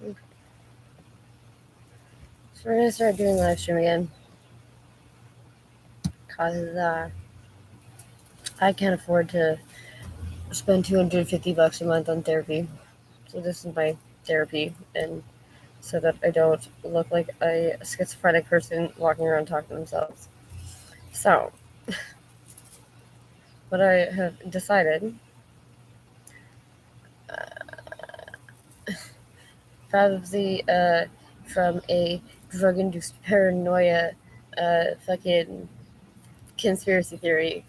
So we're gonna start doing live stream again. Cause I can't afford to spend $250 a month on therapy. So this is my therapy, and so that I don't look like a schizophrenic person walking around talking to themselves. So what I have decided, probably from a drug-induced paranoia, fucking conspiracy theory.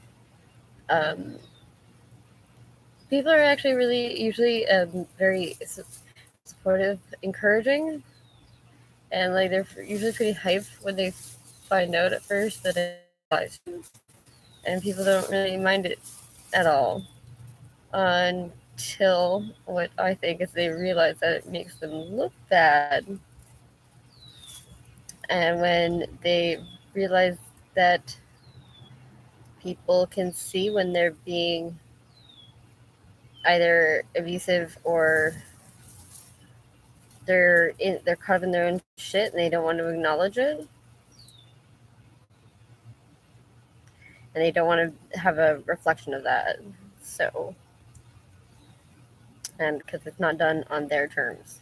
People are actually really usually very supportive, encouraging, and like they're usually pretty hyped when they find out at first that it's live stream, and people don't really mind it at all until what I think is they realize that it makes them look bad, and when they realize that people can see when they're being either abusive or they're caught up in their own shit and they don't want to acknowledge it, and they don't want to have a reflection of that. So, and because it's not done on their terms.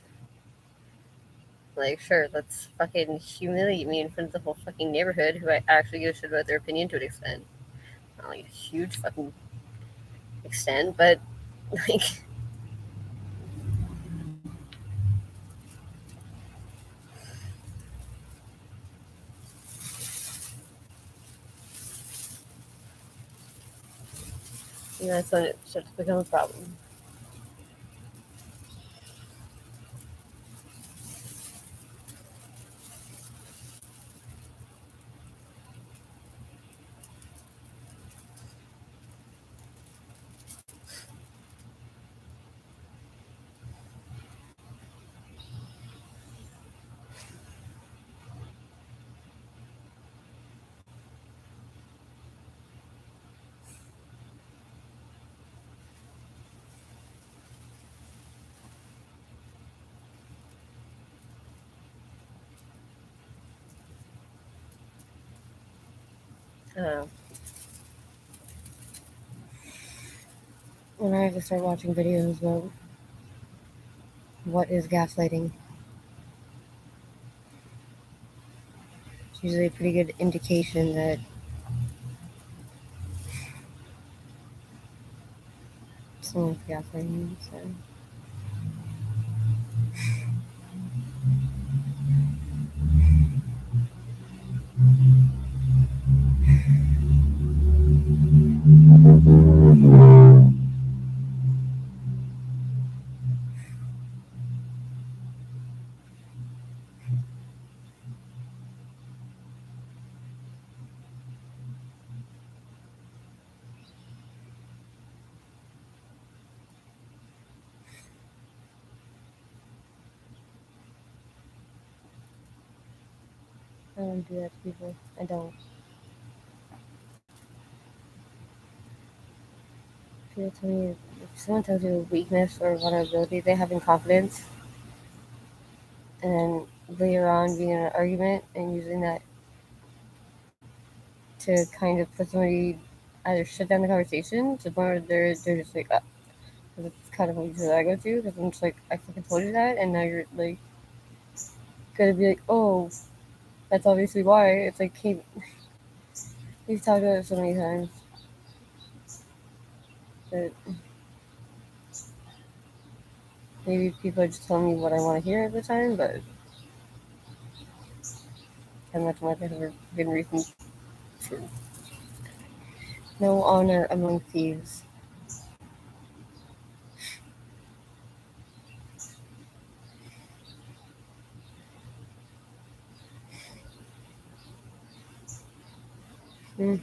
Like, sure, let's fucking humiliate me in front of the whole fucking neighborhood who I actually give a shit about their opinion to an extent. Not like a huge fucking extent, but like. And that's when it starts to become a problem. Uh, when I have to start watching videos about what is gaslighting, it's usually a pretty good indication that someone's gaslighting. So. I don't do that to people. I don't. People tell me if someone tells you a weakness or vulnerability they have in confidence, and later on being in an argument and using that to kind of put somebody either shut down the conversation to the point where they're just like, because it's kind of like that I go to, because I'm just like, I fucking told you that, and now you're like gonna be like, oh, that's obviously why. It's like, hey, we've talked about it so many times that maybe people are just telling me what I want to hear at the time, but how much I have been reason for no honor among thieves. Mm.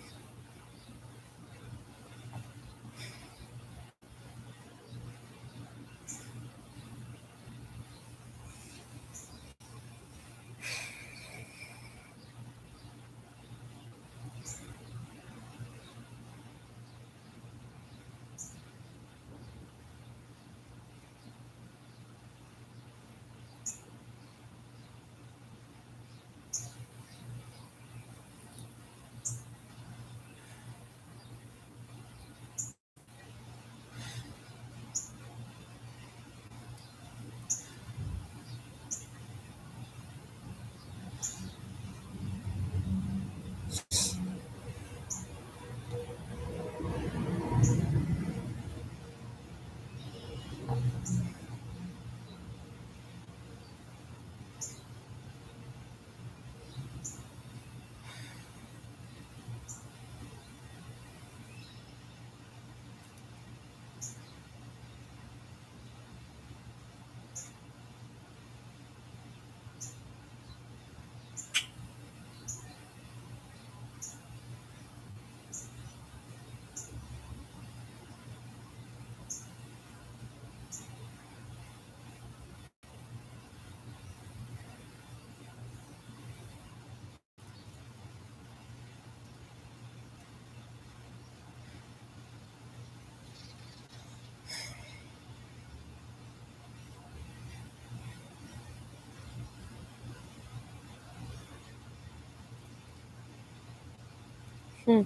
Hmm.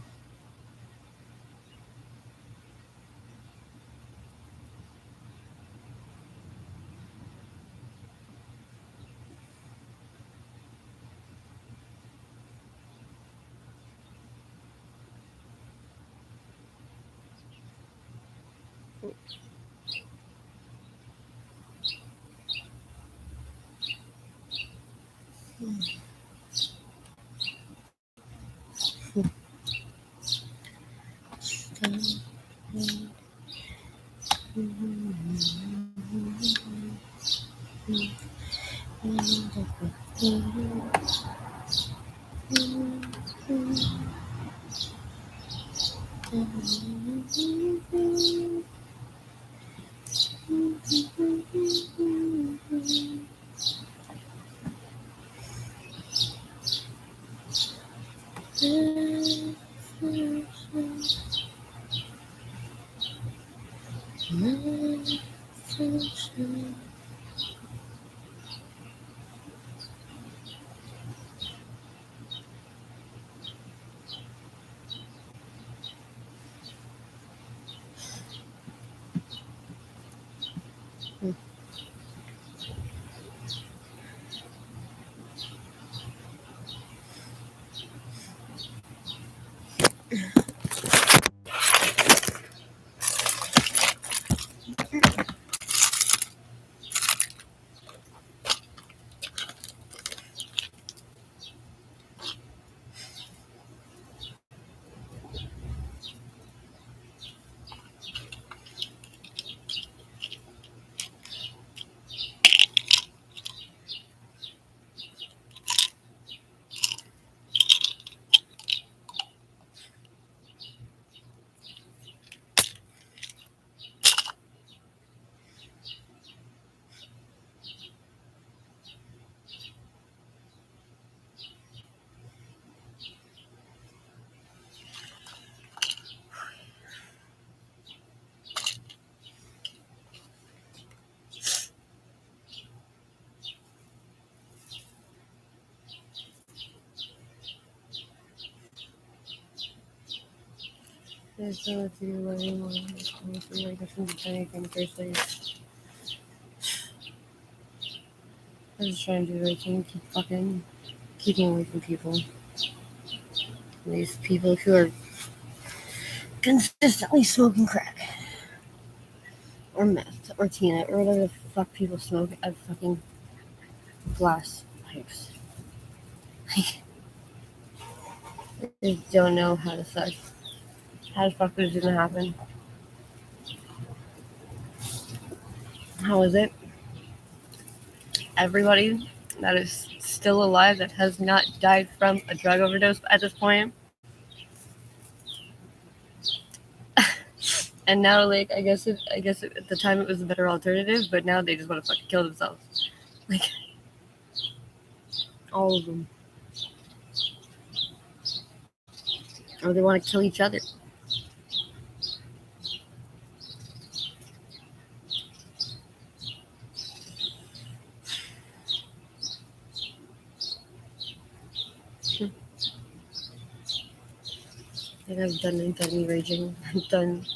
There's no to do anymore. Honestly, like, I shouldn't do anything in the first place. I'm just trying to do the right thing, keeping away from people. These people who are consistently smoking crack. Or meth, or tina, or whatever the fuck people smoke at fucking glass pipes. I don't know how the fuck this is gonna happen. How is it? Everybody that is still alive that has not died from a drug overdose at this point. And now, like, I guess at the time it was a better alternative, but now they just want to fucking kill themselves. Like, all of them. Or they want to kill each other. Like, I've done amphetamine raging. I've done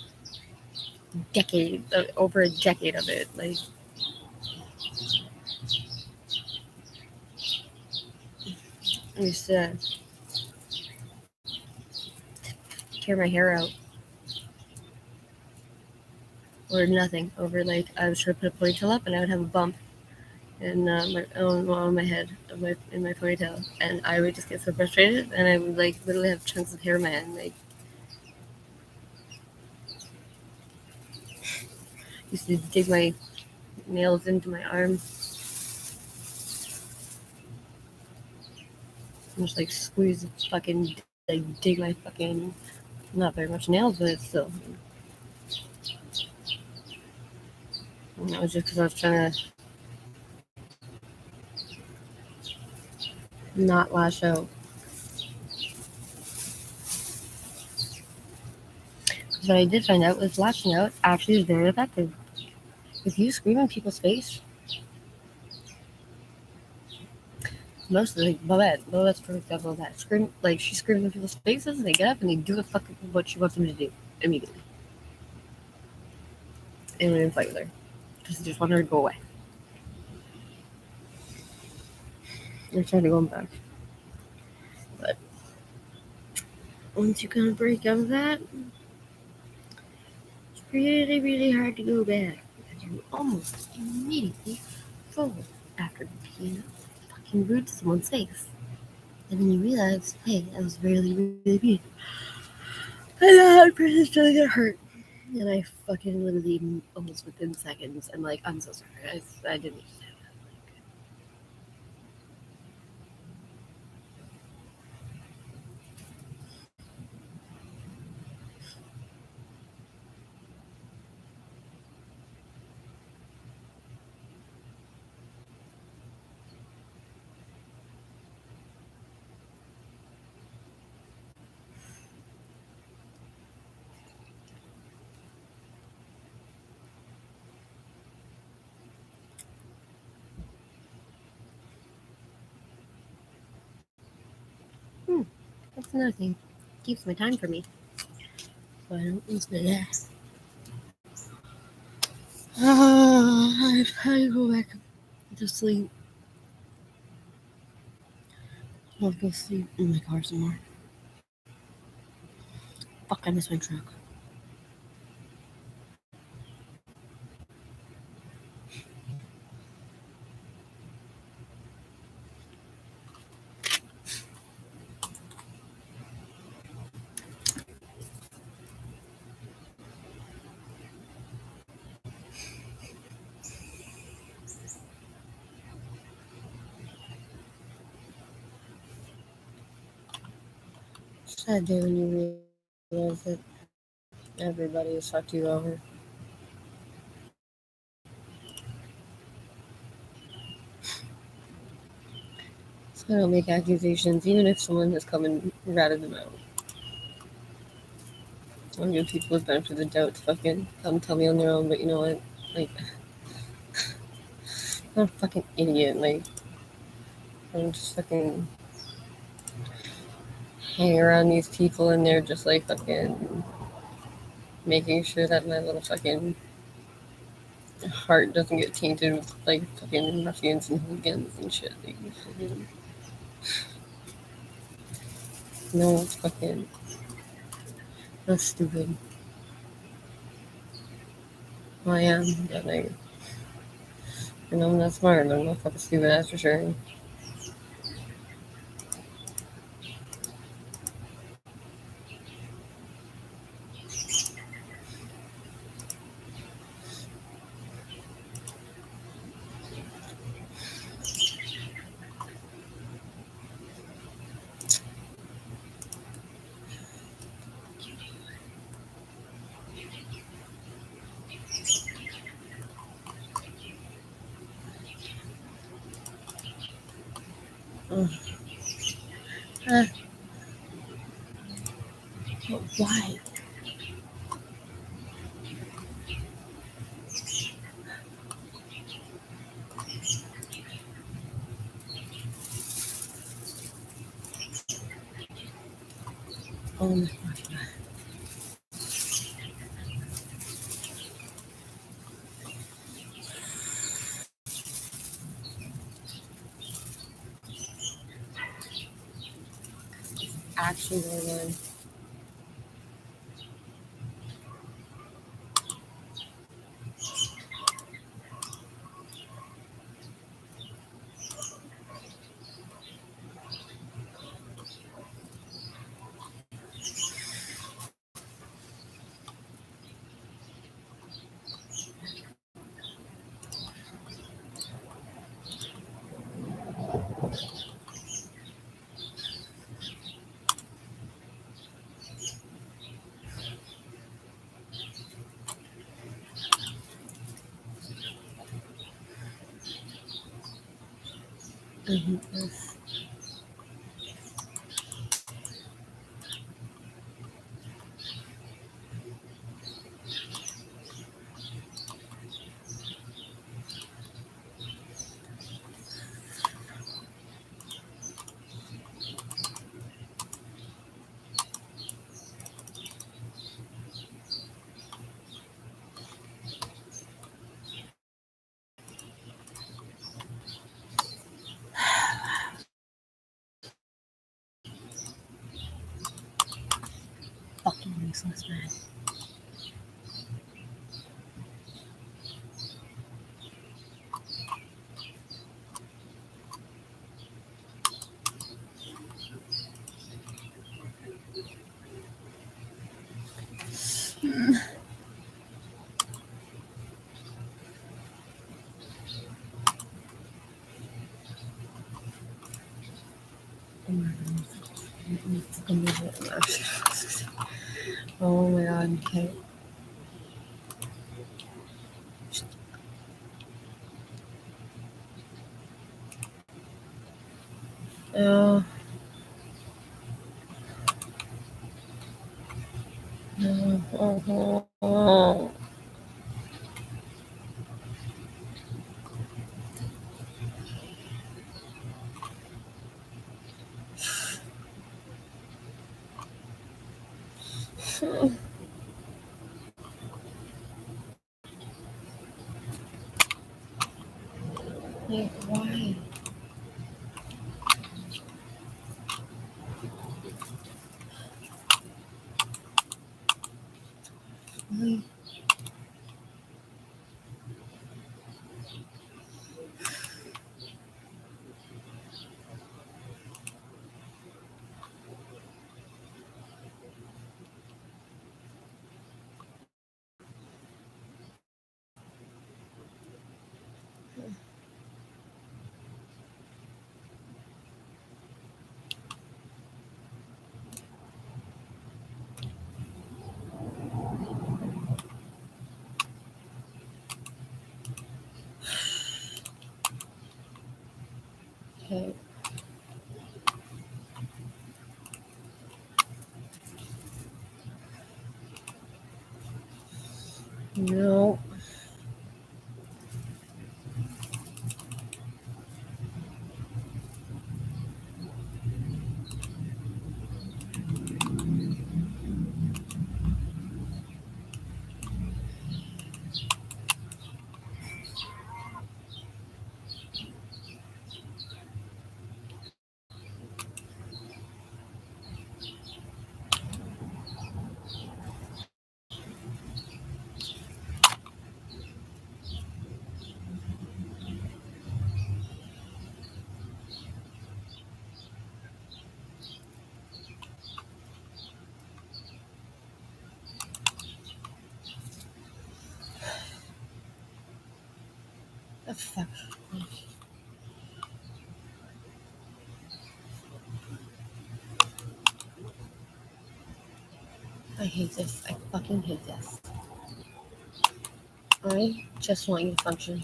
over a decade of it. Like, I used to tear my hair out or nothing over, like, I was trying to put a ponytail up and I would have a bump on my head in my ponytail, and I would just get so frustrated, and I would, like, literally have chunks of hair in my hand. Like, used to dig my nails into my arm and just, like, squeeze fucking, like, dig my fucking, not very much nails, but it's still. And that was just because I was trying to not lash out. What I did find out was lashing out actually is very effective. If you scream in people's face, Mostly like Babette's a perfect example of that. She screams in people's faces, and they get up and they do the fuck what she wants them to do immediately. And we didn't fight with her because they just want her to go away. They're trying to go back, but once you kind of break out of that, it's really, really hard to go back because you almost immediately fall after being fucking rude to someone's face. And then you realize, hey, that was really, really mean. And that person's gonna get hurt. And I fucking literally almost within seconds, I'm like, I'm so sorry. I didn't mean to say that. That's another thing. Keeps my time for me. So I don't lose my that. I go back to sleep. I'll go sleep in my car some more. Fuck, I miss my truck. Sad day when you realize that everybody has fucked you over. So I don't make accusations, even if someone has come and ratted them out. I don't give people the benefit of the doubt to fucking come tell me on their own, but you know what? Like, I'm a fucking idiot. Like, I'm just fucking hang around these people and they're just like fucking making sure that my little fucking heart doesn't get tainted with like fucking ruffians and hooligans and shit. Like, fucking, no, it's fucking, that's stupid. Well, I am, but like, you know, I'm not smart, but I'm not fucking stupid, that's for sure. Uh, but why? Oh my fucking god. Actually going on. Christmas, man. Oh my god, okay. No. Like, why? Like, okay. No. The fuck? I hate this. I fucking hate this. I just want you to function.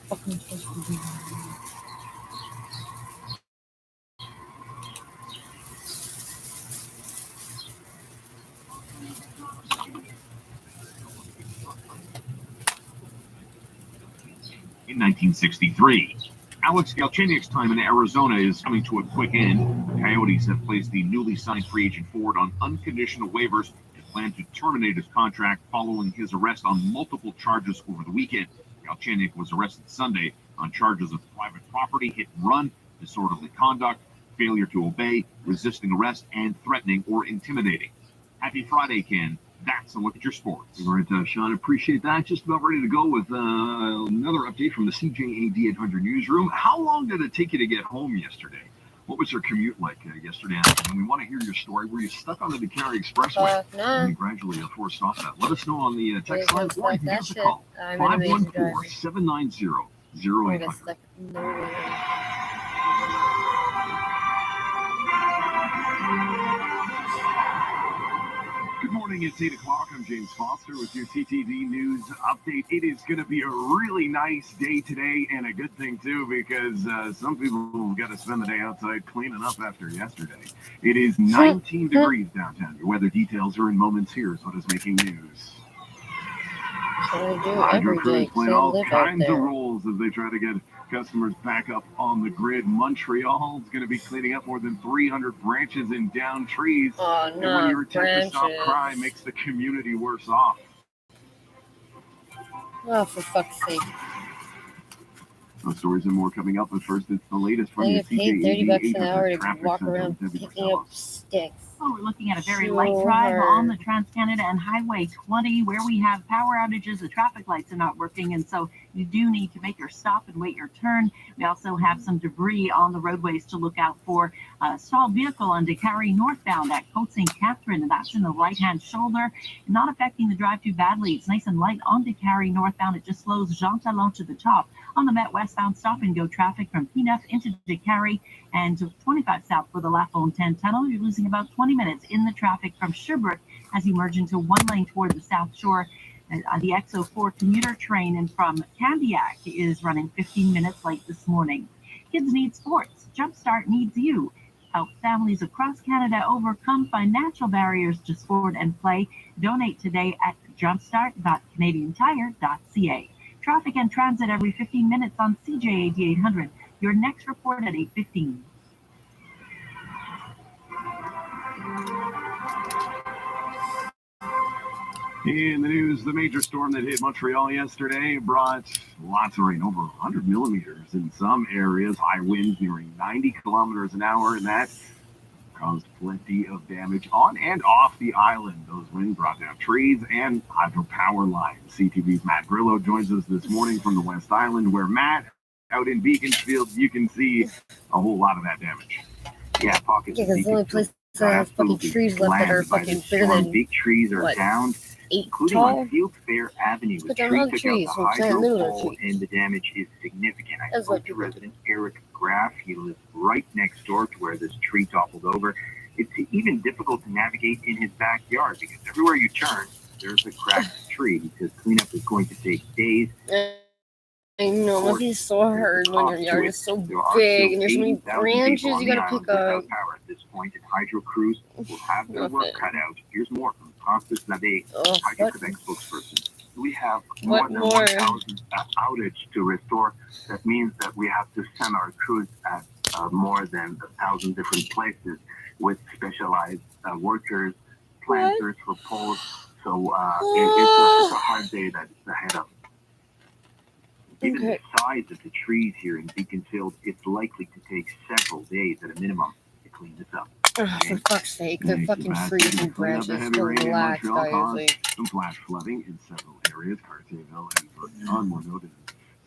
Fucking supposed to be. In 1963. Alex Galchenyuk's time in Arizona is coming to a quick end. The Coyotes have placed the newly signed free agent forward on unconditional waivers and plan to terminate his contract following his arrest on multiple charges over the weekend. Galchenyuk was arrested Sunday on charges of private property, hit and run, disorderly conduct, failure to obey, resisting arrest, and threatening or intimidating. Happy Friday, Ken. That's a look at your sports. All right, Sean, appreciate that. Just about ready to go with another update from the CJAD 800 newsroom. How long did it take you to get home yesterday? What was your commute like yesterday afternoon? We want to hear your story. Were you stuck on the DeKalb Expressway? No. And you gradually forced off that. Let us know on the text line, or you can give us a call. 514-790-0800. Good morning, it's 8 o'clock. I'm James Foster with your CTV News Update. It is going to be a really nice day today, and a good thing, too, because some people have got to spend the day outside cleaning up after yesterday. It is 19 degrees downtown. Your weather details are in moments. Here's what is making news. Hydro crews playing all kinds of roles as they try to get customers back up on the grid. Montreal is going to be cleaning up more than 300 branches and down trees. Oh, and when your attempt to stop crime makes the community worse off. Oh, for fuck's sake. Those stories and more coming up, but first it's the latest from They your get paid $30 an hour to traffic walk center around with Debbie picking up Marcellus. sticks. Well, we're looking at a very So light drive on the hard. Trans-Canada and Highway 20 where we have power outages. The traffic lights are not working, and so you do need to make your stop and wait your turn. We also have some debris on the roadways to look out for. A stalled vehicle on DeCarry northbound at Côte St. Catherine, and that's in the right-hand shoulder, not affecting the drive too badly. It's nice and light on DeCarry northbound. It just slows Jean Talon to the top. On the Met westbound, stop and go traffic from P9 into DeCarry and to 25 south for the Lafontaine Tunnel. You're losing about 20 minutes in the traffic from Sherbrooke as you merge into one lane toward the South Shore. The XO4 commuter train and from Candiac is running 15 minutes late this morning. Kids need sports. Jumpstart needs you. Help families across Canada overcome financial barriers to sport and play. Donate today at jumpstart.canadiantire.ca. Traffic and transit every 15 minutes on CJAD 800. Your next report at 8:15. In the news, the major storm that hit Montreal yesterday brought lots of rain, over 100 millimeters in some areas, high winds nearing 90 kilometers an hour, and that caused plenty of damage on and off the island. Those winds brought down trees and hydropower lines. CTV's Matt Grillo joins us this morning from the West Island, where Matt, out in Beaconsfield, you can see a whole lot of that damage. Yeah, pockets Yeah, of because the only place that has fucking absolutely trees left that are slammed by fucking the bigger storm. than Big trees are what, down, 8 including tall. on Fieldfair Avenue. But The they're tree not took trees, out so the it's not hydro little pole, trees. and the damage is significant. I That's spoke what to people resident Eric Graff. He lives right next door to where this tree toppled over. It's even difficult to navigate in his backyard because everywhere you turn, there's a cracked tree. Because cleanup is going to take days. I know, it must be so hard when your yard is so big and there's so many branches you gotta pick up. Power at this point, and hydro crews will have their work cut out. Here's more from Constance Nabe, Hydro-Quebec spokesperson. We have more than 1,000 outage to restore. That means that we have to send our crews at more than 1,000 different places with specialized workers, planters for poles. So it's a hard day that's ahead of us. Given the size of the trees here in Beaconsfield, it's likely to take several days at a minimum to clean this up. For fuck's sake, they're fucking trees and branches. Don't relax, guys. Some flash flooding in several areas. Cartierville and Burton were noted in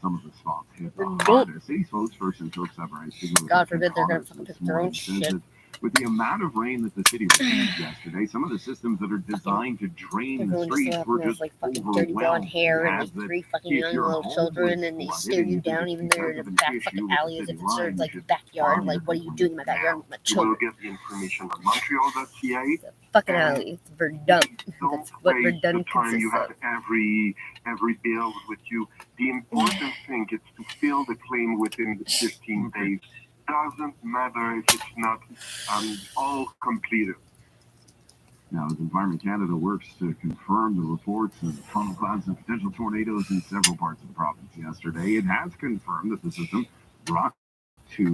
some of the spots hit the hardest. City spokesperson Philip Severance. God forbid they're gonna fucking pick their own shit. With the amount of rain that the city received yesterday, some of the systems that are designed to drain the streets were just like fucking dirty blonde hair and like 3 fucking young little children, and they stare you down even though you're in a back fucking alley as if it's their like backyard. Like, what are you doing in my backyard with my children? We'll get the information on Montreal.ca. It's a fucking alley. It's Verdun. That's what Verdun consists you have of. every bill with you. The important thing is to fill the claim within the 15 days. Doesn't matter if it's not all completed. Now, as Environment Canada works to confirm the reports of funnel clouds and potential tornadoes in several parts of the province yesterday, it has confirmed that the system brought 2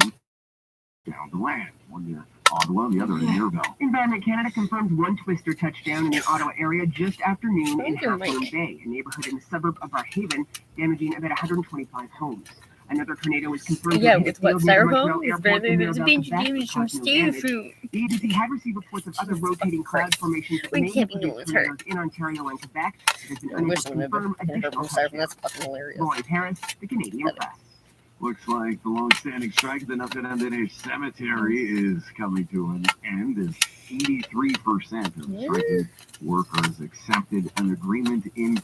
down to land, one near Ottawa and the other in Mirabel. Environment Canada confirmed 1 twister touchdown in the Ottawa area just after noon in Half-Moon Bay, a neighborhood in the suburb of Barhaven, damaging about 125 homes. Another tornado was confirmed. Yeah, with what, styrofoam? It's better than a bench damage from styrofoam. The agency had received reports of other rotating cloud formations that may have produced tornadoes in Ontario and Quebec. It has been unable to confirm additional styrofoam. That's fucking hilarious. Lauren Harris, the Canadian Press. Looks like the long-standing strike at the Notre-Dame Cemetery is coming to an end, as 83% of striking workers accepted an agreement in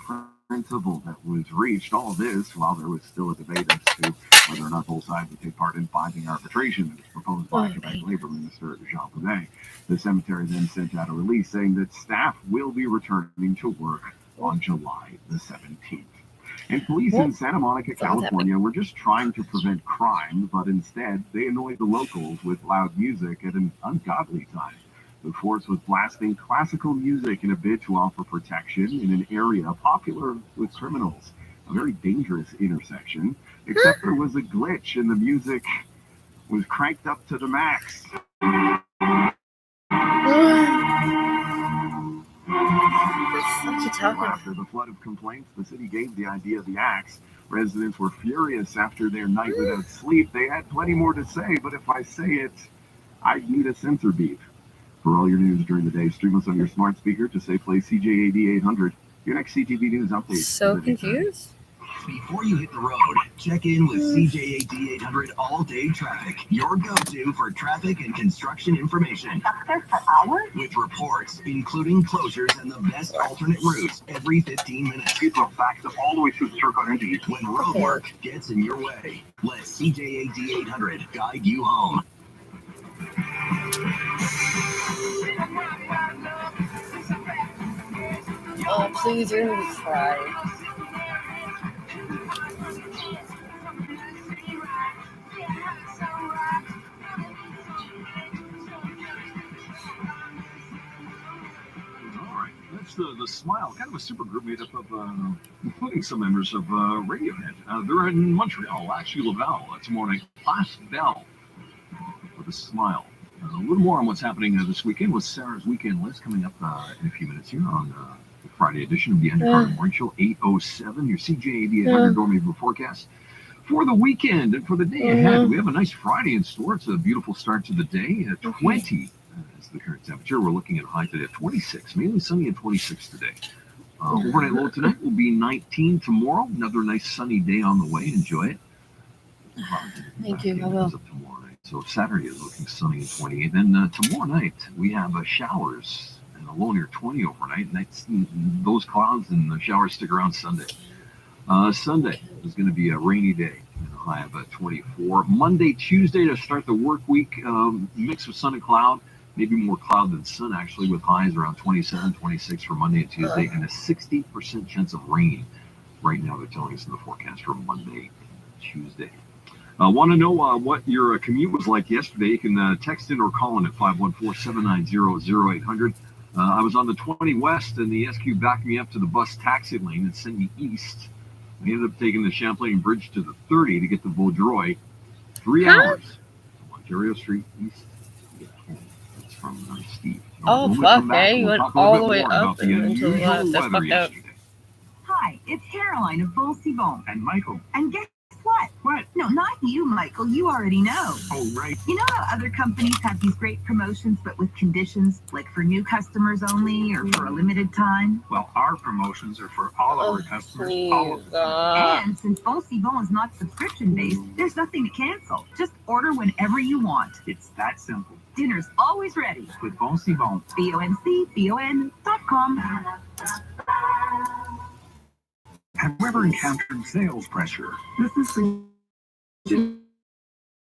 principle that was reached. All this while there was still a debate as to whether or not both sides would take part in binding arbitration that was proposed by Quebec Labour Minister Jean Boudet. The cemetery then sent out a release saying that staff will be returning to work on July the 17th. And police in Santa Monica, California, were just trying to prevent crime, but instead they annoyed the locals with loud music at an ungodly time. The force was blasting classical music in a bid to offer protection in an area popular with criminals. A very dangerous intersection, except there was a glitch and the music was cranked up to the max. fuck you talking? After the flood of complaints, the city gave the idea of the axe. Residents were furious after their night without sleep. They had plenty more to say, but if I say it, I'd need a censor beat. For all your news during the day, stream us on your smart speaker to say play CJAD 800. Your next CTV News update. So confused. Before you hit the road, check in with CJAD 800 all-day traffic. Your go-to for traffic and construction information. Up there for hours? With reports, including closures and the best alternate routes every 15 minutes. People backed up all the way through the circle energy. When roadwork gets in your way, let CJAD 800 guide you home. Oh, please, you're gonna be crying. That's the Smile, kind of a super group made up of, including some members of Radiohead. They're in Montreal, actually Laval, tomorrow night. Place Bell with a Smile. A little more on what's happening this weekend with Sarah's Weekend List coming up in a few minutes here on the Friday edition of the Undercard Morning Show, 8:07. Your CJAD 800 Dormy forecast for the weekend and for the day ahead. We have a nice Friday in store. It's a beautiful start to the day. 20 is the current temperature. We're looking at a high today at 26, mainly sunny at 26 today. Overnight low tonight will be 19 tomorrow. Another nice sunny day on the way. Enjoy it. Thank you. I will. Tomorrow night. So Saturday is looking sunny at 28. Then tomorrow night we have showers and a low near 20 overnight. And that's, those clouds and the showers stick around Sunday. Sunday is going to be a rainy day. A high of 24. Monday, Tuesday to start the work week, mix of sun and cloud. Maybe more cloud than sun, actually, with highs around 27, 26 for Monday and Tuesday, and a 60% chance of rain. Right now, they're telling us in the forecast for Monday and Tuesday. Want to know what your commute was like yesterday? You can text in or call in at 514-790-0800. I was on the 20 West, and the SQ backed me up to the bus taxi lane and sent me east. I ended up taking the Champlain Bridge to the 30 to get to Vaudreuil. 3 hours from Ontario Street East. From Steve. Oh, fuck, hey, you went all the way up and to the left. That's fucked up. Hi, it's Caroline of Beauce-Bon. And Michael. And guess what? What? No, not you, Michael. You already know. Oh, right. You know how other companies have these great promotions, but with conditions, like for new customers only or for a limited time? Well, our promotions are for all of our customers. Please, All of them. And since Beauce-Bon is not subscription-based, there's nothing to cancel. Just order whenever you want. It's that simple. Dinner's always ready. With Beauce-Bon. BONCBON.com. Have you ever encountered sales pressure? This is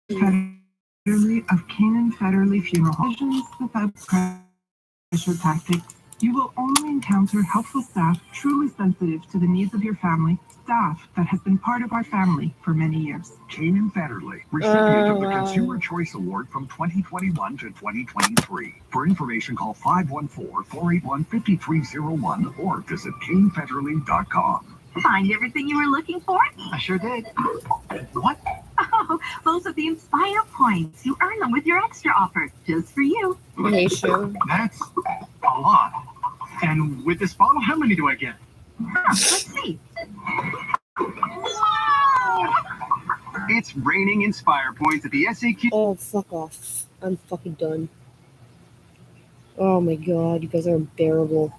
Federally of Canaan Federally Funeral Homes. Without pressure tactics, you will only encounter helpful staff truly sensitive to the needs of your family, staff that has been part of our family for many years. Canaan Federally, recipient of the Consumer Choice Award from 2021 to 2023. For information, call 514-481-5301 or visit canefederally.com. Find everything you were looking for? I sure did. What? Oh, those are the Inspire points. You earn them with your extra offer, just for you. Nation. That's a lot. And with this bottle, how many do I get? Let's see. It's raining Inspire points at the SAQ. Oh, fuck off. I'm fucking done. Oh my god, you guys are unbearable.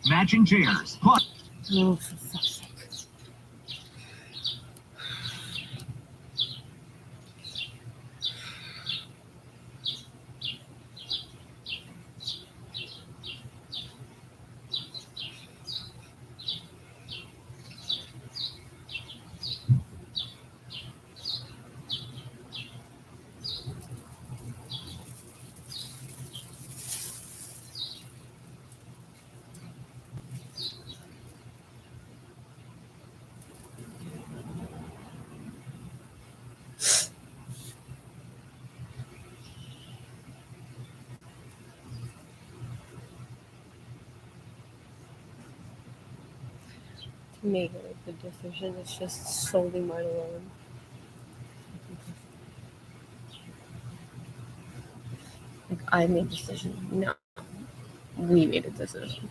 Matching chairs. Plus. Oh, for fuck's sake. to make a good decision. It's just solely mine alone. Like, I made a decision. No, we made a decision.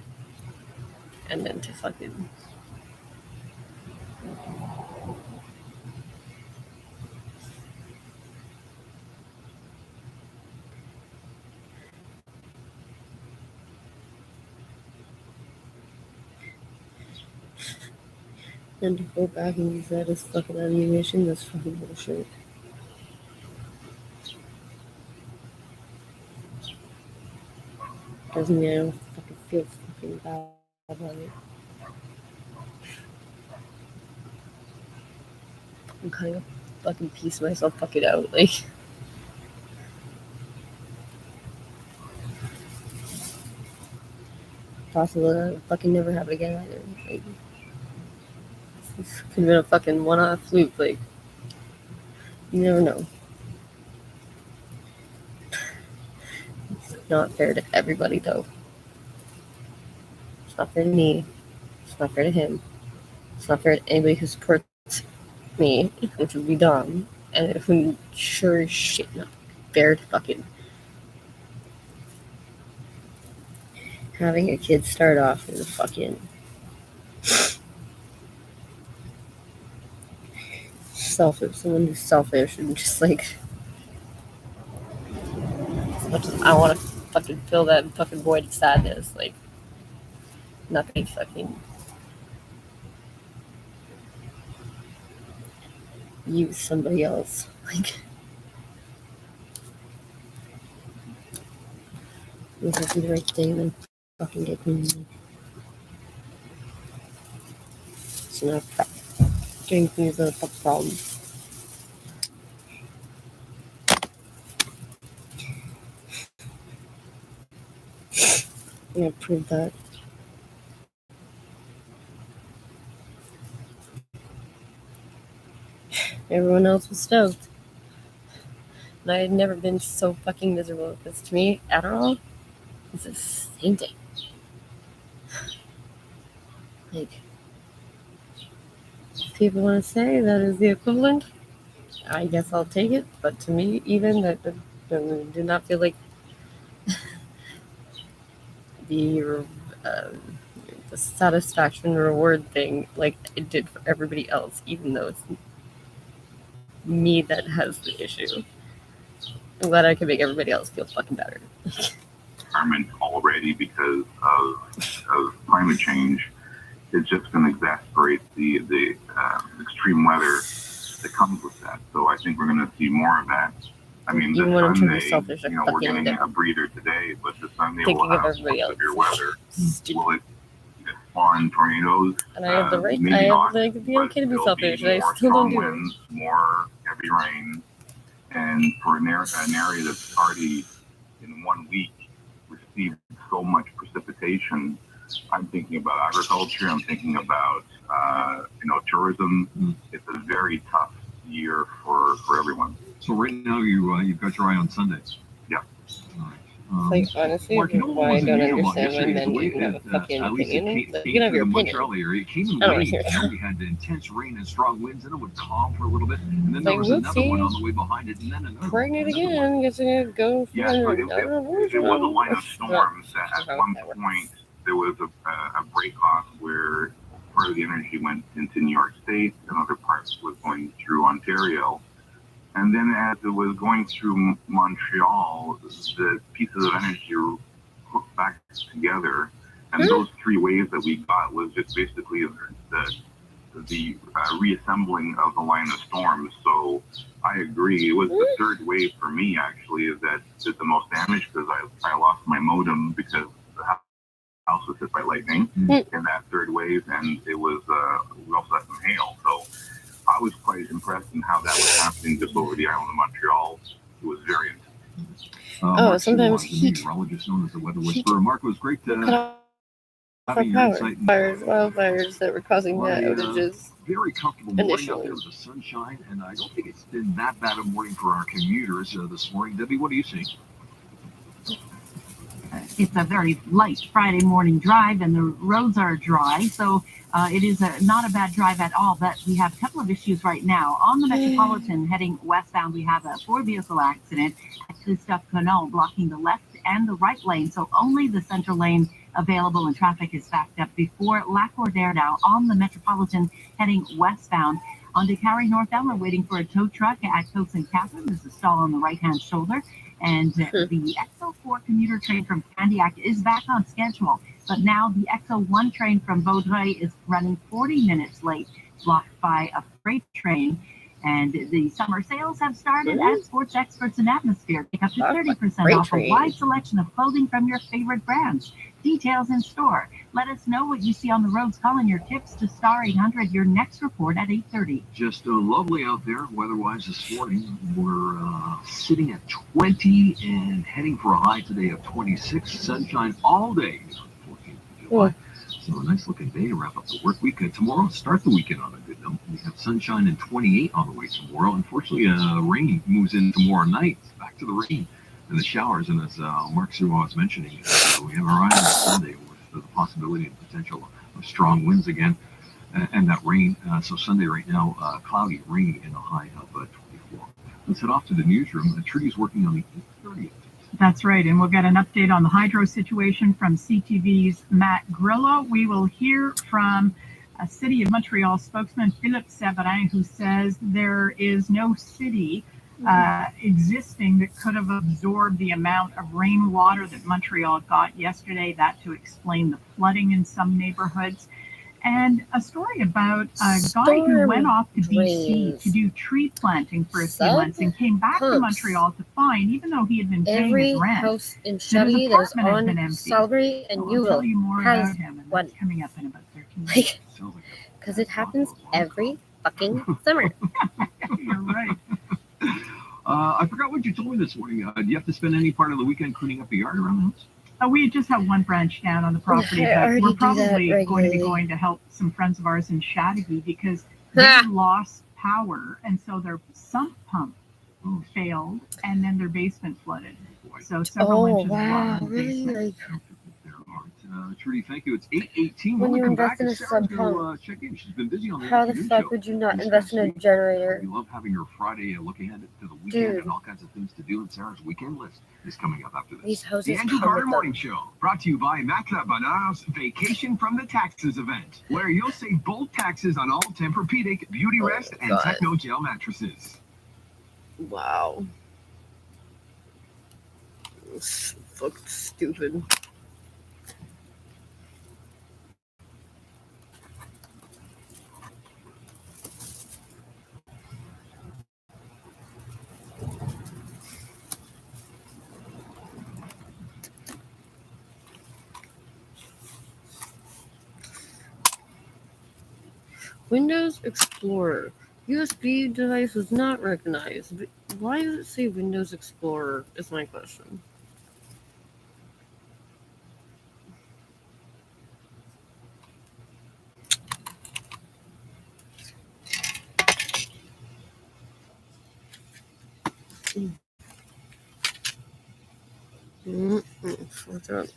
And then to fucking... And to go back and use that as fucking ammunition, that's fucking bullshit. Doesn't mean I don't fucking feel fucking bad about it. I'm kind of fucking piece myself fucking out, like... Possible that it'll fucking never happen again either. Like, this could have been a fucking one-off fluke, like... You never know. It's not fair to everybody, though. It's not fair to me. It's not fair to him. It's not fair to anybody who supports me, which would be dumb. And who sure as shit not fair to fucking having a kid start off as a fucking selfish, someone who's selfish and just like, as much as I want to fucking fill that fucking void of sadness, like, nothing fucking use somebody else. Like, you have to do the right thing and fucking get clean. It's not a problem. Doing things is a fucking problem. I'm gonna prove that. Everyone else was stoked. And I had never been so fucking miserable. Because to me, Adderall is the same thing. Like, if people want to say that is the equivalent, I guess I'll take it. But to me, even that did not feel like the satisfaction reward thing like it did for everybody else, even though it's me that has the issue. I'm glad I can make everybody else feel fucking better. Determined already because of climate change. It's just going to exacerbate the extreme weather that comes with that. So I think we're going to see more of that. I mean, Even this when I'm trying to Sunday, be selfish, I we're fucking getting a breather today, but this Sunday thinking we'll of have everybody else. severe weather. Stupid. Will it spawn tornadoes? And I have the right. Maybe I not, have the be but okay to be there'll selfish. be I more still don't strong do it. winds, more heavy rain, and for an area that's already in 1 week received so much precipitation. I'm thinking about agriculture. I'm thinking about tourism. It's a very tough year for everyone. So right now you've got your eye on Sunday. Yeah. All right. Like, honestly, Mark, you know what why I was don't unusual about understand why yesterday is men the way even have a that, fucking at least it opinion. came Like, you can have through your the opinion. Montreal area. It came in I don't wanna waves. hear You know, that. we had intense rain and strong winds, and it would calm for a little bit, and then there Like, was another one whoopsie. on the way behind it, and then another Pregnant one. again. Guess I'm gonna go for Yeah, so it was a line of storms that at one point there was a break off where part of the energy went into New York State, and other parts was going through Ontario. And then as it was going through Montreal, the pieces of energy were hooked back together. And those three waves that we got was just basically the reassembling of the line of storms. So I agree. It was the third wave for me, actually, that did the most damage because I lost my modem because the house was hit by lightning in that third wave. And it was, we also had some hail. So I was quite impressed in how that was happening just over the island of Montreal. It was very intense. Sometimes heat. Meteorologist known as the weather whisperer. Mark, it was great having your Power. insight. Wildfires that were causing the outages. Very comfortable morning out Initially. there with the sunshine, and I don't think it's been that bad a morning for our commuters this morning. Debbie, what do you see? it's a very light Friday morning drive, and the roads are dry, so it is not a bad drive at all. But we have a couple of issues right now. On the Metropolitan heading westbound, we have a 4-vehicle accident at Christophe Colomb, blocking the left and the right lane, so only the center lane available, and traffic is backed up before Lac Cordaire now on the Metropolitan heading westbound. On DeCarry North Elmer, waiting for a tow truck at Coates and Catherine. There's a stall on the right-hand shoulder. And the XO4 commuter train from Candiac is back on schedule. But now the XO1 train from Vaudreuil is running 40 minutes late, blocked by a freight train. And the summer sales have started at Sports Experts and Atmosphere. Take up to 30% off a wide selection of clothing from your favorite brands. Details in store. Let us know what you see on the roads. Call in your tips to star 800. Your next report at 8:30. Just lovely out there weather-wise this morning. We're sitting at 20 and heading for a high today of 26. Sunshine all day. 14th of July. So a nice looking day to wrap up the work week. Tomorrow, start the weekend on a good note. We have sunshine and 28 on the way tomorrow. Unfortunately, rain moves in tomorrow night. Back to the rain and the showers. And as Mark Suwa was mentioning, we have our eye on Sunday with the possibility and potential of strong winds again and that rain. So Sunday right now, cloudy, rainy, and a high of 24. Let's head off to the newsroom. Trudy's working on the 8:30. That's right, and we'll get an update on the hydro situation from CTV's Matt Grillo. We will hear from a City of Montreal spokesman, Philippe Severin, who says there is no city existing that could have absorbed the amount of rainwater that Montreal got yesterday, that to explain the flooding in some neighborhoods. And a story about a guy who went off to BC to do tree planting for a few months and came back to Montreal to find, even though he had been paying his rent, house in Chevy that is on Salbury and I'll tell you more has about him, and one. that's coming up in about 13 minutes. Like, because it happens every fucking summer. You're right. I forgot what you told me this morning. Do you have to spend any part of the weekend cleaning up the yard around the house? We just have one branch down on the property, but we're probably going to be going to help some friends of ours in Chattagee because they lost power, and so their sump pump failed, and then their basement flooded. So several inches of water in the basement. Trudy, thank you. It's 8:18. When you Welcome invest back. in a Sarah's sump pump, gonna check in. She's been busy on the how the afternoon fuck show would you not this invest in a past week. generator? We love having her Friday look ahead to the weekend Dude. and all kinds of things to do. And Sarah's weekend list is coming up after this. These hoses The Andrew come Carter with Morning them. Show, brought to you by Matla Bananas Vacation from the Taxes event, where you'll save both taxes on all Tempur-Pedic, Beauty Rest, and God. Techno Gel mattresses. Wow. It's fucking stupid. Windows Explorer. USB device was not recognized. But why does it say Windows Explorer is my question. What's up?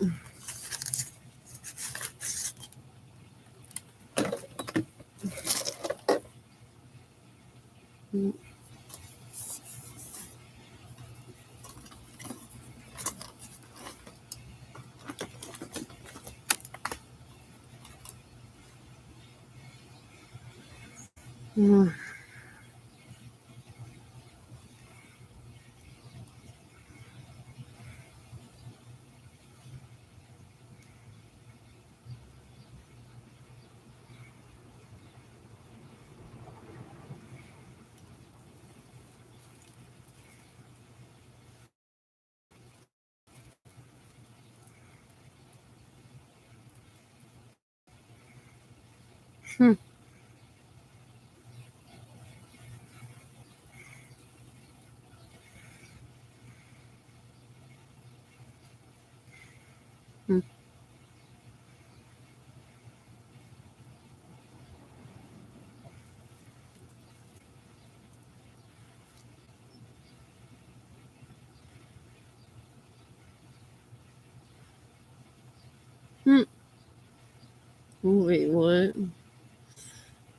Wait, what?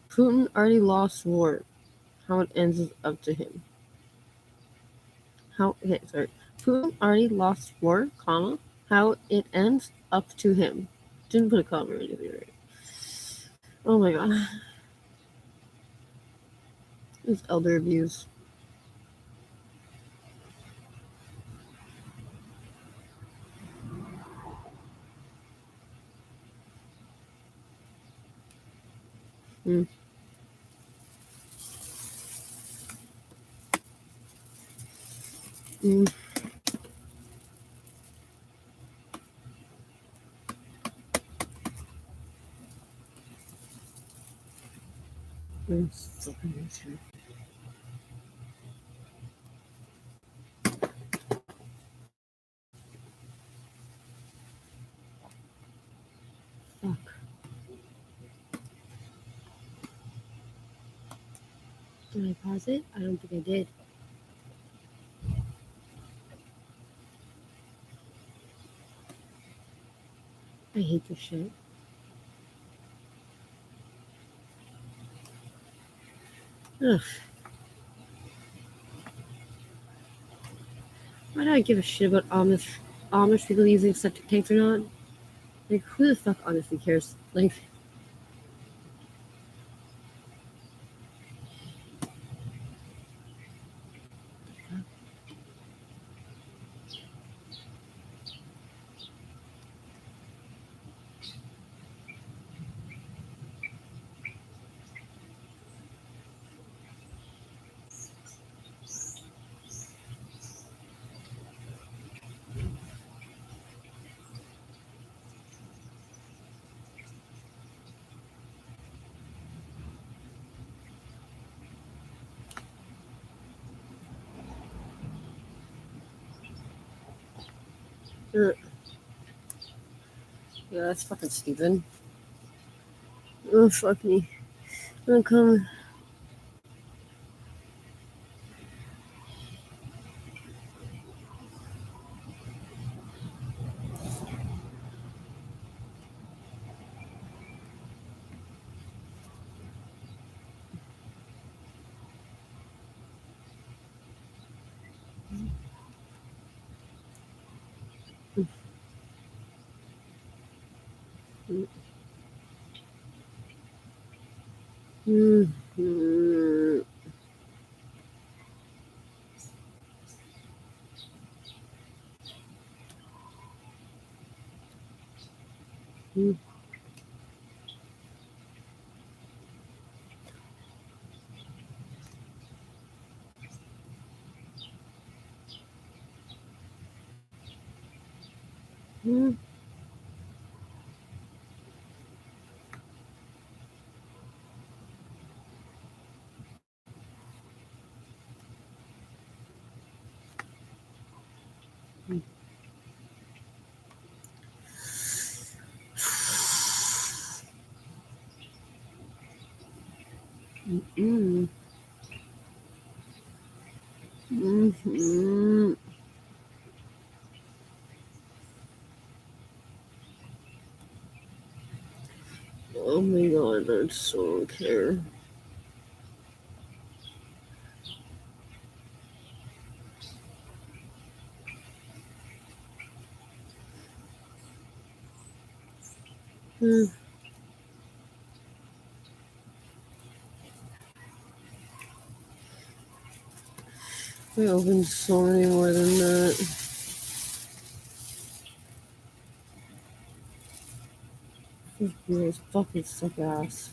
Putin already lost war. How it ends is up to him. Putin already lost war, comma. How it ends up to him. Didn't put a comma or anything, right? Oh my god. It's elder abuse. Mm. Mm. Fuck. Did I pause it? I don't think I did. I hate this shit. Ugh. Why do I give a shit about Amish people using septic tanks or not? Like, who the fuck honestly cares? Like, yeah, that's fucking stupid. Oh, fuck me. I'm coming. Mm-hmm. Mm-hmm. Mm-hmm. Mm-hmm. Oh my god, I so don't care. I opened so many more than that. This beer is fucking suck ass.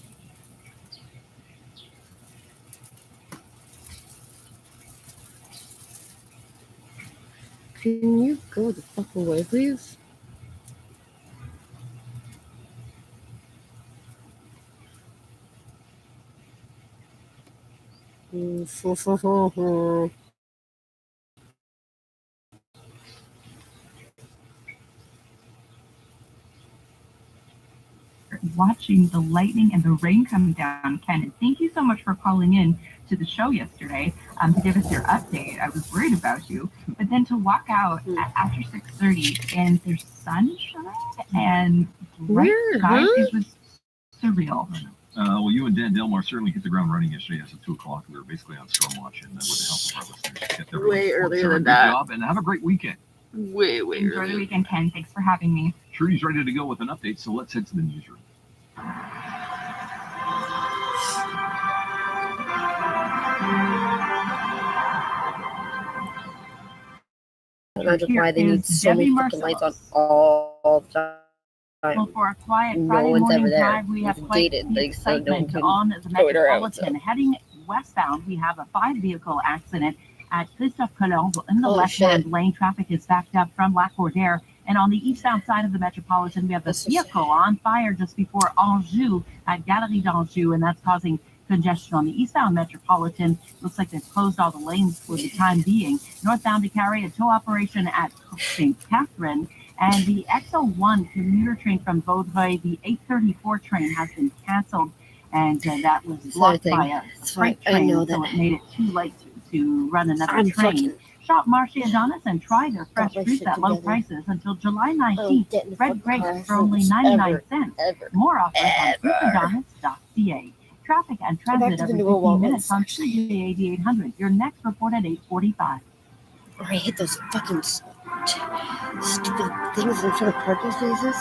Can you go the fuck away, please? Watching the lightning and the rain come down. Ken, thank you so much for calling in to the show yesterday to give us your update. I was worried about you, but then to walk out after 6:30 and there's sunshine and bright skies, it was the real. Well, you and Dan Delmar certainly hit the ground running yesterday as of 2 o'clock. We were basically on storm watch, and with the help of our listeners, get there Way earlier than good that. job, and have a great weekend. Way Enjoy the earlier. weekend, Ken. Thanks for having me. Trudy's ready to go with an update, so let's head to the newsroom. Imagine why they need so many fucking lights on all the time. Well, for a quiet No Friday one's morning ever there. drive, we have It's quite gated, the like, so no one excitement can on the go it around, Metropolitan. Heading westbound, we have a 5-vehicle accident at Christophe Colomb. In the Holy left-hand shit. lane, traffic is backed up from Lac-Cordaire. And on the eastbound side of the Metropolitan, we have a vehicle on fire just before Anjou at Galerie d'Anjou, and that's causing congestion on the eastbound Metropolitan. Looks like they've closed all the lanes for the time being. Northbound to carry a tow operation at St. Catherine. And the XL1 commuter train from Vaudreuil, the 8:34 train, has been canceled, and that was blocked by a freight train, so it made it too late to run another train. Shop Marché Adonis and try their fresh fruits at low prices until July 19th. Red grapes for only 99 cents. More offers on fruitadonis.ca. Traffic and transit every 15 minutes on CJ 8800. Your next report at 8:45. I hate those fucking stupid things in front of parking spaces.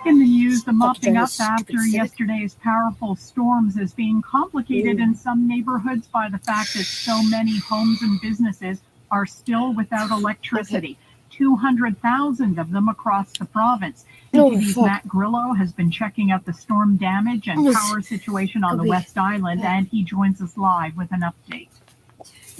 In the news, the mopping Fucking up after stupid yesterday's powerful storms is being complicated in some neighborhoods by the fact that so many homes and businesses are still without electricity. 200,000 of them across the province. CTV's Matt Grillo has been checking out the storm damage and power situation on the West Island, and he joins us live with an update.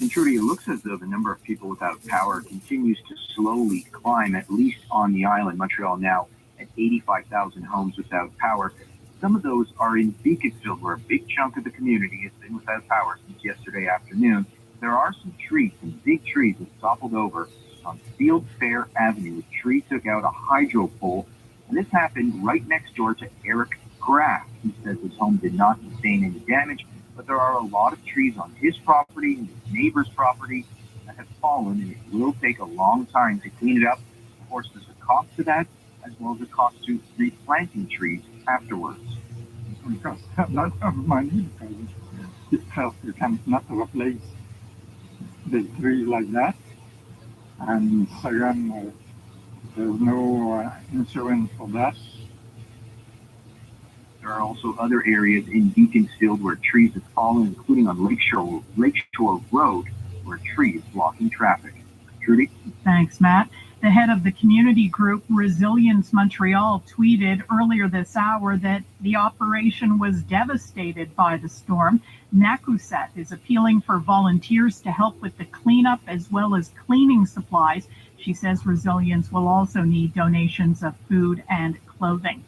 And Trudy, it looks as though the number of people without power continues to slowly climb, at least on the island. Montreal now at 85,000 homes without power. Some of those are in Beaconsfield, where a big chunk of the community has been without power since yesterday afternoon. There are some trees, some big trees that toppled over on Field Fair Avenue. A tree took out a hydro pole, and this happened right next door to Eric Graff. He says his home did not sustain any damage, but there are a lot of trees on his property and his neighbor's property that have fallen, and it will take a long time to clean it up. Of course, there's a cost to that, as well as a cost to replanting trees afterwards. We cost a lot of money because you cannot replace the tree like that. And second, there's no insurance for that. There are also other areas in Beaconsfield where trees have fallen, including on Lakeshore Road, where a tree is blocking traffic. Trudy? Thanks, Matt. The head of the community group Resilience Montreal tweeted earlier this hour that the operation was devastated by the storm. Nakuset is appealing for volunteers to help with the cleanup as well as cleaning supplies. She says Resilience will also need donations of food and clothing.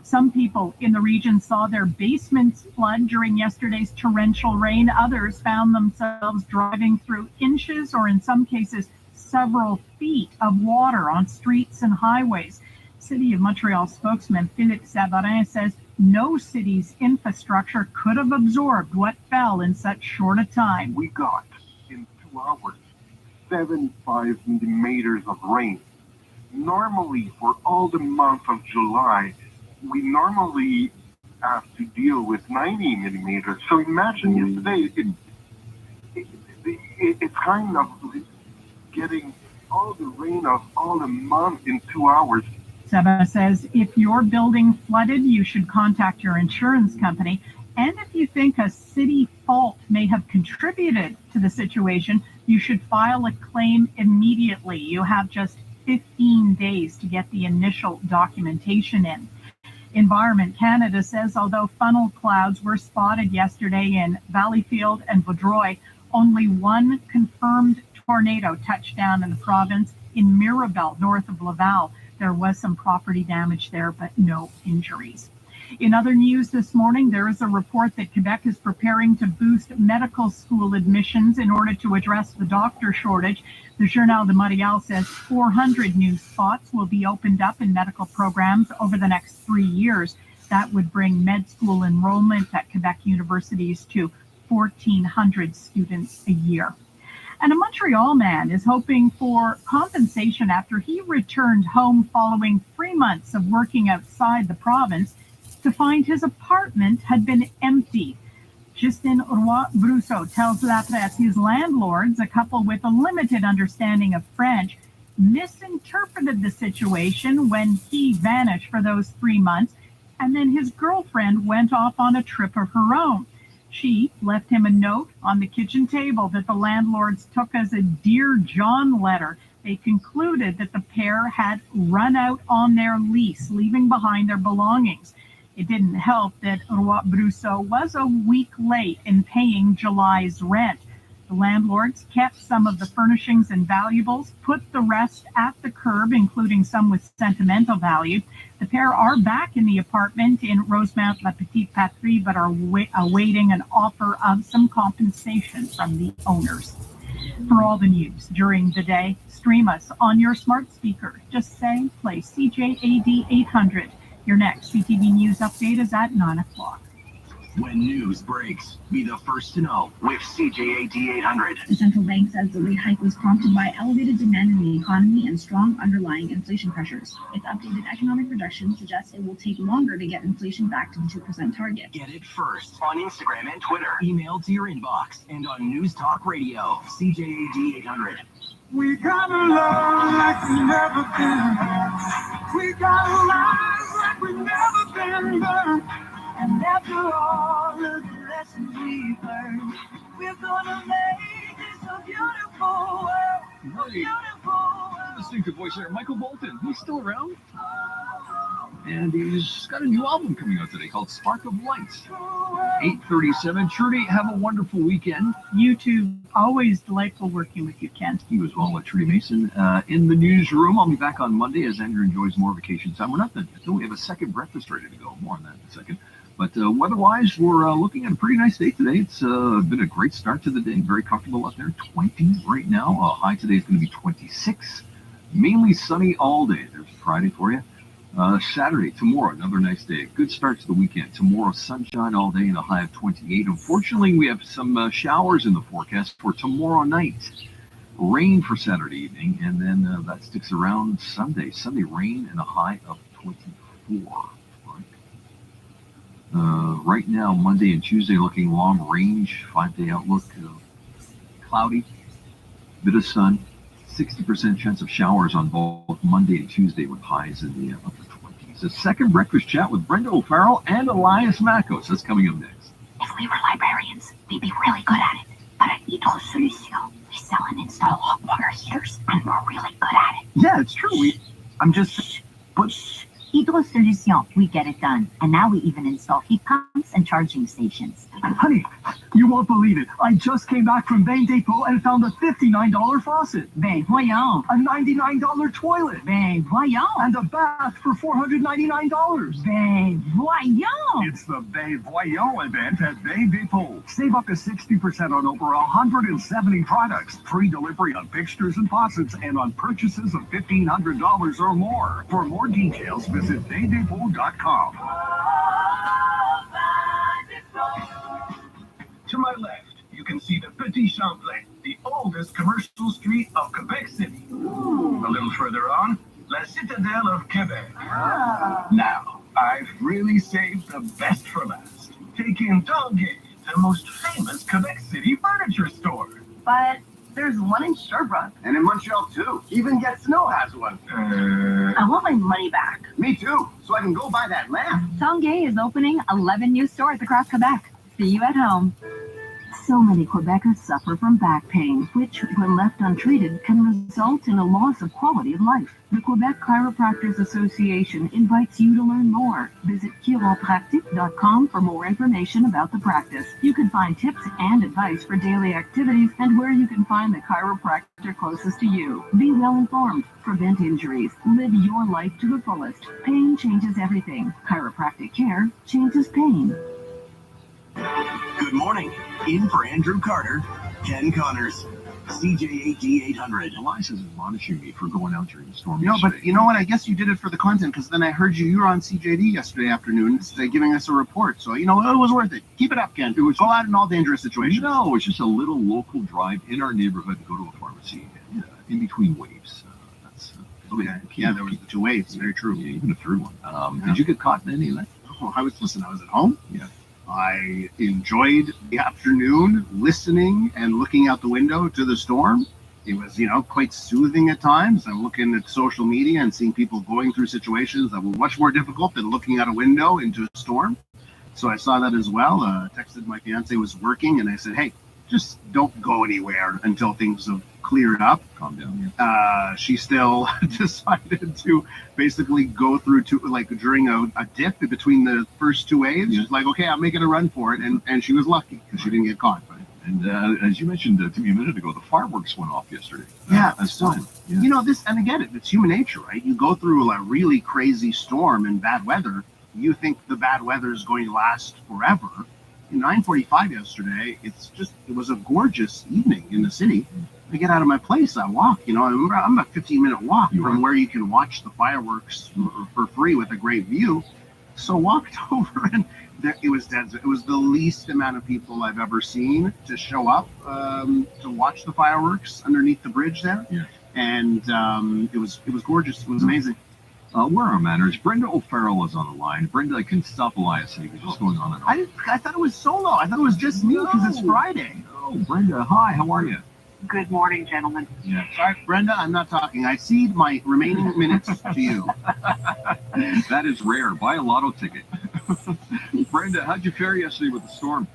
Some people in the region saw their basements flood during yesterday's torrential rain. Others found themselves driving through inches or in some cases several feet of water on streets and highways. City of Montreal spokesman Philippe Savarin says no city's infrastructure could have absorbed what fell in such short a time. We got, in 2 hours, 75 millimeters of rain. Normally, for all the month of July, we normally have to deal with 90 millimeters. So imagine yesterday, it's kind of getting all the rain of all the month in 2 hours. Seba says if your building flooded, you should contact your insurance company. And if you think a city fault may have contributed to the situation, you should file a claim immediately. You have just 15 days to get the initial documentation in. Environment Canada says although funnel clouds were spotted yesterday in Valleyfield and Vaudreuil, only one confirmed tornado touched down in the province in Mirabel, north of Laval. There was some property damage there, but no injuries. In other news this morning, there is a report that Quebec is preparing to boost medical school admissions in order to address the doctor shortage. The Journal de Montréal says 400 new spots will be opened up in medical programs over the next 3 years. That would bring med school enrollment at Quebec universities to 1,400 students a year. And a Montreal man is hoping for compensation after he returned home following 3 months of working outside the province. to find his apartment had been empty. Justin Roy-Brousseau tells La Presse his landlords, a couple with a limited understanding of French, misinterpreted the situation when he vanished for those 3 months, and then his girlfriend went off on a trip of her own. She left him a note on the kitchen table that the landlords took as a Dear John letter. They concluded that the pair had run out on their lease, leaving behind their belongings. It didn't help that Roy-Brousseau was a week late in paying July's rent. The landlords kept some of the furnishings and valuables, put the rest at the curb, including some with sentimental value. The pair are back in the apartment in Rosemount-La Petite Patrie, but are awaiting an offer of some compensation from the owners. For all the news during the day, stream us on your smart speaker. Just say, play CJAD 800. Your next CTV News update is at 9 o'clock. When news breaks, be the first to know with CJAD 800. The central bank says the rate hike was prompted by elevated demand in the economy and strong underlying inflation pressures. Its updated economic projection suggests it will take longer to get inflation back to the 2% target. Get it first on Instagram and Twitter. Email to your inbox and on News Talk Radio. CJAD 800. We got a love like we've never been. We got a life like we've never been burned. And after all of the lessons we've learned, we're gonna make this a beautiful world. A beautiful world. Listening to voice there, Michael Bolton. He's still around. And he's got a new album coming out today called Spark of Light. 8:37. Trudy, have a wonderful weekend. You too. Always delightful working with you, Ken. You as well, Trudy Mason. In the newsroom, I'll be back on Monday as Andrew enjoys more vacation time. We're not done yet, though. We have a second breakfast ready to go. More on that in a second. But weather-wise, we're looking at a pretty nice day today. It's been a great start to the day. Very comfortable out there. 20 right now. High today is going to be 26. Mainly sunny all day. There's Friday for you. Saturday, tomorrow, another nice day. Good start to the weekend. Tomorrow, sunshine all day and a high of 28. Unfortunately, we have some showers in the forecast for tomorrow night. Rain for Saturday evening, and then that sticks around Sunday. Sunday, rain and a high of 24. Right now, Monday and Tuesday looking long range, 5-day outlook, cloudy, bit of sun, 60% chance of showers on both Monday and Tuesday with highs in the upper 20s. A second breakfast chat with Brenda O'Farrell and Elias Makos. That's coming up next. If we were librarians, we'd be really good at it. But at IVE Solution, we sell and install hot water heaters, and we're really good at it. Yeah, it's true. I'm just... But... IVE Solution, we get it done. And now we even install heat pumps and charging stations. Honey, you won't believe it. I just came back from Bain Depot and found a $59 faucet. Ben voyons. A $99 toilet. Ben voyons. And a bath for $499. Ben voyons. It's the Ben Voyons event at Bain Depot. Save up to 60% on over 170 products. Free delivery on fixtures and faucets and on purchases of $1,500 or more. For more details, visit BainDepot.com. To my left, you can see the Petit Champlain, the oldest commercial street of Quebec City. A little further on, La Citadelle of Quebec. Now, I've really saved the best for last. Take in Tanguay, the most famous Quebec City furniture store. But there's one in Sherbrooke. And in Montreal, too. Even Get Snow has one. I want my money back. Me, too. So I can go buy that lamp. Tanguay is opening 11 new stores across Quebec. See you at home. So many Quebecers suffer from back pain, which, when left untreated, can result in a loss of quality of life. The Quebec Chiropractors Association invites you to learn more. Visit chiropractic.com for more information about the practice. You can find tips and advice for daily activities and where you can find the chiropractor closest to you. Be well informed. Prevent injuries. Live your life to the fullest. Pain changes everything. Chiropractic care changes pain. Good morning. In for Andrew Carter, Ken Connors, CJAD 800. Elias is admonishing me for going out during the storm. But you know what? I guess you did it for the content, because then I heard you were on CJD yesterday afternoon giving us a report. So, it was worth it. Keep it up, Ken. Go out in all dangerous situations. No, it's just a little local drive in our neighborhood to go to a pharmacy in between waves. Yeah, there was the 2 waves. Very true. Yeah, even a third one. Did you get caught in any of that? I was at home. Yeah. I enjoyed the afternoon listening and looking out the window to the storm. It was, quite soothing at times. I'm looking at social media and seeing people going through situations that were much more difficult than looking out a window into a storm. So I saw that as well. Texted my fiance was working, and I said, hey, just don't go anywhere until things have cleared up. Calm down. Yeah. She still decided to basically go through during a dip between the first two waves. Yeah. She's like, okay, I'm making a run for it, and she was lucky because she didn't get caught. And as you mentioned to me a minute ago, the fireworks went off yesterday. So this, and again, it's human nature, right? You go through a really crazy storm and bad weather. You think the bad weather is going to last forever. 9:45 yesterday, it was a gorgeous evening in the city. I get out of my place, I walk, I'm a 15-minute walk from where you can watch the fireworks for free with a great view. So walked over, and it was dead. It was the least amount of people I've ever seen to show up to watch the fireworks underneath the bridge there. Yeah. And it was gorgeous. It was amazing. Where are manners? Brenda O'Farrell is on the line. Brenda, I can stop Elias. He was just going on and on. I thought it was solo. I thought it was just me because it's Friday. Oh, Brenda, hi. How are you? Good morning, gentlemen. Yeah. Sorry, Brenda, I'm not talking. I cede my remaining minutes to you. That is rare. Buy a lotto ticket. Brenda, how'd you fare yesterday with the storm?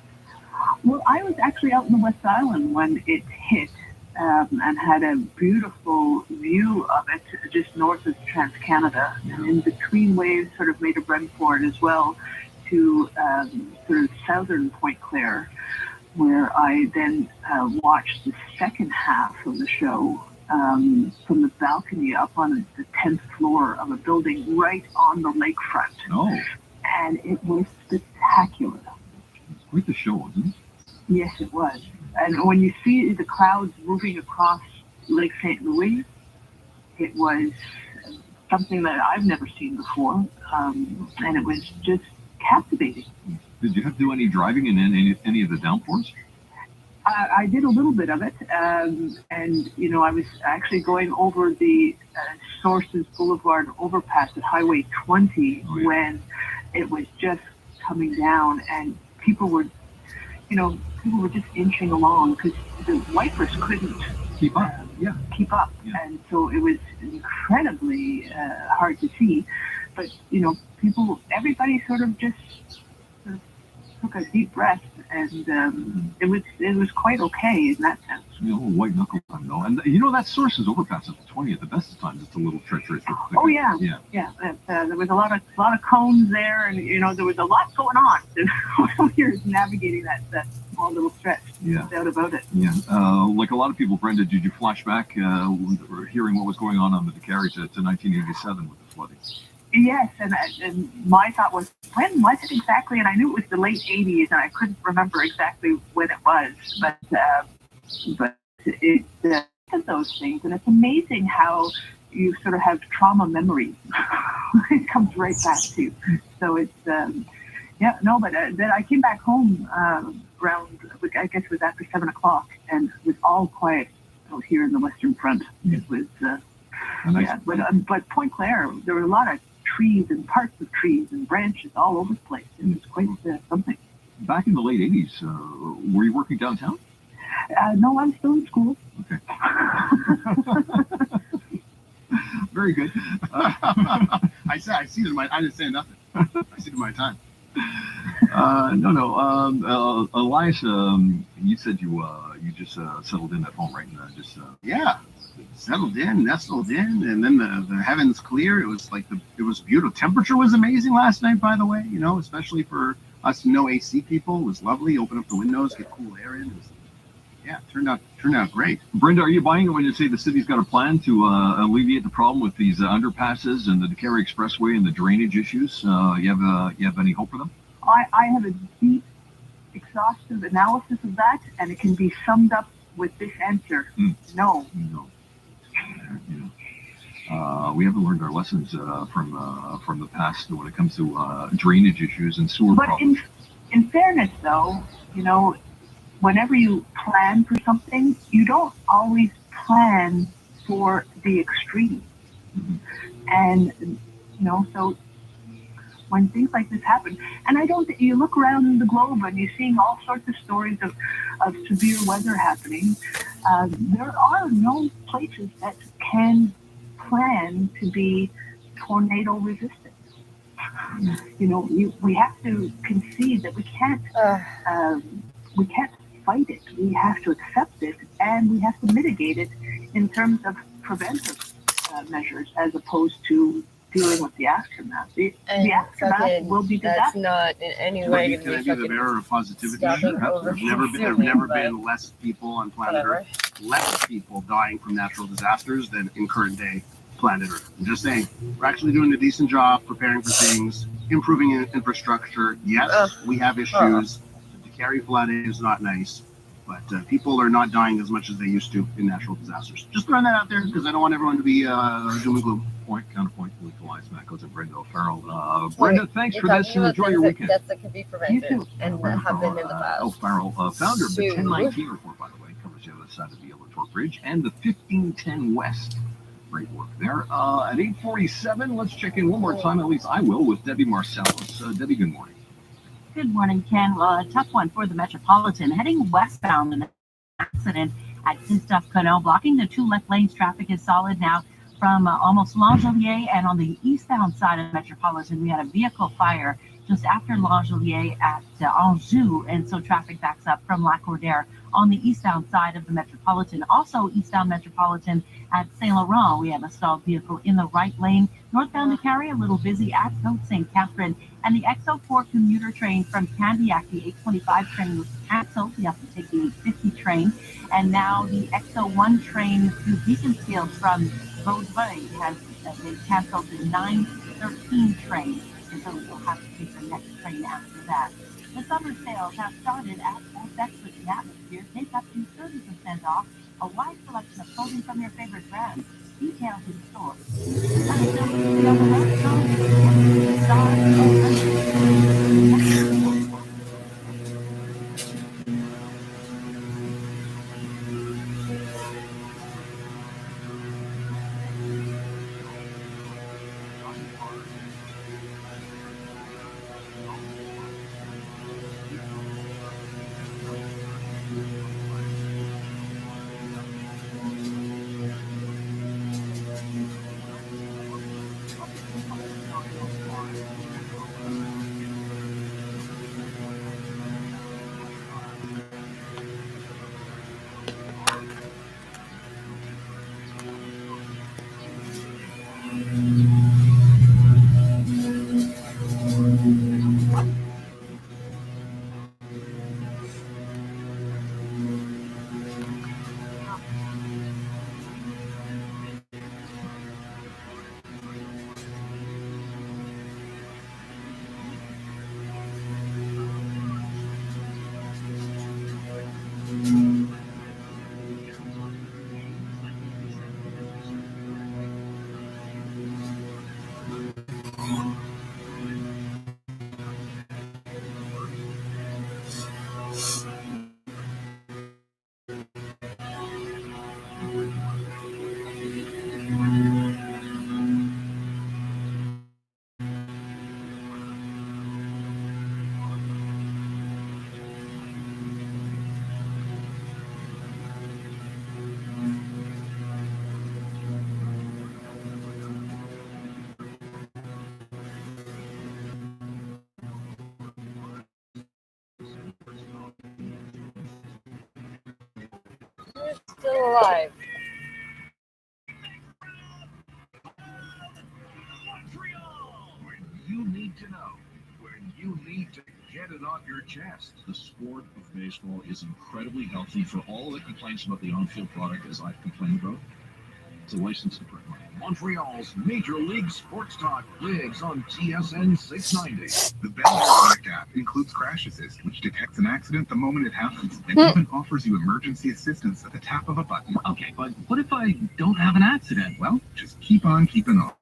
Well, I was actually out in the West Island when it hit and had a beautiful view of it just north of TransCanada. And in between waves, sort of made a run for it as well to sort of southern Point Claire, where I then watched the second half of the show from the balcony up on the 10th floor of a building right on the lakefront. Oh. And it was spectacular. It's quite the show, wasn't it? Yes, it was. And when you see the clouds moving across Lake St. Louis, it was something that I've never seen before. And it was just captivating. Did you have to do any driving in any of the downpours? I did a little bit of it. And, I was actually going over the Sources Boulevard overpass at Highway 20 when it was just coming down, and people were just inching along because the wipers couldn't keep up. And so it was incredibly hard to see. But everybody sort of just took a deep breath, and it was quite okay in that sense. White knuckle time though, and that Sources overpass at the 20 at the best of times. It's a little treacherous. Oh yeah. There was a lot of cones there, and there was a lot going on when you're navigating that small little stretch. Yeah, no doubt about it. Yeah, like a lot of people, Brenda, did you flash back hearing what was going on the Carries to 1987 with the flooding? Yes, and my thought was, when was it exactly? And I knew it was the late 80s, and I couldn't remember exactly when it was. But it's those things, and it's amazing how you sort of have trauma memories. It comes right back to you. So it's, but then I came back home around, I guess it was after 7 o'clock, and it was all quiet out here in the Western Front. It was, but Point Claire, there were a lot of trees and parts of trees and branches all over the place. It was quite something. Back in the late 80s, were you working downtown? No, I'm still in school. Okay. Very good. I see it. I didn't say nothing. I see it in my time. No. Elias, you said you just settled in at home, right? Yeah. Settled in, nestled in, and then the heavens clear. It was beautiful. Temperature was amazing last night, by the way. Especially for us no AC people, it was lovely. Open up the windows, get cool air in. Turned out great. Brenda, are you buying it when you say the city's got a plan to alleviate the problem with these underpasses and the DeCarry Expressway and the drainage issues? You have any hope for them? I have a deep, exhaustive analysis of that, and it can be summed up with this answer: no. We haven't learned our lessons from the past when it comes to drainage issues and sewer problems. But in fairness, though, whenever you plan for something, you don't always plan for the extreme. And so when things like this happen. And I don't, you look around the globe and you're seeing all sorts of stories of severe weather happening. There are no places that can plan to be tornado resistant. You know, we have to concede that we can't fight it. We have to accept it, and we have to mitigate it in terms of preventive measures, as opposed to dealing with the aftermath. The aftermath will be that's disaster. not in any way Can I going to be the be bearer of positivity? stopping over There's never been less people on planet Earth, less people dying from natural disasters than in current day planet Earth. I'm just saying, we're actually doing a decent job preparing for things, improving infrastructure. Yes, we have issues. The Carry flooding is not nice, but people are not dying as much as they used to in natural disasters. Just throwing that out there because I don't want everyone to be doom and gloom. Point, counterpoint, equalize, Matt goes to Brenda O'Farrell. Brenda, thanks for this and enjoy your weekend. That could be prevented and happened in the past. O'Farrell, founder of the 1019 report, by the way, covers the other side of the Yellow Torque Bridge and the 1510 West. Great work there. At 8:47, let's check in one more time, at least I will, with Debbie Marcellus. Debbie, good morning. Good morning, Ken. Well, a tough one for the Metropolitan. Heading westbound, an accident at Christophe Canal, blocking the two left lanes. Traffic is solid now from almost Langelier, and on the eastbound side of the Metropolitan, we had a vehicle fire just after Langelier at Anjou, and so traffic backs up from Lacordaire on the eastbound side of the Metropolitan. Also eastbound Metropolitan at Saint Laurent, we have a stalled vehicle in the right lane. Northbound to Carry, a little busy at Côte St. Catherine, and the XO4 commuter train from Candiac, the 825 train was canceled. You have to take the 850 train, and now the XO1 train to Beaconsfield from Vaudreuil has been canceled, the 913 train, and so you'll have to take the next train after that. The summer sales have started at FX with the Atmosphere. Take up to 30% off a wide selection of clothing from your favorite brands. Details in store. Still alive. When you need to know, when you need to get it off your chest. The sport of baseball is incredibly healthy for all the complaints about the on-field product, as I've complained about. It's a license to print money. Montreal's Major League Sports Talk lives on TSN 690. The Bell Direct app includes Crash Assist, which detects an accident the moment it happens and even offers you emergency assistance at the tap of a button. Okay, but what if I don't have an accident? Well, just keep on keeping on.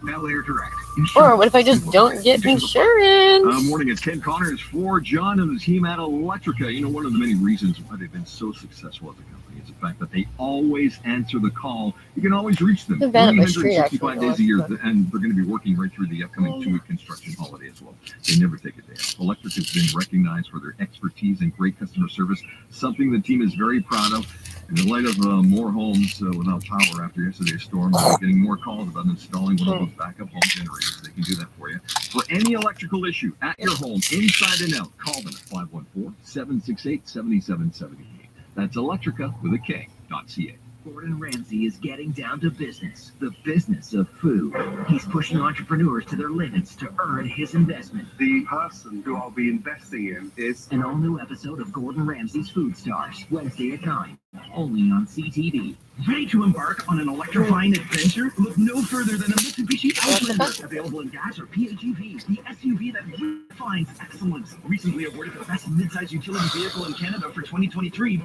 Bel Air Direct. Or what if I just don't get insurance? Morning, it's Ken Connors for John and the team at Electrica. You know, one of the many reasons why they've been so successful at the company is the fact that they always answer the call. You can always reach them 365 days a year, and they're going to be working right through the upcoming 2-week construction holiday as well. They never take a day off. Electric has been recognized for their expertise and great customer service, something the team is very proud of. And in light of more homes without power after yesterday's storm, we're getting more calls about installing one of those backup home generators. They can do that for you. For any electrical issue at your home, inside and out, call them at 514-768-7778. That's Electrica with a K.ca. Gordon Ramsay is getting down to business, the business of food. He's pushing entrepreneurs to their limits to earn his investment. The person who I'll be investing in is an all-new episode of Gordon Ramsay's Food Stars, Wednesday at 9, only on CTV. Ready to embark on an electrifying adventure? Look no further than a Mitsubishi Outlander, available in gas or PHEV, the SUV that redefines excellence. Recently awarded the best midsize utility vehicle in Canada for 2023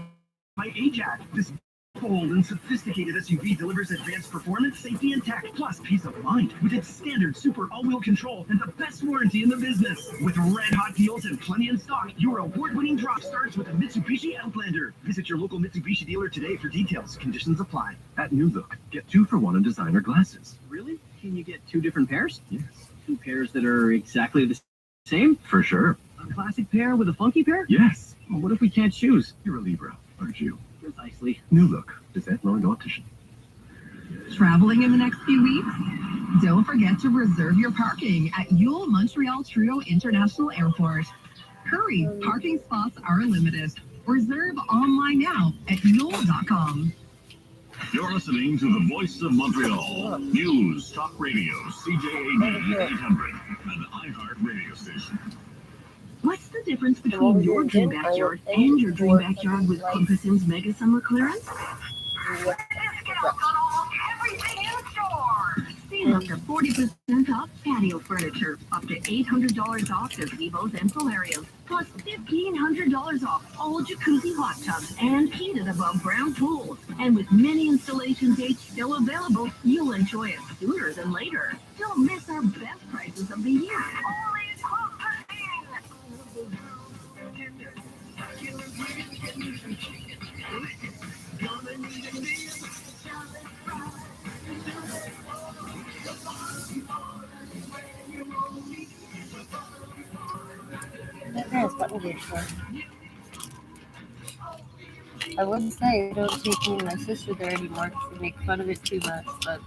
by AJAC. This bold and sophisticated SUV delivers advanced performance, safety, and tech, plus peace of mind with its standard super all-wheel control and the best warranty in the business. With red-hot deals and plenty in stock, your award-winning drop starts with a Mitsubishi Outlander. Visit your local Mitsubishi dealer today for details. Conditions apply. At New Look, get 2 for 1 on designer glasses. Really? Can you get 2 different pairs? Yes. 2 pairs that are exactly the same? For sure. A classic pair with a funky pair? Yes. Well, what if we can't choose? You're a Libra, aren't you? Precisely. New Look, Gazette Long Optician. Traveling in the next few weeks? Don't forget to reserve your parking at Yule Montreal Trudeau International Airport. Hurry, parking spots are limited. Reserve online now at yule.com. You're listening to the voice of Montreal. News, talk radio, CJAD 800, an iHeart radio station. What's the difference between your dream backyard and your dream backyard with Compass's Mega Summer Clearance? Save up to 40% off patio furniture, up to $800 off gazebos and solariums, plus $1,500 off all jacuzzi hot tubs and heated above ground pools. And with many installation dates still available, you'll enjoy it sooner than later. Don't miss our best prices of the year. I wouldn't say they don't take me and my sister there anymore because they make fun of it too much, but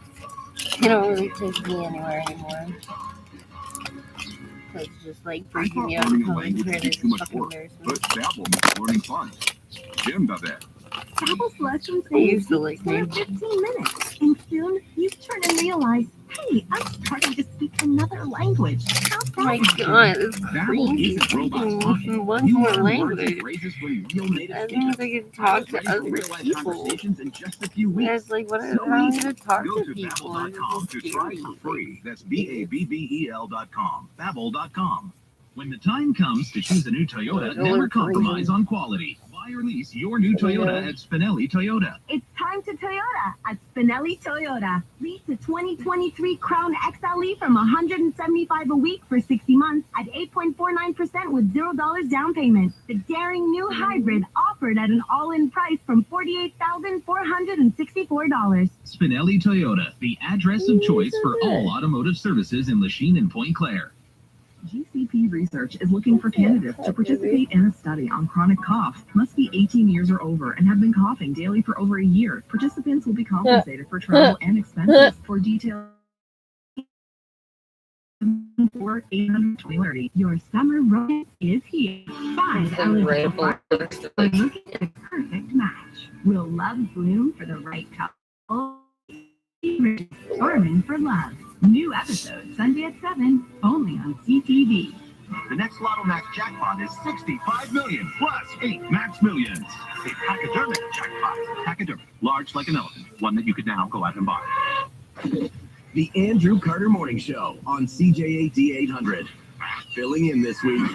they don't really take me anywhere anymore. It's just like freaking me out to come in here. There's fucking embarrassment. But Babel makes learning fun. Jim does that. Babbel's lessons They used to like me. 15 minutes, and soon you turn and realize, hey, I'm starting to speak another language. How's that? Oh my god, it's crazy. Speaking one more language. That means I can talk to other people. It's like, what am I going to talk Go to to people? Babbel.com to try for free. That's BABBEL.com. Babbel.com. When the time comes to choose a new Toyota, never compromise on quality. Buy or lease your new Toyota at Spinelli Toyota. It's time to Toyota at Spinelli Toyota. Lease the 2023 Crown XLE from $175 a week for 60 months at 8.49% with $0 down payment. The daring new hybrid offered at an all-in price from $48,464. Spinelli Toyota, the address of choice for all automotive services in Lachine and Pointe Claire. GCP Research is looking for candidates to participate in a study on chronic cough. Must be 18 years or over and have been coughing daily for over a year. Participants will be compensated for travel and expenses. For details, for 820. Your summer romance is here. 5 eligible partners are looking at a perfect match. Will love bloom for the right couple? Storming for Love. New episode Sunday at 7, only on CTV. The next Lotto Max jackpot is 65 million plus 8 Max Millions. A pachydermic jackpot. Pachydermic, large like an elephant, one that you could now go out and buy. The Andrew Carter Morning Show on CJAD 800. Filling in this week,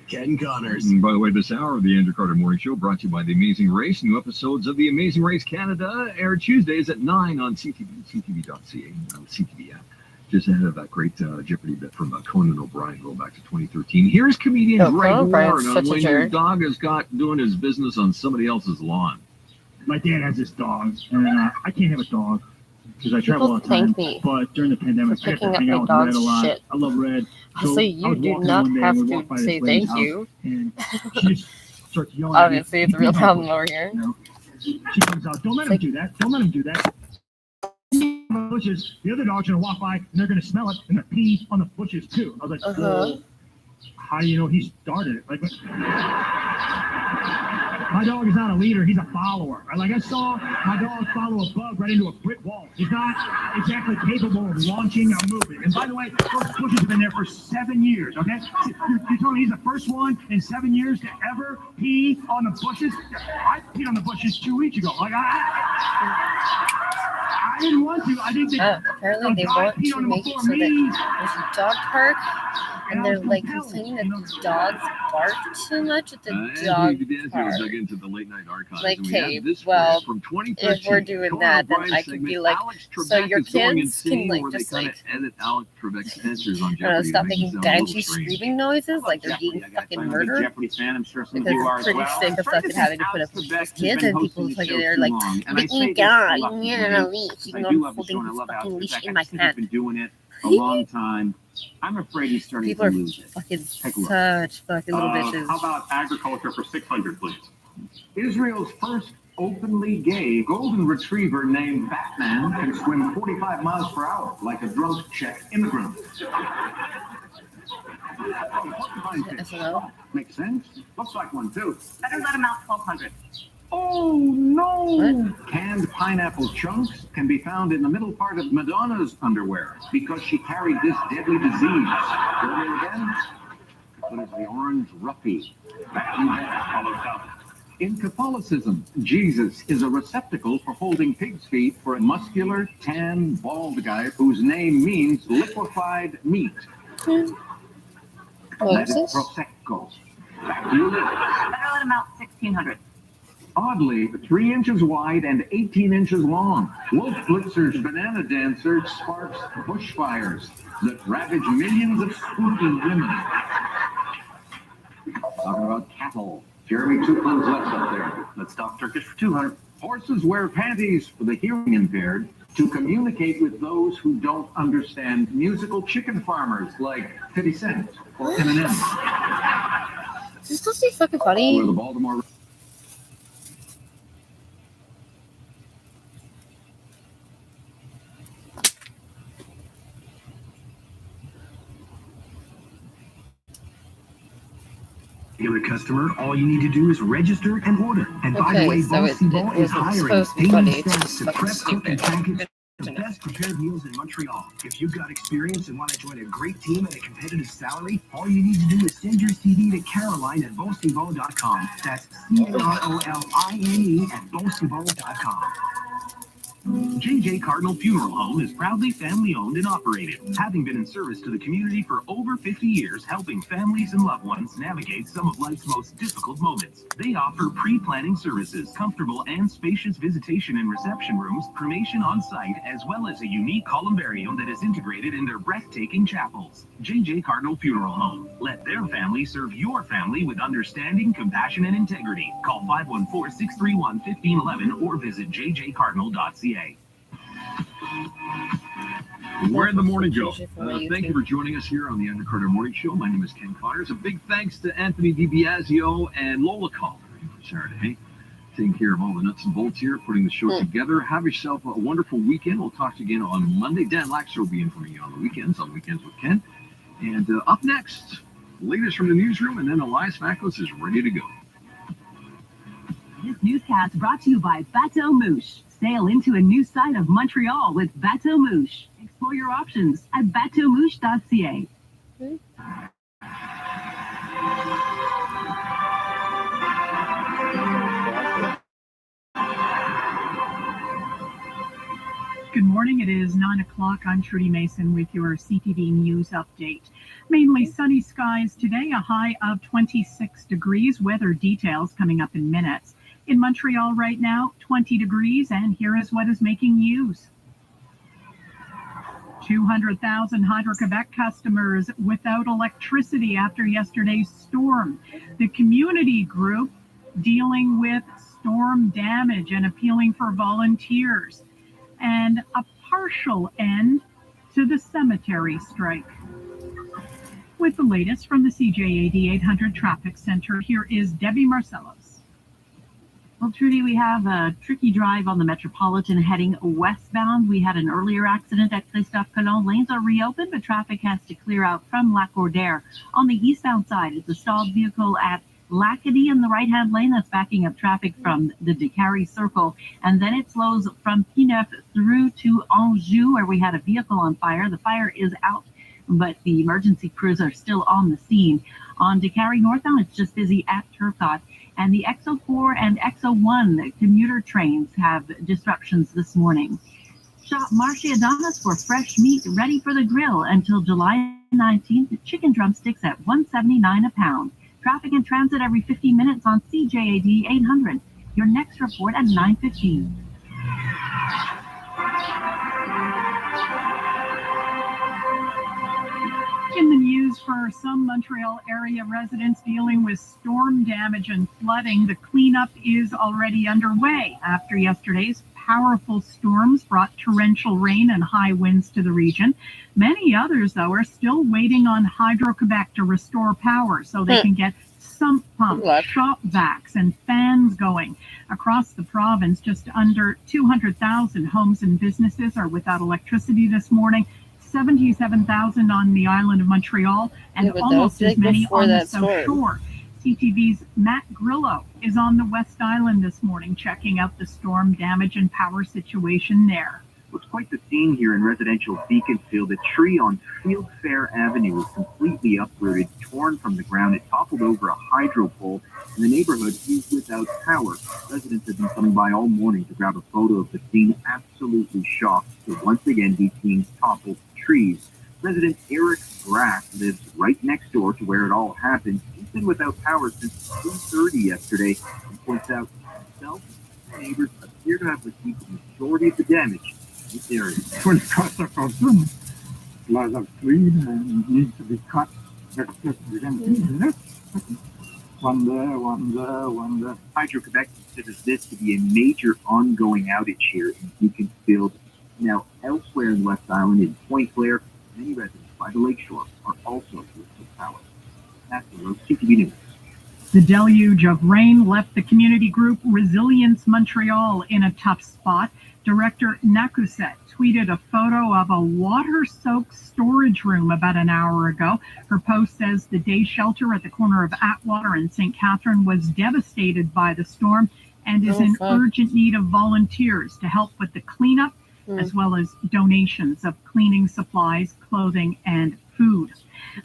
Ken Connors. And by the way, this hour of the Andrew Carter Morning Show brought to you by The Amazing Race. New episodes of The Amazing Race Canada air Tuesdays at 9 on CTV, CTV.ca, on the CTV app. Just ahead of that great Jeopardy bit from Conan O'Brien going back to 2013. Here's comedian Greg Warren on when your dog is got doing his business on somebody else's lawn. My dad has this dog, and I can't have a dog because I travel all the time. But during the pandemic, I got to hang out with Red a lot. Shit. I love Red. So you do not have to say thank you. And she just starts yelling Obviously, it's a real problem over here. You know? She comes out, don't let him do that. Don't let him do that. Bushes, the other dog's gonna walk by and they're gonna smell it and they're pee on the bushes too. I was like, well, how do you know he started it? Like, my dog is not a leader, he's a follower. I saw my dog follow a bug right into a brick wall. He's not exactly capable of launching a movement. And by the way, those bushes have been there for 7 years, okay? You're telling me he's the first one in 7 years to ever pee on the bushes? I peed on the bushes 2 weeks ago. I didn't want to. I think that apparently they want to make it so that there's a dog park, and they're like complaining that the dogs bark too much at the dog park. Dug into the late night archives. Like, hey, well, from if we're doing that, then I could be like, so your kids can like just like, edit Alex Trebek's answers on I don't know, stop making banshee screaming noises like they're being fucking murdered. Jeopardy fan, I'm sure some Because of you are it's pretty sick of fucking having to put up with these kids and people fucking they're like, make me go, you're on a leash, you know, I'm holding this fucking leash in my hand. Been doing it a long time. I'm afraid he's starting People to are lose it. fucking such fucking little bitches. How about agriculture for 600, please? Israel's first openly gay golden retriever named Batman can swim 45 miles per hour like a drunk Czech immigrant. Makes sense. Looks like one too. Better let him out 1,200. Oh no! What? Canned pineapple chunks can be found in the middle part of Madonna's underwear because she carried this deadly disease. Go there again. What is the orange ruffy? In Catholicism, Jesus is a receptacle for holding pig's feet for a muscular, tan, bald guy whose name means liquefied meat. That is Prosecco. Back to you. Better let him out 1,600. Oddly, 3 inches wide and 18 inches long, Wolf Blitzer's banana dancer sparks bushfires that ravage millions of spooky women. Talking about cattle. Jeremy, 2 clues left up there. Let's talk Turkish for 200. Horses wear panties for the hearing impaired to communicate with those who don't understand musical chicken farmers like 50 Cent or Eminem. Is this supposed to be fucking funny? Or the Baltimore... Regular customer, all you need to do is register and order. And by the way, Bossy Ball is hiring daily staff to prep, cook, and package the best prepared meals in Montreal. If you've got experience and want to join a great team at a competitive salary, all you need to do is send your CV to Caroline at BossyBall.com. That's CAROLINE at BossyBall.com. JJ Cardinal Funeral Home is proudly family-owned and operated, having been in service to the community for over 50 years, helping families and loved ones navigate some of life's most difficult moments. They offer pre-planning services, comfortable and spacious visitation and reception rooms, cremation on site, as well as a unique columbarium that is integrated in their breathtaking chapels. JJ Cardinal Funeral Home. Let their family serve your family with understanding, compassion, and integrity. Call 514-631-1511 or visit jjcardinal.ca. We're in the morning, Joe. Thank you for joining us here on the Andrew Carter Morning Show. My name is Ken Connors. A big thanks to Anthony DiBiasio and Lola Call for Saturday, taking care of all the nuts and bolts here, putting the show together. Have yourself a wonderful weekend. We'll talk to you again on Monday. Dan Laxer will be in for you on Weekends with Ken. And up next, latest from the newsroom, and then Elias Makos is ready to go. This newscast brought to you by Bateau Mouche. Sail into a new side of Montreal with Bateau Mouche. Explore your options at bateaumouche.ca. Good morning. It is 9 o'clock. I'm Trudy Mason with your CTV News Update. Mainly sunny skies today, a high of 26 degrees. Weather details coming up in minutes. In Montreal right now, 20 degrees, and here is what is making news. 200,000 Hydro-Quebec customers without electricity after yesterday's storm. The community group dealing with storm damage and appealing for volunteers. And a partial end to the cemetery strike. With the latest from the CJAD 800 Traffic Center, here is Debbie Marcellos. Well, Trudy, we have a tricky drive on the Metropolitan heading westbound. We had an earlier accident at Christophe Colomb. Lanes are reopened, but traffic has to clear out from Lac-Cordaire. On the eastbound side, it's a stalled vehicle at Lacadie in the right-hand lane that's backing up traffic from the Décarie Circle. And then it slows from Pineuf through to Anjou, where we had a vehicle on fire. The fire is out, but the emergency crews are still on the scene. On Décarie northbound, it's just busy at Turcotte. And the XO4 and XO1 commuter trains have disruptions this morning. Shop Marché Adonis for fresh meat ready for the grill until July 19th. Chicken drumsticks at $1.79 a pound. Traffic and transit every 15 minutes on CJAD 800. Your next report at 9:15. In the news, for some Montreal area residents dealing with storm damage and flooding, the cleanup is already underway after yesterday's powerful storms brought torrential rain and high winds to the region. Many others, though, are still waiting on Hydro-Quebec to restore power so they can get sump pumps, shop vacs, and fans going. Across the province, just under 200,000 homes and businesses are without electricity this morning. 77,000 on the island of Montreal, and almost as many on the South Shore. CTV's Matt Grillo is on the West Island this morning, checking out the storm damage and power situation there. It's quite the scene here in residential Beaconsfield. A tree on Fieldfair Avenue was completely uprooted, torn from the ground. It toppled over a hydro pole, and the neighborhood is without power. Residents have been coming by all morning to grab a photo of the scene, absolutely shocked to once again be seeing toppled trees. Resident Eric Graff lives right next door to where it all happened. He's been without power since 2:30 yesterday and points out himself and neighbors appear to have received the majority of the damage in this area. Full cut across them. Lots of trees need to be cut. One there, one there, one there. Hydro-Quebec considers this to be a major ongoing outage here in Beaconsfield. Now, elsewhere in West Island, in Point Claire, many residents by the lakeshore are also without power. That's the road CTV News. The deluge of rain left the community group Resilience Montreal in a tough spot. Director Nakuset tweeted a photo of a water-soaked storage room about an hour ago. Her post says the day shelter at the corner of Atwater and St. Catherine was devastated by the storm and is in urgent need of volunteers to help with the cleanup, as well as donations of cleaning supplies, clothing, and food.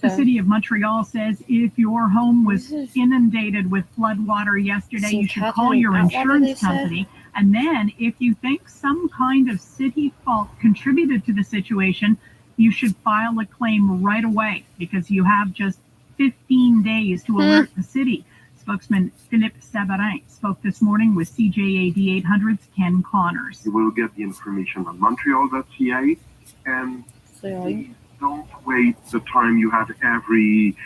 The city of Montreal says if your home was inundated with flood water yesterday, you should call your insurance company. And then if you think some kind of city fault contributed to the situation, you should file a claim right away because you have just 15 days to alert the city. Spokesman Philippe Savarin spoke this morning with CJAD 800's Ken Connors. You will get the information on Montreal.ca, and don't wait the time you have every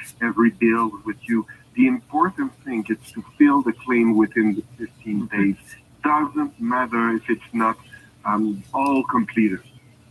bill with you. The important thing is to fill the claim within the 15 days. Doesn't matter if it's not all completed.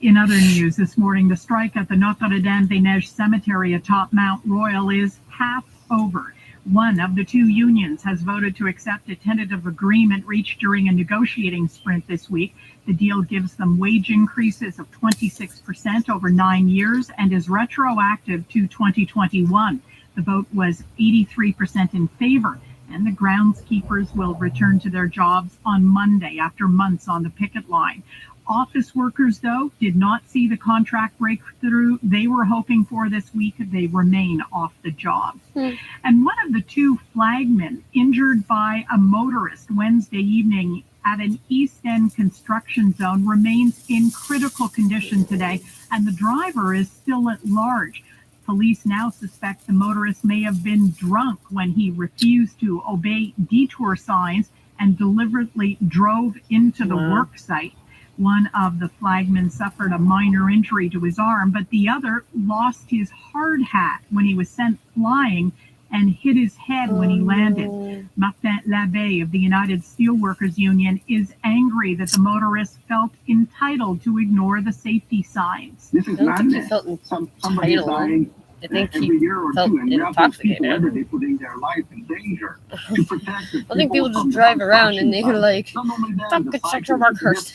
In other news this morning, the strike at the Notre-Dame-des-Neiges Cemetery atop Mount Royal is half over. One of the two unions has voted to accept a tentative agreement reached during a negotiating sprint this week. The deal gives them wage increases of 26% over 9 years and is retroactive to 2021. The vote was 83% in favor, and the groundskeepers will return to their jobs on Monday after months on the picket line. Office workers, though, did not see the contract breakthrough they were hoping for this week. They remain off the job. And one of the two flagmen injured by a motorist Wednesday evening at an East End construction zone remains in critical condition today, and the driver is still at large. Police now suspect the motorist may have been drunk when he refused to obey detour signs and deliberately drove into the work site. One of the flagmen suffered a minor injury to his arm, but the other lost his hard hat when he was sent flying and hit his head when he landed. Martin Labbé of the United Steelworkers Union is angry that the motorist felt entitled to ignore the safety signs. This is madness. Somebody is dying every year or two, and you have those people every day putting their life in danger to protect the I think people just drive around and they're like, fuck the construction workers.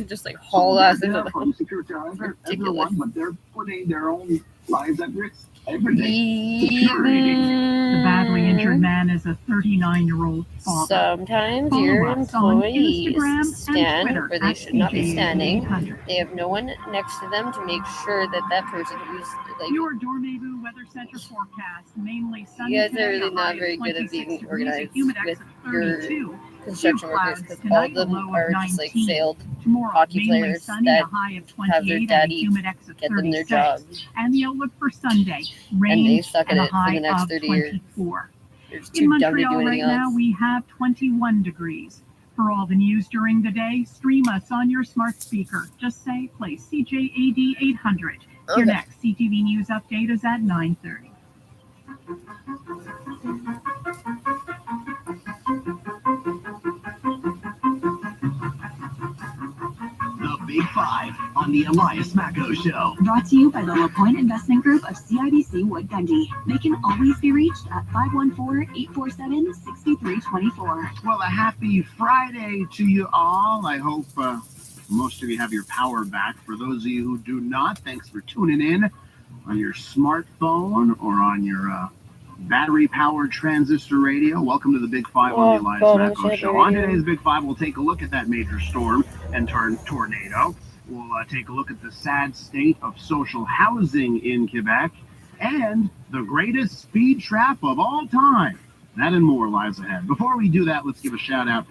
Just like haul ass into the security of everyone, but they're putting their own lives at risk every day. The badly injured man is a 39-year-old father. Sometimes your employees stand where they should not be standing. They have no one next to them to make sure that that person who's like. Your Dormez Weather Center forecast, mainly sunny. You guys are really not very good at being organized with your construction workers because all of them are just like failed hockey players that have their daddy get them their jobs. And the outlook for Sunday, rain and they suck at and it for the next 30 years. They're just In too dumb to do Montreal anything right now, else. we have 21 degrees. For all the news during the day, stream us on your smart speaker. Just say, play CJAD 800. Your next CTV News update is at 9:30. The Big Five on the Elias Macco Show. Brought to you by the LaPointe Investment Group of CIBC Wood Gundy. They can always be reached at 514-847-6324. Well, a happy Friday to you all. I hope most of you have your power back. For those of you who do not, thanks for tuning in on your smartphone or on your battery-powered transistor radio. Welcome to the Big Five on the Elias Macco Show. On today's Big Five, we'll take a look at that major storm and tornado. We'll take a look at the sad state of social housing in Quebec and the greatest speed trap of all time. That and more lies ahead. Before we do that, let's give a shout-out.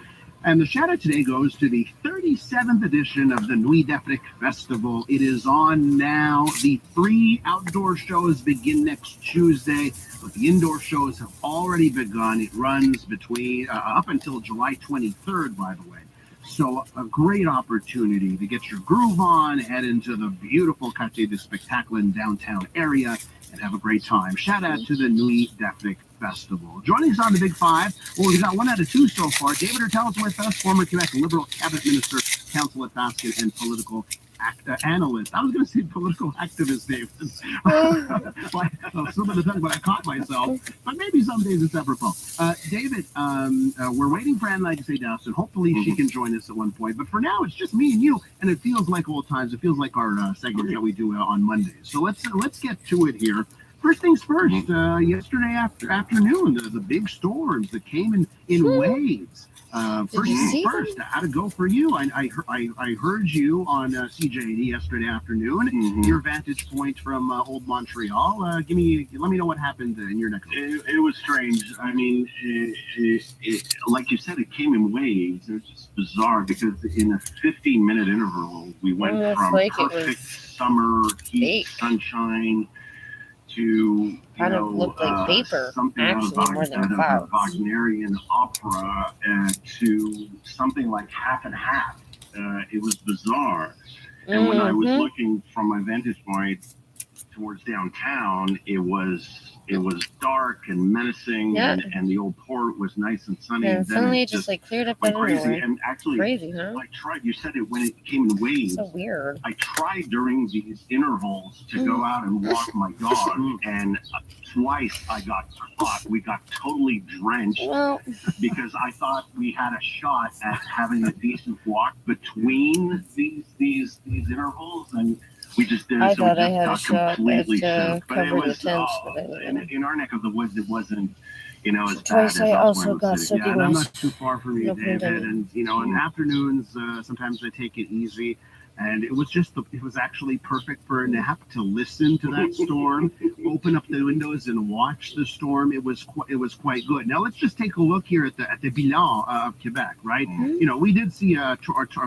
And the shout-out today goes to the 37th edition of the Nuit d'Afrique Festival. It is on now. The 3 outdoor shows begin next Tuesday, but the indoor shows have already begun. It runs between up until July 23rd, by the way. So a great opportunity to get your groove on, head into the beautiful Quartier du Spectacle in downtown area, and have a great time. Shout out to the Nuit d'Afrique Festival. Joining us on the Big Five, well, we've got 1 out of 2 so far. David Hertel is with us, former Quebec Liberal Cabinet Minister, Council at Baskin, and political analyst. I was going to say political activist, David. Some of the time, but I caught myself. But maybe some days it's apropos. David, we're waiting for Anne to say Dawson. Hopefully she can join us at one point. But for now, it's just me and you, and it feels like old times. It feels like our segment that we do on Mondays. So let's get to it here. First things first. Yesterday afternoon, the big storms that came in waves. First things first, how to go for you? I heard you on CJD yesterday afternoon. Your vantage point from old Montreal. Let me know what happened in your neck. It was strange. I mean, it, like you said, it came in waves. It was just bizarre because in a 15-minute interval, we went from perfect summer heat, sunshine to kind of looked like vapor, something actually, more than clouds. Wagnerian opera to something like half and half. It was bizarre. And when I was looking from my vantage point towards downtown, it was dark and menacing, and the old port was nice and sunny. Yeah, and then suddenly it just like cleared up out of crazy. nowhere. And actually, crazy, huh? I tried. You said it when it came in waves. So weird. I tried during these intervals to go out and walk my dog, and twice I got caught. We got totally drenched because I thought we had a shot at having a decent walk between these intervals, and we just did. I so thought we I just had a got shot completely at soaked. But it covering was the tents. in our neck of the woods, it wasn't as bad Twice as I elsewhere also in the got city. soaking And I'm wet. not too far from you, David. And in afternoons, sometimes I take it easy. And it was actually perfect for a nap, to listen to that storm, open up the windows and watch the storm. It was quite good. Now let's just take a look here at the bilan of Quebec, right? You know, we did see a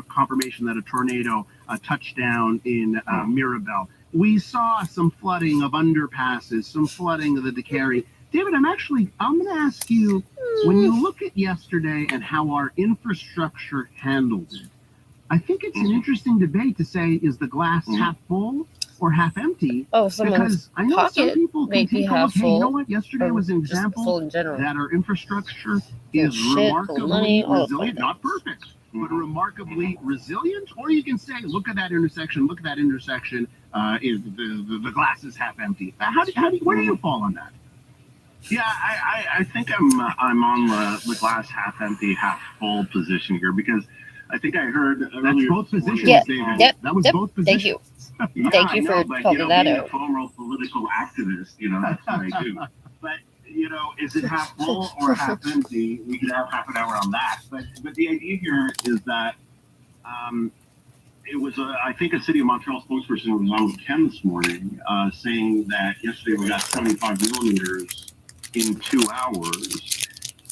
confirmation that a tornado touched down in Mirabel. We saw some flooding of underpasses, some flooding of the Décarie. David, I'm going to ask you, when you look at yesterday and how our infrastructure handled it, I think it's an interesting debate to say, is the glass half full or half empty? Oh, someone's because I know some pocket people may can be take a half look. Hey, you know full, what? Yesterday or was an just example full in general. that our infrastructure Full is shit, full money, remarkably all the resilient. Not perfect, but remarkably resilient. Or you can say, look at that intersection. Look at that intersection. Is the glass is half empty? Where do you fall on that? Yeah, I think I'm on the glass half empty, half full position here, because I think I heard That's earlier both this morning- positions, Yeah, David. yep, That was yep, both thank positions. you. Yeah, Thank you I know, for but, calling that being out. a former political activist, that's what I do. But is it half full or half empty? We could have half an hour on that. But the idea here is that it was I think a City of Montreal spokesperson was on with Ken this morning, saying that yesterday we got 75 millimeters in 2 hours.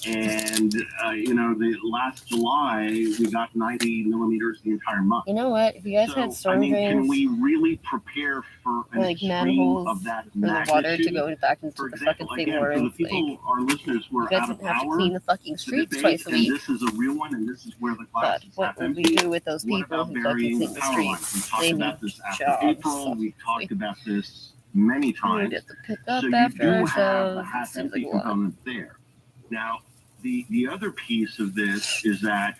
And, the last July, we got 90 millimeters the entire month. You know what? If you guys had storm drains, can we really prepare for an or like extreme manholes of that for the water to magnitude? go back into For the example, fucking St. again, for the Lawrence, people, our listeners who you are guys out of didn't have to power, clean the fucking the streets debate, twice a and week. this is a real one, and this is where the glass But is what half would we empty. do with those What people about who fucking burying clean the power lines? We streets? talked They about need this after jobs. April. We talked about this many We times. have to pick up So you after do have a ourselves. It half seems empty like a lot. component there. Now, the other piece of this is that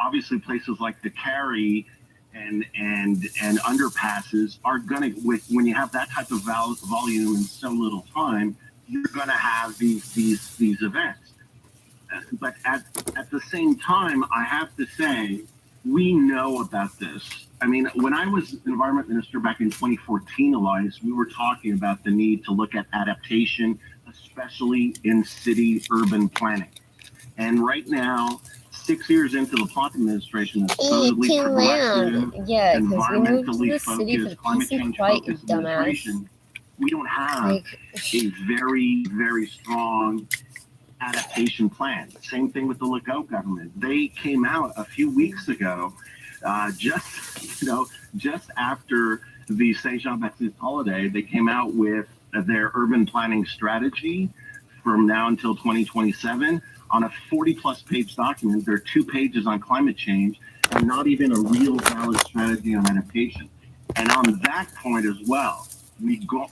obviously places like the Carry and underpasses are gonna, when you have that type of volume in so little time, you're gonna have these events. But at the same time, I have to say, we know about this. I mean, when I was environment minister back in 2014, Elias, we were talking about the need to look at adaptation, especially in city urban planning. And right now, 6 years into the Plante administration, that's supposedly too progressive, loud. Yeah, because we moved to environmentally the city for focused, the climate peace and change quiet, you focused dumbass. administration, we don't have a very, very strong adaptation plan. Same thing with the Legault government. They came out a few weeks ago, just after the Saint Jean-Baptiste holiday, they came out with their urban planning strategy from now until 2027 on a 40-plus page document. There are 2 pages on climate change and not even a real valid strategy on adaptation. And on that point as well,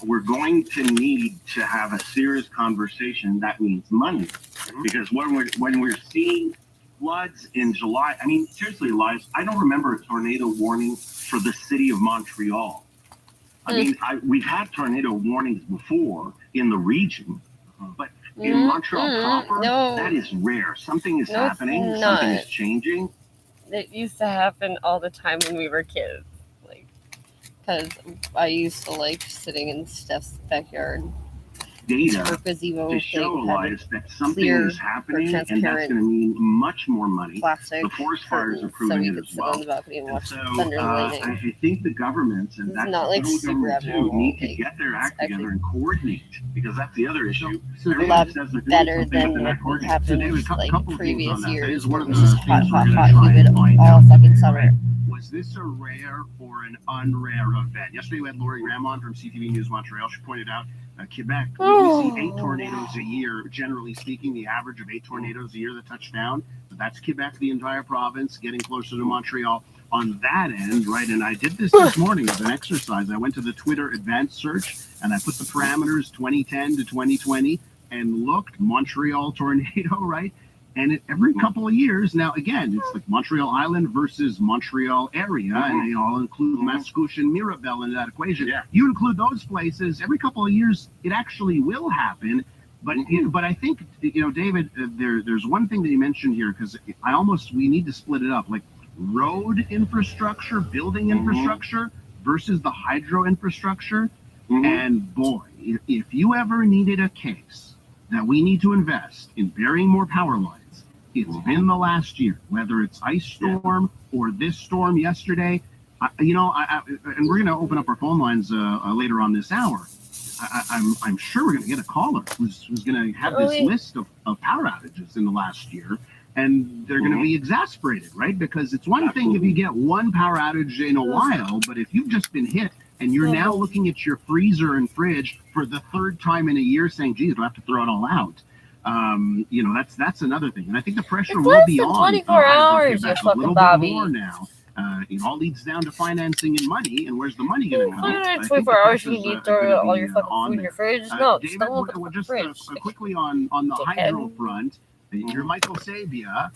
we're going to need to have a serious conversation. That means money, because when we're seeing floods in July, I mean, seriously, Elias, I don't remember a tornado warning for the city of Montreal. I mean, we've had tornado warnings before in the region, but in Montreal proper, that is rare. Something is happening. Something is changing. It used to happen all the time when we were kids. Because I used to like sitting in Steph's backyard. Data to show Elias that something is happening, and that's going to mean much more money. The forest fires are proving it as well. And so I think the governments, and that's not the like federal government too, need to get their act together and coordinate, because that's the other issue. A lot better than what happened like previous years. Where it was just hot, humid all fucking summer. Was this a rare or an unrare event? Yesterday we had Lori Ramon from CTV News Montreal. She pointed out Quebec, we see 8 tornadoes a year. Generally speaking, the average of 8 tornadoes a year that touch down. But that's Quebec, the entire province, getting closer to Montreal on that end, right? And I did this morning as an exercise. I went to the Twitter advanced search and I put the parameters 2010 to 2020 and looked Montreal tornado, right? And every couple of years, now again, it's like Montreal Island versus Montreal area, and I'll include Mascouche and Mirabel in that equation. Yeah. You include those places, every couple of years, it actually will happen. But but I think, David, there's one thing that you mentioned here, because we need to split it up, like road infrastructure, building infrastructure versus the hydro infrastructure. And boy, if you ever needed a case that we need to invest in burying more power lines, it's been the last year, whether it's ice storm or this storm yesterday. And we're going to open up our phone lines later on this hour. I'm sure we're going to get a caller who's going to have this list of power outages in the last year, and they're going to be exasperated, right? Because it's one thing if you get one power outage in a while, but if you've just been hit and you're now looking at your freezer and fridge for the 3rd time in a year saying, geez, do I have to throw it all out? That's another thing. And I think the pressure will be on 24 hours, a little bit more now. it all leads down to financing and money, and where's the money going to come? I think 24 the hours you prices need are to throw gonna all be, your fucking on food in there. your fridge. No, just David, don't look at the just fridge. quickly on the hydro front, you're Michael Sabia.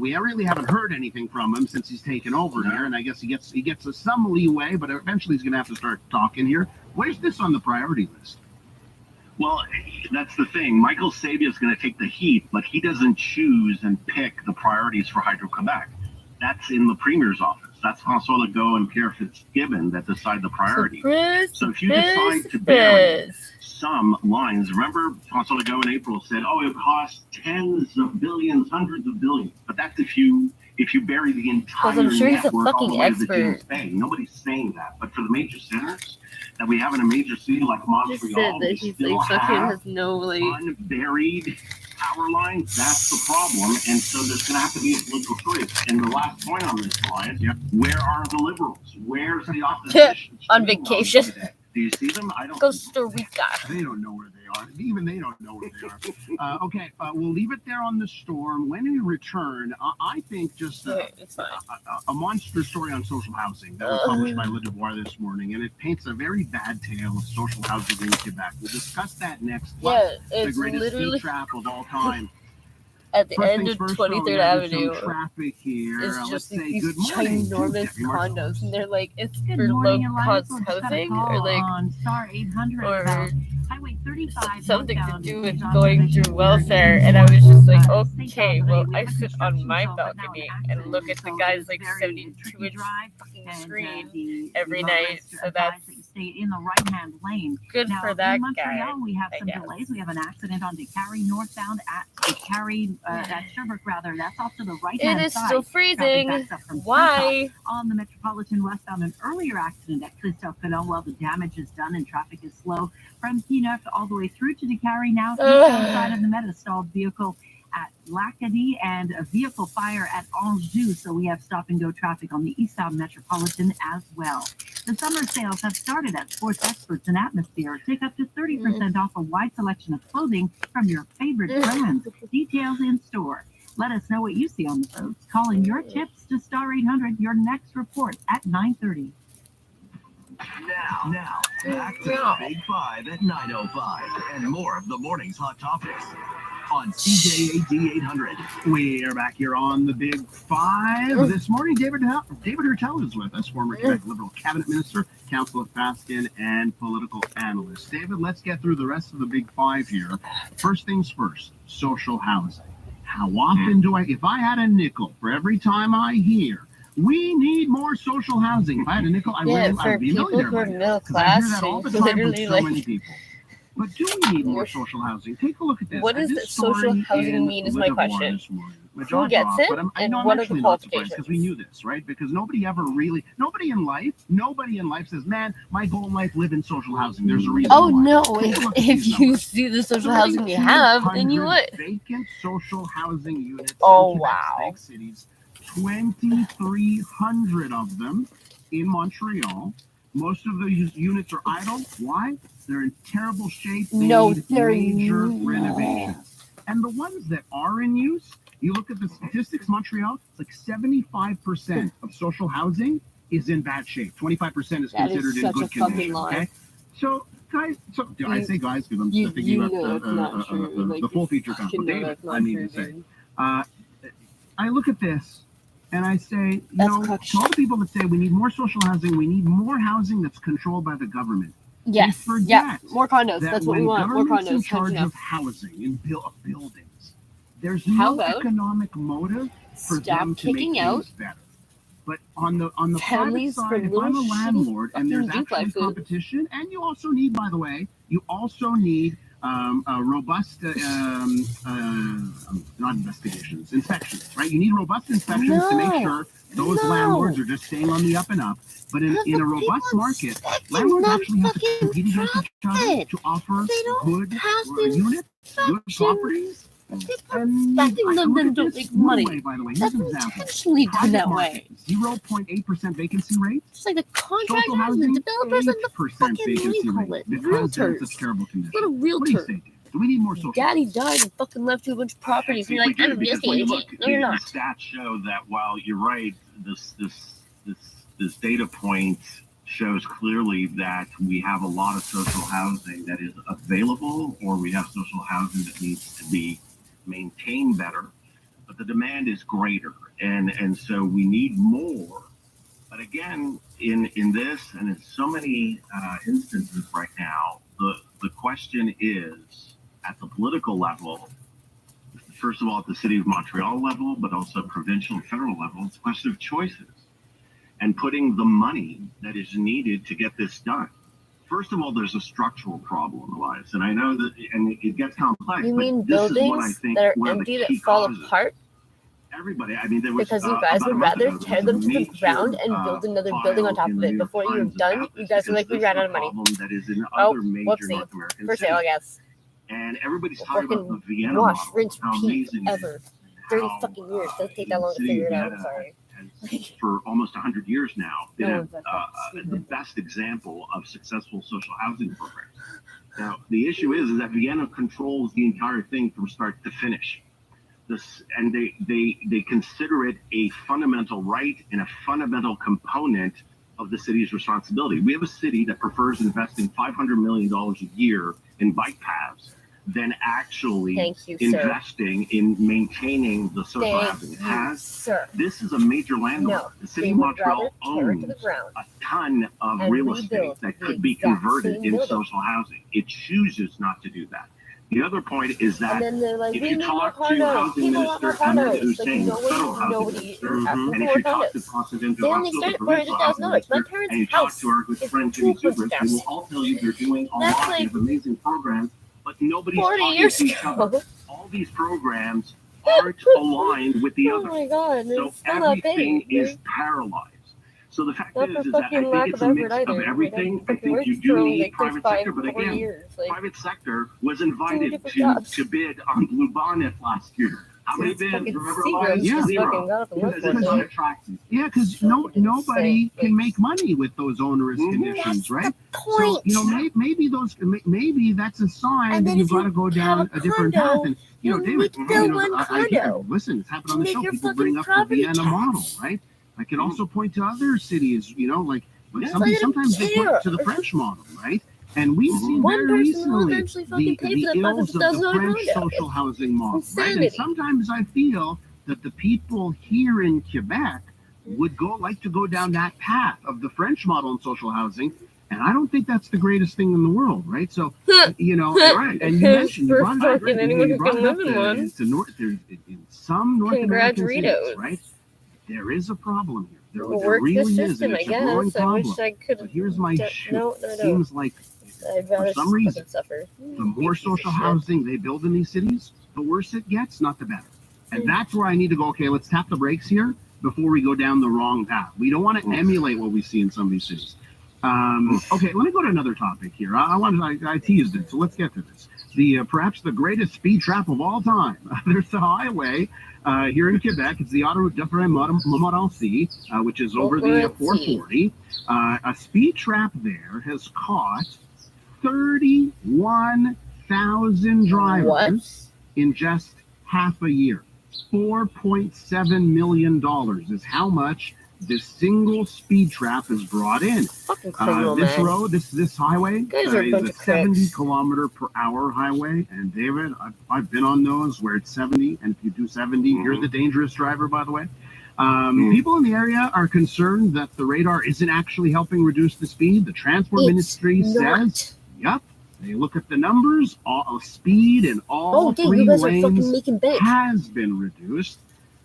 We really haven't heard anything from him since he's taken over here, and I guess he gets some leeway, but eventually he's going to have to start talking here. Where's this on the priority list? Well, that's the thing. Michael Sabia is going to take the heat, but he doesn't choose and pick the priorities for Hydro-Quebec. That's in the Premier's office. That's François Legault and Pierre Fitzgibbon that decide the priorities. So if you decide to bury some lines, remember François Legault in April said, "Oh, it costs tens of billions, hundreds of billions." But that's if you bury the entire I'm sure he's a network all fucking the way to the expert. James Bay. Nobody's saying that. But for the major centers that we have in a major city like Just said Montreal, that we he's still like fucking have has no like. unburied power lines. That's the problem. And so there's going to have to be a political choice. And the last point on this, Ryan, where are the liberals? Where's the opposition? On vacation. Do you see them? I don't. Costa Rica. They don't know where they are. Even they don't know where they are. Okay, we'll leave it there on the storm. When we return, I think just a monster story on social housing that was published by Le Devoir this morning, and it paints a very bad tale of social housing in Quebec. We'll discuss that next. Yeah, the it's greatest literally speed trap of all time. at the First end things of first, 23rd though, Avenue. traffic here. It's Let's just like say these good morning. ginormous Tuesday, Mark. condos, and they're like it's Good for low morning, Elias. cost We're just got a housing, call or like on star 800 or about Highway 35 something to northbound do in with John going Division through where welfare, it's and I was just like, St. okay, John well, Day. We I have a sit on construction my zone, but now an balcony and accident, look at the so guy's it's like very 72-inch drive, fucking and screen the every night, motorists so advise that's that you stay in the right-hand lane. good Now, for that in guy. Montreal, we have I some guess. delays. We have an accident on DeCarry northbound at DeCarry, at Sherbrooke rather. That's off to the right-hand It is side. still Traffic freezing. backs up from Why? Seattle. On the Metropolitan westbound, an earlier accident at Christophe Colomb. Well, the damage is done and traffic is slow from P9 all the way through to DeCarry. Now, eastbound side of the Met, a stalled vehicle at Lacadie and a vehicle fire at Anjou. So we have stop and go traffic on the eastbound Metropolitan as well. The summer sales have started at Sports Experts and Atmosphere. Take up to 30% off a wide selection of clothing from your favorite brands. Details in store. Let us know what you see on the roads. Calling your tips to star 800. Your next report at 9:30. Now, back to the Big Five at 9:05 and more of the morning's hot topics on CJAD 800. We're back here on the Big Five. This morning, David Hertel is with us, former Quebec Liberal Cabinet Minister, Council of Faskin, and political analyst. David, let's get through the rest of the Big Five here. First things first, social housing. How often do if I had a nickel for every time I hear we need more social housing. If I had a nickel, I'd be a millionaire. Who are middle I class, hear that all the time from literally so many people. But do we need more social housing? Take a look at this. What does This social story housing in mean is Le my Devoir question. this morning. My Who jaw gets dropped, it, but I'm and I'm what are the actually not surprised qualifications? because we knew this, right? Because nobody in life says, man, my goal in life, live in social housing. There's a reason Oh why. no! Take a look at If these you numbers. see the social housing we have, then you 3,200 would. vacant social housing units Oh, in Quebec's wow. big cities. 2,300 of them in Montreal. Most of those units are idle. Why? They're in terrible shape. They No, need they're major not. renovations. And the ones that are in use, you look at the statistics, Montreal, it's like 75% of social housing is in bad shape. 25% is That is considered in such a good fucking condition. lie. Okay? So, guys, I say guys because I'm You picking up know it's not true. Like, the full feature you know consultation. that's not I need true, to say. dude. I look at this and I say, to all the people that say we need more social housing, we need more housing that's controlled by the government. Yes. We Yeah. forget More condos. that That's what we when want. More government's in condos. charge Enough. of housing and buildings, there's How no about economic motive for stop them to make kicking out things better. But on the private families side, from if little I'm a shitty landlord and there's fucking actually duplexes. competition, and you also need, by the way, a robust, not investigations, inspections, right? You need robust inspections to make sure those landlords are just staying on the up and up. But in a robust market, landlords actually have to compete against each other to offer good units, good properties. Expecting them to don't make money. By the way, That's here's an example. intentionally done that way. 0.8% vacancy rate. Just like the contractors, Social the housing, developers, and the 8% fucking vacancy what rate do you call it? because they're in Realtors. such terrible condition. Little What do you realtor. say, Dave? Do we need more social Daddy died and fucking left you a bunch of properties. And you're like, I'm a real estate agent. No, you're not. The stats show that while you're right, this this data point shows clearly that we have a lot of social housing that is available, or we have social housing that needs to be maintained better, but the demand is greater, and so we need more. But again, in this and in so many instances right now, the question is, at the political level, first of all at the city of Montreal level, but also provincial and federal level, it's a question of choices and putting the money that is needed to get this done. First of all, there's a structural problem, Elias, and I know that, and it gets complex. You mean but this is what I buildings think that are one of empty the that key fall causes. apart? Everybody, I mean, there was Because you guys about a would month rather ago, there tear was a them to the major, ground and build another building on top file of in the it. New York Before you're Times done, about you this guys are because like, we this ran is out a of money. problem that is in Oh, other major whoopsie. North American For sale, I cities. guess. And everybody's talking about the Vienna Wash, model, rinse, how repeat, amazing it ever. is, 30 how, fucking years. Doesn't take that the long to city figure of it out. I'm Vienna sorry. has, for almost 100 years now, been No, the best example of successful social housing programs. Now, the issue is that Vienna controls the entire thing from start to finish. And they consider it a fundamental right and a fundamental component of the city's responsibility. We have a city that prefers investing $500 million a year in bike paths than actually investing in maintaining the social housing it has. This is a major landlord. No, the city of Montreal owns a ton of and real estate rebuild that the could be exact converted same in building. social housing. It chooses not to do that. The other point is that And then they're like, if we you need more talk to condos. housing People want more minister Emma condos. Like, Hussein, the federal housing nobody minister, is asking and if for you talk to condos. President They only Russell, the start at provincial housing $400,000. My minister, parents' and you talk house to our good is friend Jimmy $200,000. Zubrich, they will all tell you they're doing a That's lot like of amazing programs, but nobody's 40 talking years to each ago. other. All these programs aren't aligned with the Oh others. my god, So it's still not everything paid. is paralyzed. So the fact Not is for that I fucking think lack it's of a effort mix either. of Like, everything. I fucking think worked you do for need like private 5 sector, but 4 again, years. Like, private sector was 2 invited different to jobs. bid on Blue Bonnet last year. How many It's bids? fucking Remember, Seagrams Elias? just Zero. fucking got up and Because left for it's it. unattractive. Yeah, because nobody can make money with those onerous conditions, right? So maybe that's a sign And that then you've if you got to go down have a different path. condo, And you David, need to build one I hear, condo listen, it's happened to on the make show. your People fucking bring up the property Vienna model, right? I can also point to other cities, like sometimes they point to the French model, right? And we've seen One very person will recently eventually fucking pay for that ills of the $500,000 French condo. social housing model, right? And Insanity. sometimes I feel that the people here in Quebec would like to go down that path of the French model in social housing, and I don't think that's the greatest thing in the world, right? So, right? And you mentioned you brought it up, right? Anyone You who brought can it up live in that one. it's in some North American cities, Congraturitos. right? There is a problem here. There Work really the is, system, and I it's a growing guess. I problem. wish I could. But here's my shoot. No. Seems like I'd for rather some reason, fucking suffer. the more social housing they build in these cities, the worse it gets, not the better. And that's where I need to go, okay, let's tap the brakes here before we go down the wrong path. We don't want to emulate what we see in some of these cities. Okay, let me go to another topic here. I teased it, so let's get to this. Perhaps the greatest speed trap of all time. There's a highway here in Quebec. It's the Autoroute de Montmorency, which is over the 440. A speed trap there has caught 31,000 drivers in just half a year. $4.7 million is how much this single speed trap is brought in. Fucking criminal, this man. road, this highway, Guys are a is bunch a of crooks. 70-kilometer-per-hour highway. And David, I've been on those where it's 70, and if you do 70, you're the dangerous driver, by the way. People in the area are concerned that the radar isn't actually helping reduce the speed. The Transport Ministry says, yep. They look at the numbers, all speed in all three you guys are lanes fucking making bank. has been reduced.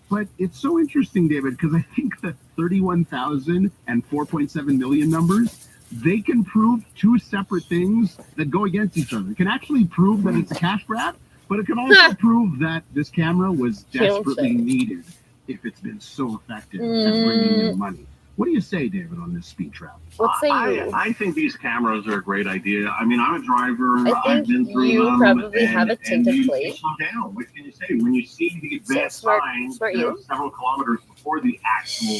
But it's so interesting, David, because I think the 31,000 and 4.7 million numbers, they can prove two separate things that go against each other. It can actually prove that it's a cash grab, but it can also prove that this camera was desperately needed if it's been so effective at bringing in money. What do you say, David, on this speed trap? I think these cameras are a great idea. I mean, I'm a driver. I think you probably have a tinted plate. Slow down. What can you say? When you see the advanced signs, smart you know, you. several kilometers before the actual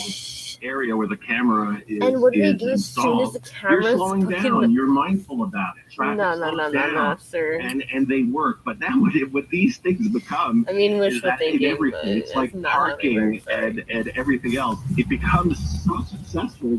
area where the camera is, And what do they is do as soon as installed, the you're camera's slowing fucking- down. You're mindful about it. Traffic slows down, sir. and they work. But now what these things become I mean, is wish that what they in do, everything. but It's like it's not how they parking work, sorry. and everything else. It becomes so successful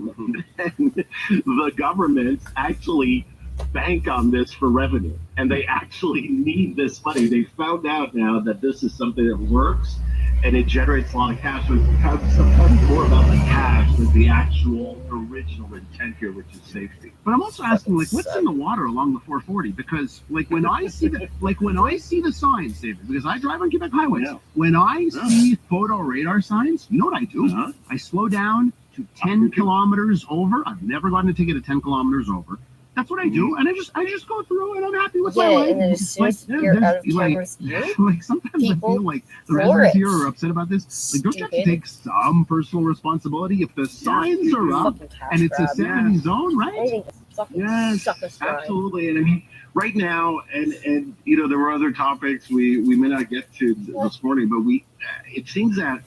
that the government actually bank on this for revenue, and they actually need this money. They found out now that this is something that works, and it generates a lot of cash. So it becomes sometimes more about the cash than the actual original intent here, which is safety. But I'm also asking, like, what's in the water along the 440? Because, like, when I see the signs, David, because I drive on Quebec highways, when I see photo radar signs, you know what I do? I slow down to 10 kilometers over. I've never gotten a ticket at 10 kilometers over. That's what I do, and I just go through, and I'm happy with my life. And then as soon as you're out of camera's view, like sometimes I feel like the residents here are upset about this. Like, don't you have to take some personal responsibility if the signs are up and it's a 70 zone, right? Yes, absolutely. And I mean, right now, and you know, there were other topics we may not get to this morning, but it seems that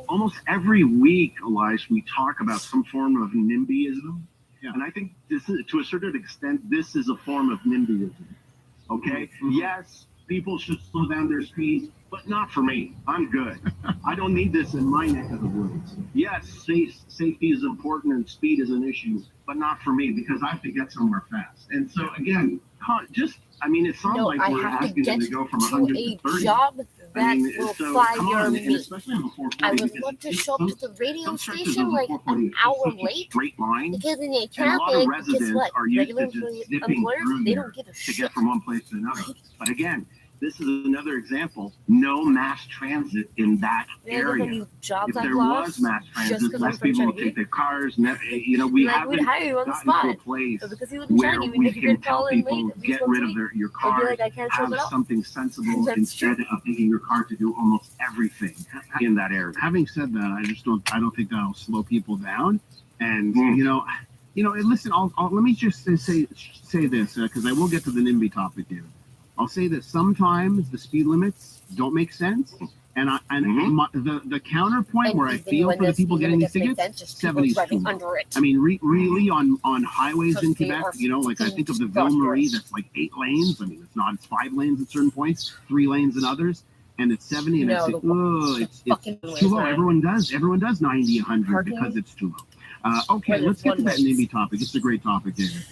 almost every week, Elias, we talk about some form of NIMBYism. Yeah. And I think this is, to a certain extent, this is a form of NIMBYism. Okay? Yes, people should slow down their speeds, but not for me. I'm good. I don't need this in my neck of the woods. Yes, safety is important and speed is an issue, but not for me because I have to get somewhere fast. And so, again, I mean, it sounds like we're asking them to go from 100 to 30. Job that will so, fly come your on, meat. and especially on the 440, I would because love to show up to the radio station like an it's hour such a late straight line, because in the and a lot of traffic, guess residents what? are used Regular to just zipping employers, through they there don't give a to shit. get from one place to another. But again, this is another example. No mass transit in that area. If there was mass transit, less people would take their cars. You know, we haven't we'd hire you on the gotten to a spot. place Because he wouldn't where tell you, we make a can good call tell in people late. get rid of your I'd car, be like, I can't show have it off. something sensible That's instead of taking your car to do almost everything in that area. Having said that, I don't think that'll slow people down. And you know, and listen, let me just say this because I will get to the NIMBY topic here. I'll say that sometimes the speed limits don't make sense, and the counterpoint where I feel for the people getting these tickets, 70 is too low. I mean, really on highways in Quebec, you know, like I think of the Ville Marie, that's like 8 lanes. I mean, it's not; it's 5 lanes at certain points, 3 lanes at others, and it's 70. And I say, oh, it's too low. Everyone does 90, 100 because it's too low. Okay, let's get to that NIMBY topic. It's a great topic, David.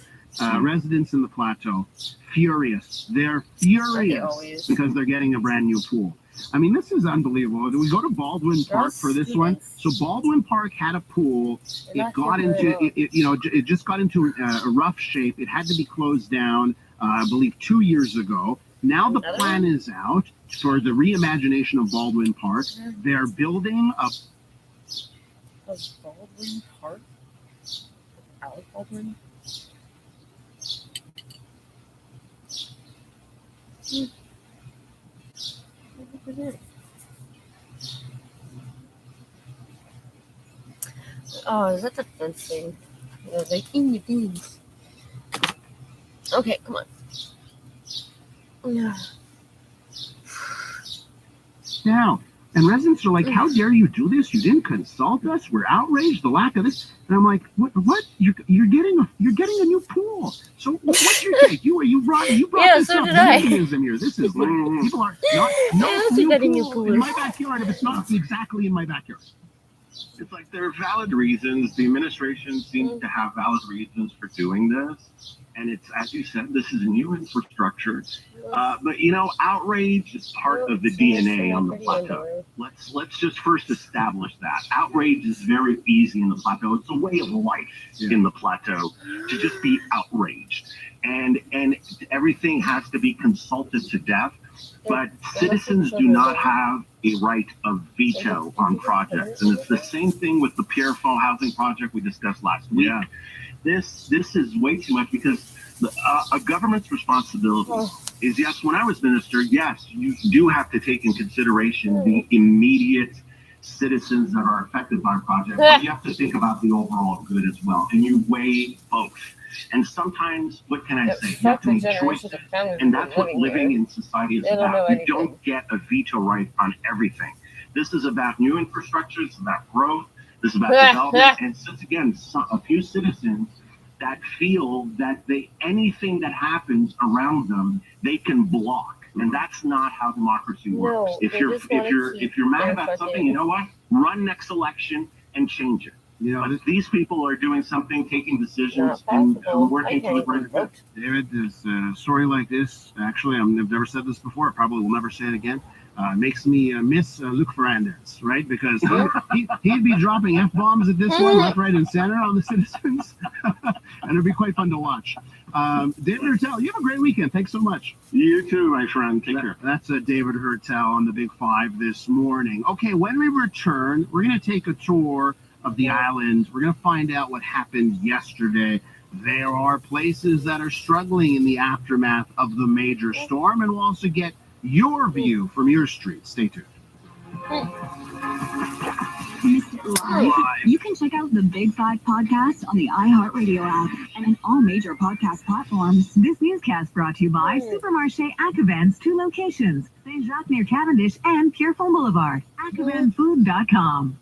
Residents in the plateau, furious. They're furious because they're getting a brand new pool. I mean, this is unbelievable. We go to Baldwin Park for this one. So Baldwin Park had a pool. It got into, it just got into a rough shape. It had to be closed down, I believe, 2 years ago. Now the plan is out for the reimagination of Baldwin Park. They're building a Baldwin Park? Alec Baldwin? Oh, is that the fence thing? Like in the beans. Okay, come on. Yeah. Now, and residents are like, how dare you do this? You didn't consult us. We're outraged, the lack of this. And I'm like, what? You're getting a new pool. So what's your take? You brought this so up. did I. NIMBYism here. This is like, people are not new pool in my backyard if it's not exactly in my backyard. It's like there are valid reasons. The administration seems to have valid reasons for doing this. And it's, as you said, this is new infrastructure. But, you know, outrage is part of the DNA on the plateau. Let's just first establish that. Outrage is very easy in the plateau. It's a way of life in the plateau to just be outraged. And everything has to be consulted to death. But citizens do not have a right of veto on projects. And it's the same thing with the Pierrefonds housing project we discussed last week. Yeah. This is way too much because a government's responsibility is, yes, when I was minister, yes, you do have to take in consideration the immediate citizens that are affected by a project, but you have to think about the overall good as well. And you weigh both. And sometimes, what can I say? You have to make choices. And that's what living in society is about. You don't get a veto right on everything. This is about new infrastructure. It's about growth. This is about development. And since again, a few citizens that feel that anything that happens around them, they can block. And that's not how democracy works. If you're mad about something, you know what? Run next election and change it. You know, but these people are doing something, taking decisions, and working for the greater good. David, there's a story like this. Actually, I've never said this before. I probably will never say it again. Makes me miss Luc Ferrandez, right? Because he'd be dropping F-bombs at this one, left, right, and center on the citizens. And it'd be quite fun to watch. David Hertel, you have a great weekend. Thanks so much. You too, my friend. Take care. That's David Hertel on the Big Five this morning. Okay, when we return, we're going to take a tour of the island. We're going to find out what happened yesterday. There are places that are struggling in the aftermath of the major storm, and we'll also get your view from your street. Stay tuned. Missed it live? You can check out the Big Five podcast on the iHeartRadio app and in all major podcast platforms. This newscast brought to you by Supermarché Acavans, 2 locations, St. Jacques near Cavendish and Pierrefonds Boulevard. AcavanFood.com.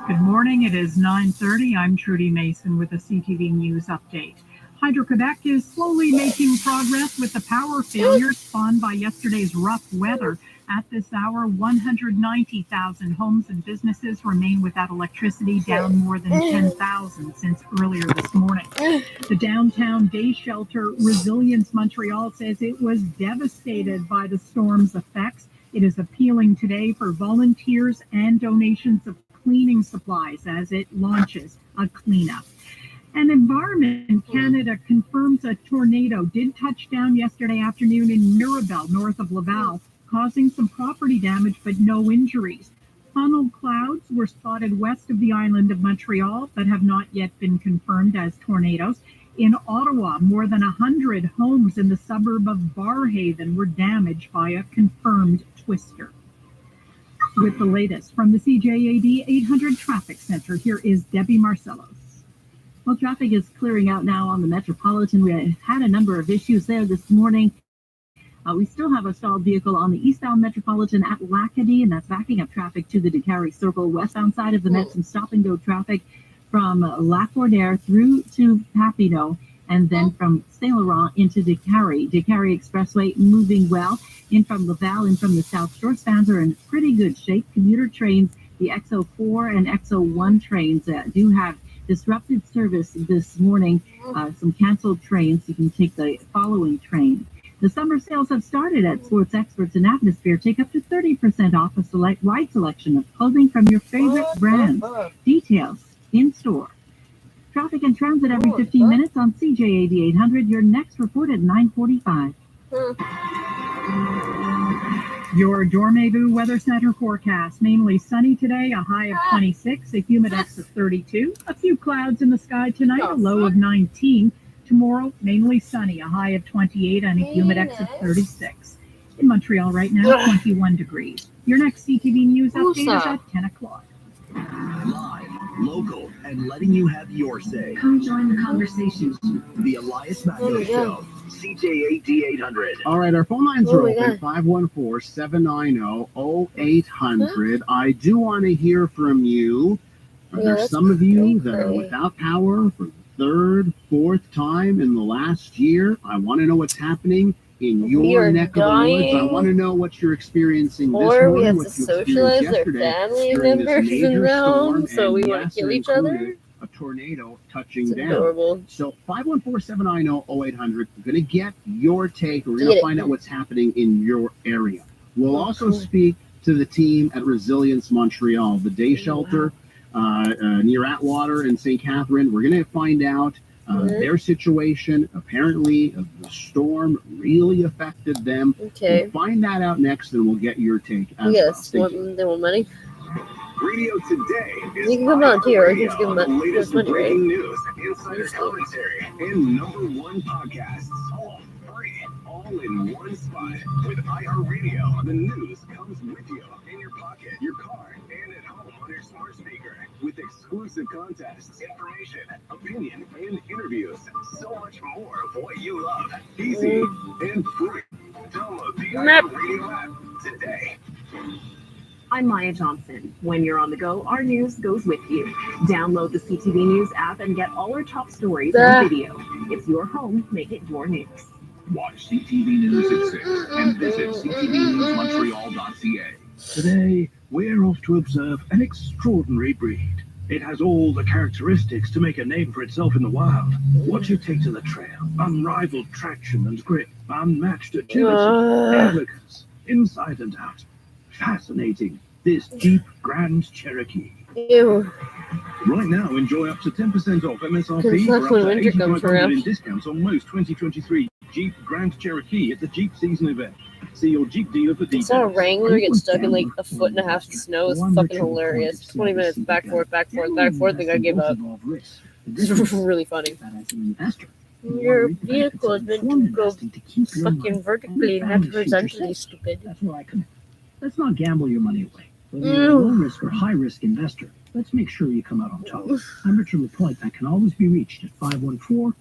Good morning. It is 9:30. I'm Trudy Mason with a CTV News update. Hydro-Quebec is slowly making progress with the power failure spawned by yesterday's rough weather. At this hour, 190,000 homes and businesses remain without electricity, down more than 10,000 since earlier this morning. The downtown day shelter Resilience Montreal says it was devastated by the storm's effects. It is appealing today for volunteers and donations of cleaning supplies as it launches a cleanup. And Environment Canada confirms a tornado did touch down yesterday afternoon in Mirabel, north of Laval, causing some property damage but no injuries. Funnel clouds were spotted west of the island of Montreal but have not yet been confirmed as tornadoes. In Ottawa, more than 100 homes in the suburb of Barrhaven were damaged by a confirmed twister. With the latest from the CJAD 800 Traffic Center, here is Debbie Marcellos. Well, traffic is clearing out now on the Metropolitan. We had a number of issues there this morning. We still have a stalled vehicle on the eastbound Metropolitan at Lacadie, and that's backing up traffic to the DeCarry Circle. Westbound side of the Met, some stop-and-go traffic from Lacordaire through to Papineau, and then from Saint Laurent into DeCarry. DeCarry Expressway moving well. In from Laval and from the South Shore, spans are in pretty good shape. Commuter trains, the XO4 and XO1 trains do have disrupted service this morning. Some canceled trains. You can take the following train. The summer sales have started at Sports Experts and Atmosphere. Take up to 30% off a wide selection of clothing from your favorite brands. Details in store. Traffic and transit every 15 minutes on CJAD 800. Your next report at 9:45. Your Dormez-vous Weather Center forecast. Mainly sunny today, a high of 26, a humidex of 32. A few clouds in the sky tonight, a low of 19. Tomorrow, mainly sunny, a high of 28 and a humidex of 36. In Montreal right now, 21 degrees. Your next CTV News update is at 10 o'clock. Live, local, and letting you have your say. Come join the conversation. The Elias Magno Show. CJAD 800. All right, our phone lines are open, 514-790-0800. I do want to hear from you. There's some of you that are without power for the third, fourth time in the last year. I want to know what's happening in your neck of the woods. I want to know what you're experiencing this morning. Or we have to socialize their family members around, so we want to kill each other. A tornado touching down. Adorable. So 514-790-0800. We're going to get your take. We're going to find out what's happening in your area. We'll also speak to the team at Resilience Montreal, the day shelter near Atwater and St. Catherine. We're going to find out their situation. Apparently, the storm really affected them. Okay. We'll find that out next, and we'll get your take as well. Yes, they want money. Radio Today is you can come on here. I can just give them the latest money, right? breaking news, insider commentary, and #1 podcasts. All free, all in one spot. With iHeartRadio, the news comes with you in your pocket, your car, and at home on your smart speaker. With exclusive contests, information, opinion, and interviews. So much more of what you love. Easy and free. Download the iHeartRadio app today. I'm Maya Johnson. When you're on the go, our news goes with you. Download the CTV News app and get all our top stories on video. It's your home, make it your news. Watch CTV News at 6 and visit ctvnewsmontreal.ca. Today, we're off to observe an extraordinary breed. It has all the characteristics to make a name for itself in the wild. Watch it take to the trail. Unrivaled traction and grip. Unmatched agility. Elegance. Inside and out. Fascinating. This Jeep Grand Cherokee. Ew. Right now, enjoy up to 10% off MSRP That's for when up winter to comes 8,500 around. in discounts on most 2023 Jeep Grand Cherokee at the Jeep Season event. See your Jeep dealer for I details. saw a Wrangler get stuck in like a foot and a half of snow. It's fucking hilarious. 20 minutes back, forth, I think I give up. It's really funny. Your vehicle is meant to go fucking vertically, not horizontally, stupid. That's where I come in. Let's not gamble your money away. Whether you're a low-risk or high-risk investor, let's make sure you come out on top. I'm Richard LaPointe. I can always be reached at 514-847-6324.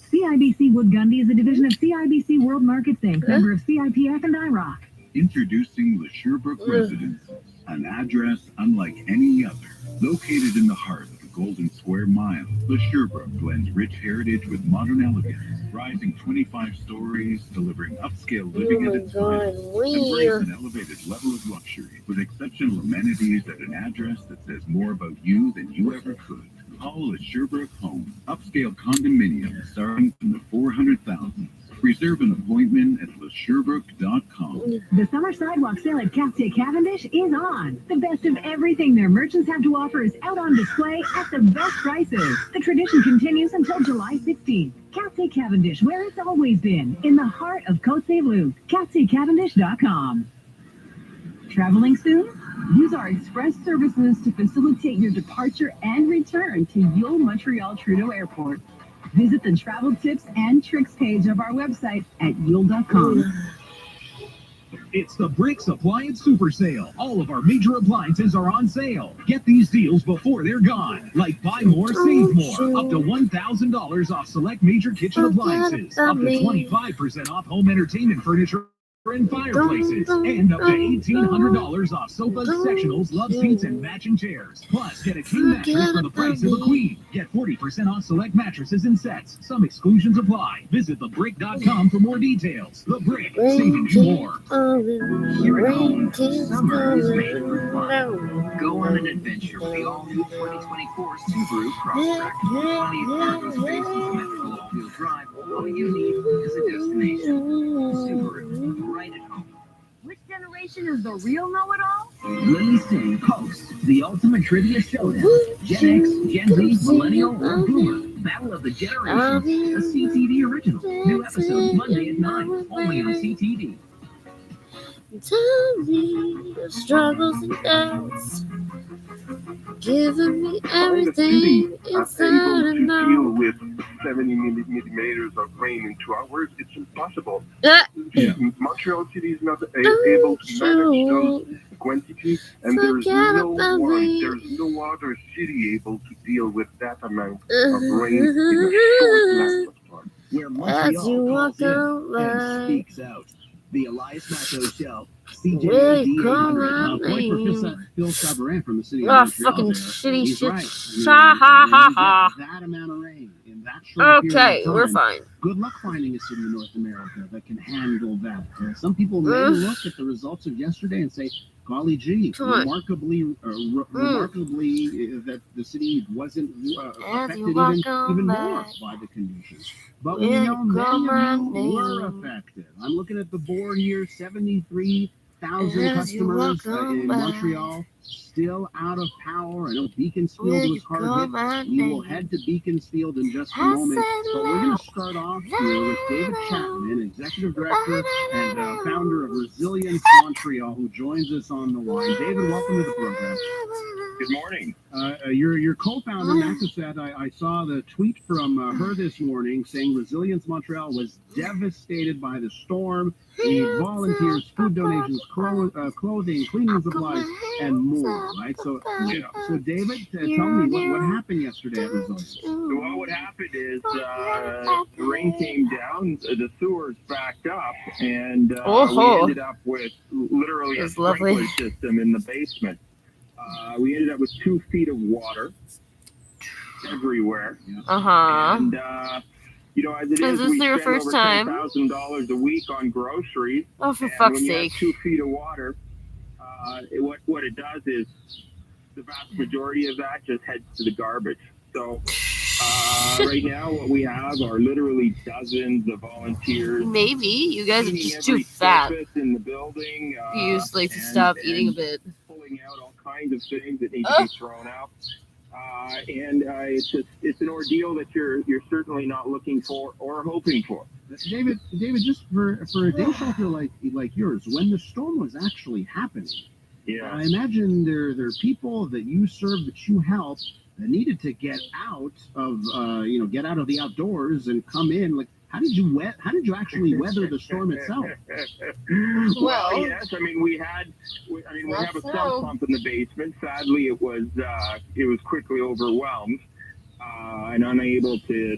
CIBC Wood Gundy is a division of CIBC World Markets Inc., member of CIPF and IROC. Introducing the Sherbrooke Residence, an address unlike any other. Located in the heart of the Golden Square Mile, the Sherbrooke blends rich heritage with modern elegance, rising 25 stories, delivering upscale living at its finest. Embrace an elevated level of luxury with exceptional amenities at an address that says more about you than you ever could. Call a Sherbrooke home. Upscale condominium starting from the 400,000. Reserve an appointment at lesherbrooke.com. The summer sidewalk sale at Quartier Cavendish is on. The best of everything their merchants have to offer is out on display at the best prices. The tradition continues until July 16th. Quartier Cavendish, where it's always been, in the heart of Côte-Saint-Loup. QuartierCavendish.com. Traveling soon? Use our express services to facilitate your departure and return to Yule Montreal Trudeau Airport. Visit the travel tips and tricks page of our website at Yule.com. It's the Bricks Appliance Super Sale. All of our major appliances are on sale. Get these deals before they're gone. Like buy more, save more. Up to $1,000 off select major kitchen appliances. Up to 25% off home entertainment furniture and fireplaces, and up to $1,800 off sofas, sectionals, love seats, and matching chairs. Plus, get a king mattress for the price of a queen. Get 40% off select mattresses and sets. Some exclusions apply. Visit thebrick.com for more details. The Brick, saving you more. Here at home, summer is made for fun. Go on an adventure with the all-new 2024 Subaru Crosstrek. Plenty of cargo space and symmetrical all-wheel drive. All you need is a destination. Subaru, right at home. Which generation is the real know-it-all? Lily Singh hosts the Ultimate Trivia Showdown. Gen X, Gen Z, Millennial, or Boomer. Battle of the Generations. A CTV original. New episode Monday at 9. Only on CTV. Tell me the struggles and doubts, giving me everything inside able and to out. deal with 70 millimeters of rain in 2 hours. It's impossible. Montreal City is not able to manage those quantities, and there's no other city able to deal with that amount of rain in a short lapse of time. Where As Montreal you calls walk in out, and speaks out. The Elias Mato Show. Where CJAD you come 800. out, Point for man. Phil Chabaran from the city of Oh, Montreal fucking there. shitty He's shit. right. Ha ha ha ha. That amount of rain in that short period Okay, of we're time. fine. Good luck finding a city in North America that can handle that. Some people may look at the results of yesterday and say, golly gee, remarkably that the city wasn't affected even more by the conditions. But we know many of you were affected. I'm looking at the board here, 73,000 customers in Montreal still out of power. I know Beaconsfield was hard hit. We will head to Beaconsfield in just a moment. But we're going to start off here with David Chapman, Executive Director and founder of Resilience Montreal, who joins us on the line. David, welcome to the program. Good morning. Your co-founder, Maccasette, I saw the tweet from her this morning saying Resilience Montreal was devastated by the storm. We need volunteers, food donations, clothing, cleaning supplies, and more, right? So David, tell me, what happened yesterday at Resilience? So what happened is the rain came down, the sewers backed up, and we ended up with literally a sprinkler system in the basement. We ended up with 2 feet of water everywhere. And, as it is, we spend over $10,000 a week on groceries. Oh, for fuck's when you sake. have 2 feet of water, what it does is the vast majority of that just heads to the garbage. So right now what we have are literally dozens of volunteers. Maybe you guys are just too fat. In the building. You just like to stop eating a bit. Pulling out all kinds of things that need to be thrown out. It's an ordeal that you're certainly not looking for or hoping for. David, just for a day shelter like yours, when the storm was actually happening, I imagine there are people that you serve, that you help, that needed to get out of the outdoors and come in. Like, how did you actually weather the storm itself? Well, yes, I mean we have a sump pump in the basement. Sadly, it was quickly overwhelmed and unable to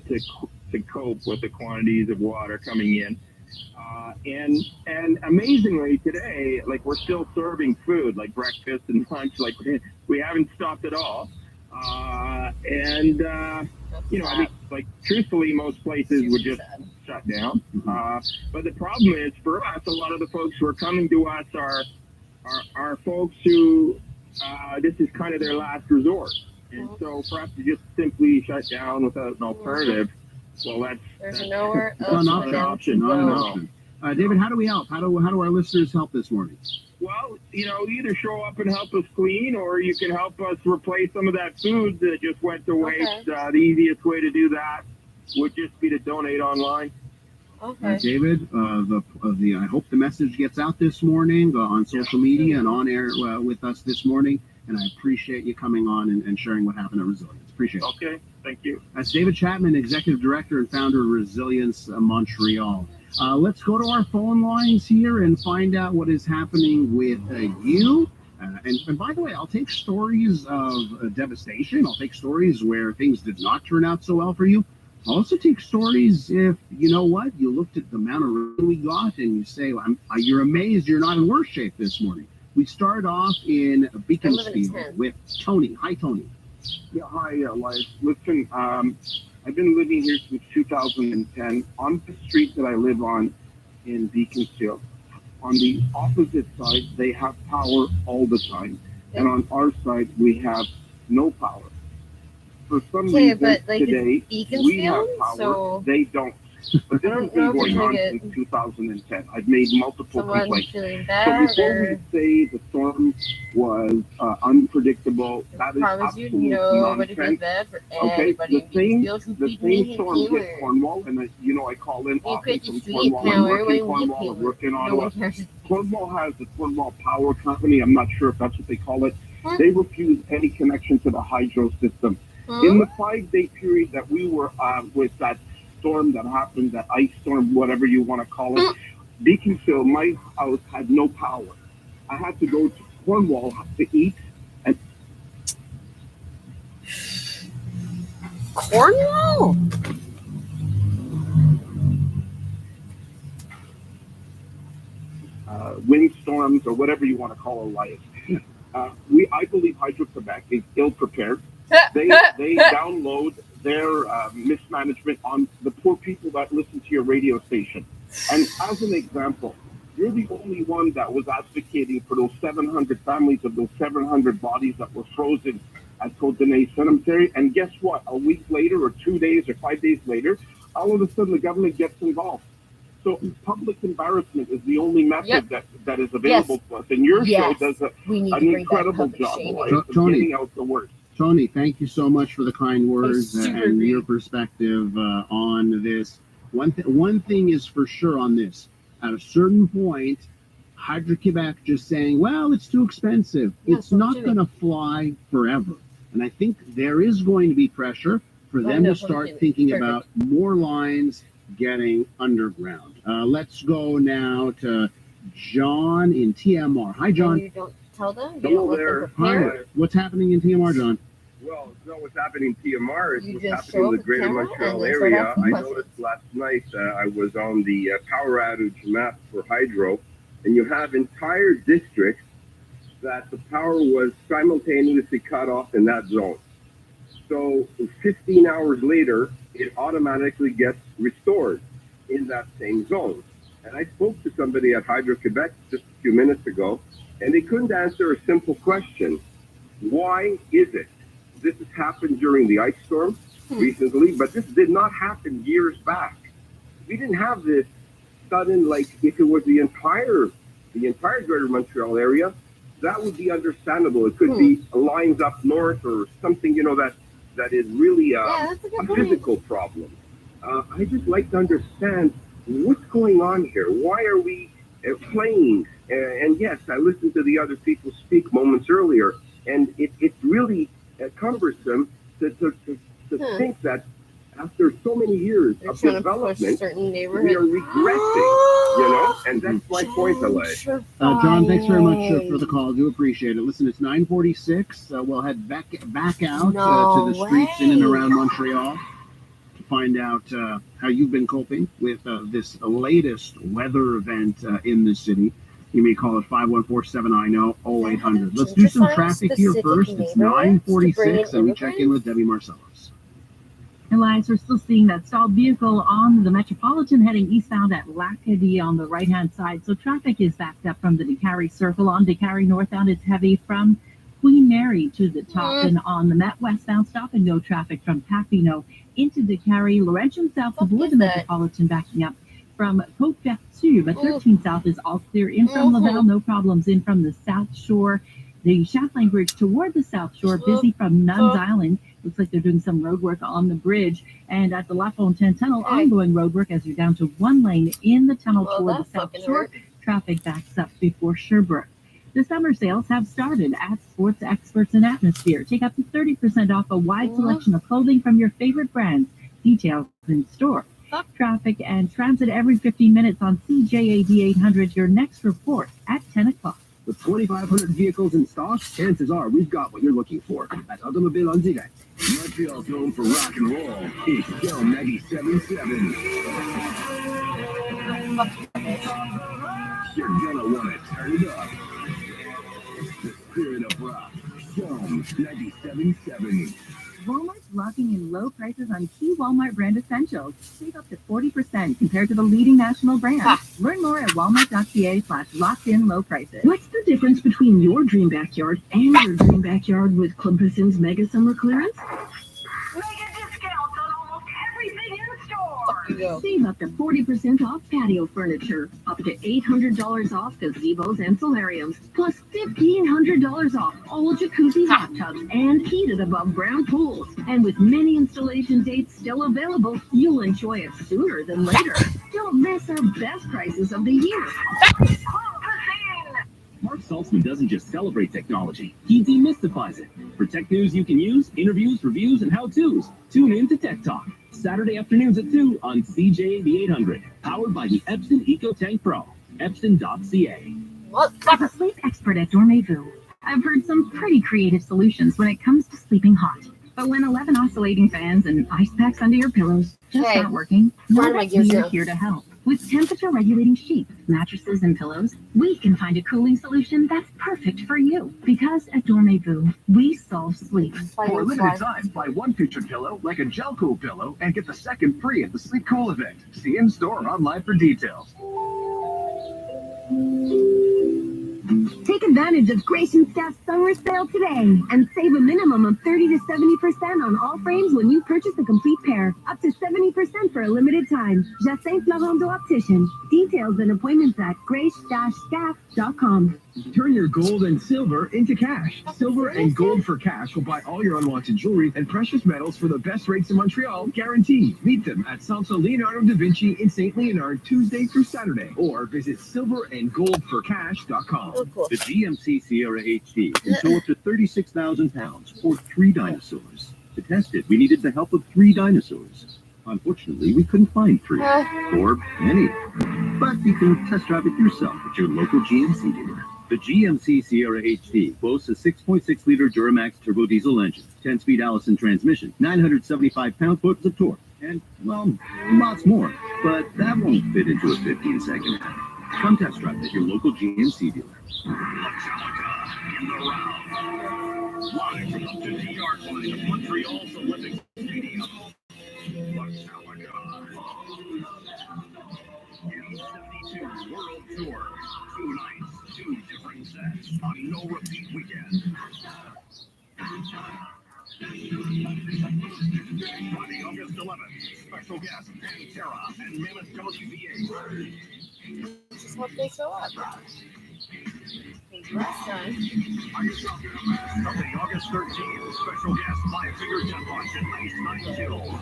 cope with the quantities of water coming in. And amazingly today, like, we're still serving food, like breakfast and lunch. Like, we haven't stopped at all. I think, like, truthfully, most places would just shut down. But the problem is, for us, a lot of the folks who are coming to us are folks who this is kind of their last resort. And so for us to just simply shut down without an alternative, well, that's nowhere else not an option. David, how do we help? How do our listeners help this morning? Well, either show up and help us clean, or you can help us replace some of that food that just went to waste. The easiest way to do that would just be to donate online. David, I hope the message gets out this morning on social media and on air with us this morning. And I appreciate you coming on and sharing what happened at Resilience. Appreciate it. Okay, thank you. That's David Chapman, Executive Director and Founder of Resilience Montreal. Let's go to our phone lines here and find out what is happening with you. And by the way, I'll take stories of devastation. I'll take stories where things did not turn out so well for you. I'll also take stories if, you know what, you looked at the amount of rain we got and you say, you're amazed you're not in worse shape this morning. We start off in Beaconsfield with Tony. Hi, Tony. Yeah, hi, Elias. Listen, I've been living here since 2010 on the street that I live on in Beaconsfield. On the opposite side, they have power all the time. And on our side, we have no power. For some reason, today, we have power, they don't. But this has been going on since 2010. I've made multiple complaints. So before we say the storm was unpredictable, that is absolute nonsense. Okay, the same storm hit Cornwall, and I call in often from Cornwall. I work in Cornwall, I work in Ottawa. Cornwall has the Cornwall Power Company. I'm not sure if that's what they call it. They refuse any connection to the hydro system. In the 5-day period that we were with that storm that happened, that ice storm, whatever you want to call it, Beaconsfield, my house had no power. I had to go to Cornwall to eat. And Cornwall? Windstorms or whatever you want to call it, life. I believe Hydro-Quebec is ill-prepared. They download their mismanagement on the poor people that listen to your radio station. And as an example, you're the only one that was advocating for those 700 families of those 700 bodies that were frozen at Côte-de-Nez Cemetery. And guess what? A week later or 2 days or 5 days later, all of a sudden the government gets involved. So public embarrassment is the only method that is available to us. And your show does an incredible job of getting out the word. Tony, thank you so much for the kind words and your perspective on this. One thing is for sure on this. At a certain point, Hydro-Quebec just saying, well, it's too expensive. It's not going to fly forever. And I think there is going to be pressure for them to start thinking about more lines getting underground. Let's go now to John in TMR. Hi, John. You don't tell them? Hello there. Hi. What's happening in TMR, John? Well, it's not what's happening in TMR. It's You what's just happening in show the up with greater camera Montreal and then start area. asking I questions. noticed last night I was on the power outage map for hydro, and you have entire districts that the power was simultaneously cut off in that zone. So 15 hours later, it automatically gets restored in that same zone. And I spoke to somebody at Hydro-Quebec just a few minutes ago, and they couldn't answer a simple question. Why is it? This has happened during the ice storm recently, but this did not happen years back. We didn't have this sudden, like if it was the entire greater Montreal area, that would be understandable. It could be lines up north or something, that is really a physical problem. I just like to understand what's going on here. Why are we playing? And yes, I listened to the other people speak moments earlier, and it's really cumbersome to think that after so many years of development, we are regressing, and that's my point, LA. John, thanks very much for the call. Do appreciate it. Listen, it's 9:46. We'll head back out to the streets in and around Montreal to find out how you've been coping with this latest weather event in the city. You may call it 514-790-0800. Let's do some traffic here first. It's 9:46, and we check in with Debbie Marcellus. Elias, we're still seeing that stalled vehicle on the Metropolitan heading eastbound at Lacadie on the right-hand side. So traffic is backed up from the DeCarry Circle. On DeCarry northbound, it's heavy from Queen Mary to the top. And on the Met westbound, stop and go traffic from Papineau into DeCarry. Laurentian south aboard the Metropolitan backing up from Côte Vertu, but 13 south is all clear in from Laval. No problems in from the South Shore. The Champlain Bridge toward the South Shore, busy from Nuns Island. Looks like they're doing some road work on the bridge. And at the La Fontaine Tunnel, ongoing road work as you're down to one lane in the tunnel toward the South Shore. Traffic backs up before Sherbrooke. The summer sales have started at Sports Experts and Atmosphere. Take up to 30% off a wide selection of clothing from your favorite brands. Details in store. Traffic and transit every 15 minutes on CJAD 800. Your next report at 10 o'clock. With 2,500 vehicles in stock, chances are we've got what you're looking for at Automobile en Direct. Montreal's home for rock and roll. It's Show 97.7. You're gonna want to turn it up. The spirit of rock. Show 97.7. Walmart's locking in low prices on key Walmart brand essentials. Save up to 40% compared to the leading national brands. Learn more at walmart.ca/locked-in-low-prices. What's the difference between your dream backyard and your dream backyard with Club Prison's Mega Summer Clearance? Save up to 40% off patio furniture, up to $800 off gazebos and solariums, plus $1,500 off all jacuzzi hot tubs and heated above ground pools. And with many installation dates still available, you'll enjoy it sooner than later. Don't miss our best prices of the year. Mark Saltzman doesn't just celebrate technology, he demystifies it. For tech news you can use, interviews, reviews, and how-tos, tune in to Tech Talk, Saturday afternoons at 2 on CJAD 800, powered by the Epson EcoTank Pro, epson.ca. As a sleep expert at Dormez-vous, I've heard some pretty creative solutions when it comes to sleeping hot. But when 11 oscillating fans and ice packs under your pillows just aren't working, we're here to help. With temperature-regulating sheets, mattresses, and pillows, we can find a cooling solution that's perfect for you. Because at Dormez-vous, we solve sleep. For a limited time, buy one featured pillow, like a gel cool pillow, and get the second free at the Sleep Cool event. See in-store or online for details. Take advantage of Grayson Staff's summer sale today and save a minimum of 30 to 70% on all frames when you purchase a complete pair. Up to 70% for a limited time. Jacinthe Laurando Optician. Details and appointments at grace-staff.com. Turn your gold and silver into cash. Silver and Gold for Cash will buy all your unwanted jewelry and precious metals for the best rates in Montreal, guaranteed. Meet them at Salsa Leonardo da Vinci in St. Leonard Tuesday through Saturday, or visit silverandgoldforcash.com. Oh, cool. The GMC Sierra HD can tow up to 36,000 pounds or 3 dinosaurs. To test it, we needed the help of 3 dinosaurs. Unfortunately, we couldn't find 3 or any. But you can test drive it yourself at your local GMC dealer. The GMC Sierra HD boasts a 6.6-liter Duramax turbo diesel engine, 10-speed Allison transmission, 975 pound-foot of torque, and, well, lots more. But that won't fit into a 15-second ad. Come test drive at your local GMC dealer. Metallica in the round. Live from up to the yard line of Montreal's Olympic Stadium. Metallica. U72 World Tour. 2 nights, 2 different sets on no repeat weekend. Friday, August 11th, special guest Pantera and Mammoth County, VA. Just hope they show up. Last time. Sunday, August 13th, special guest Five Finger Death Punch and Ice Nine Kills.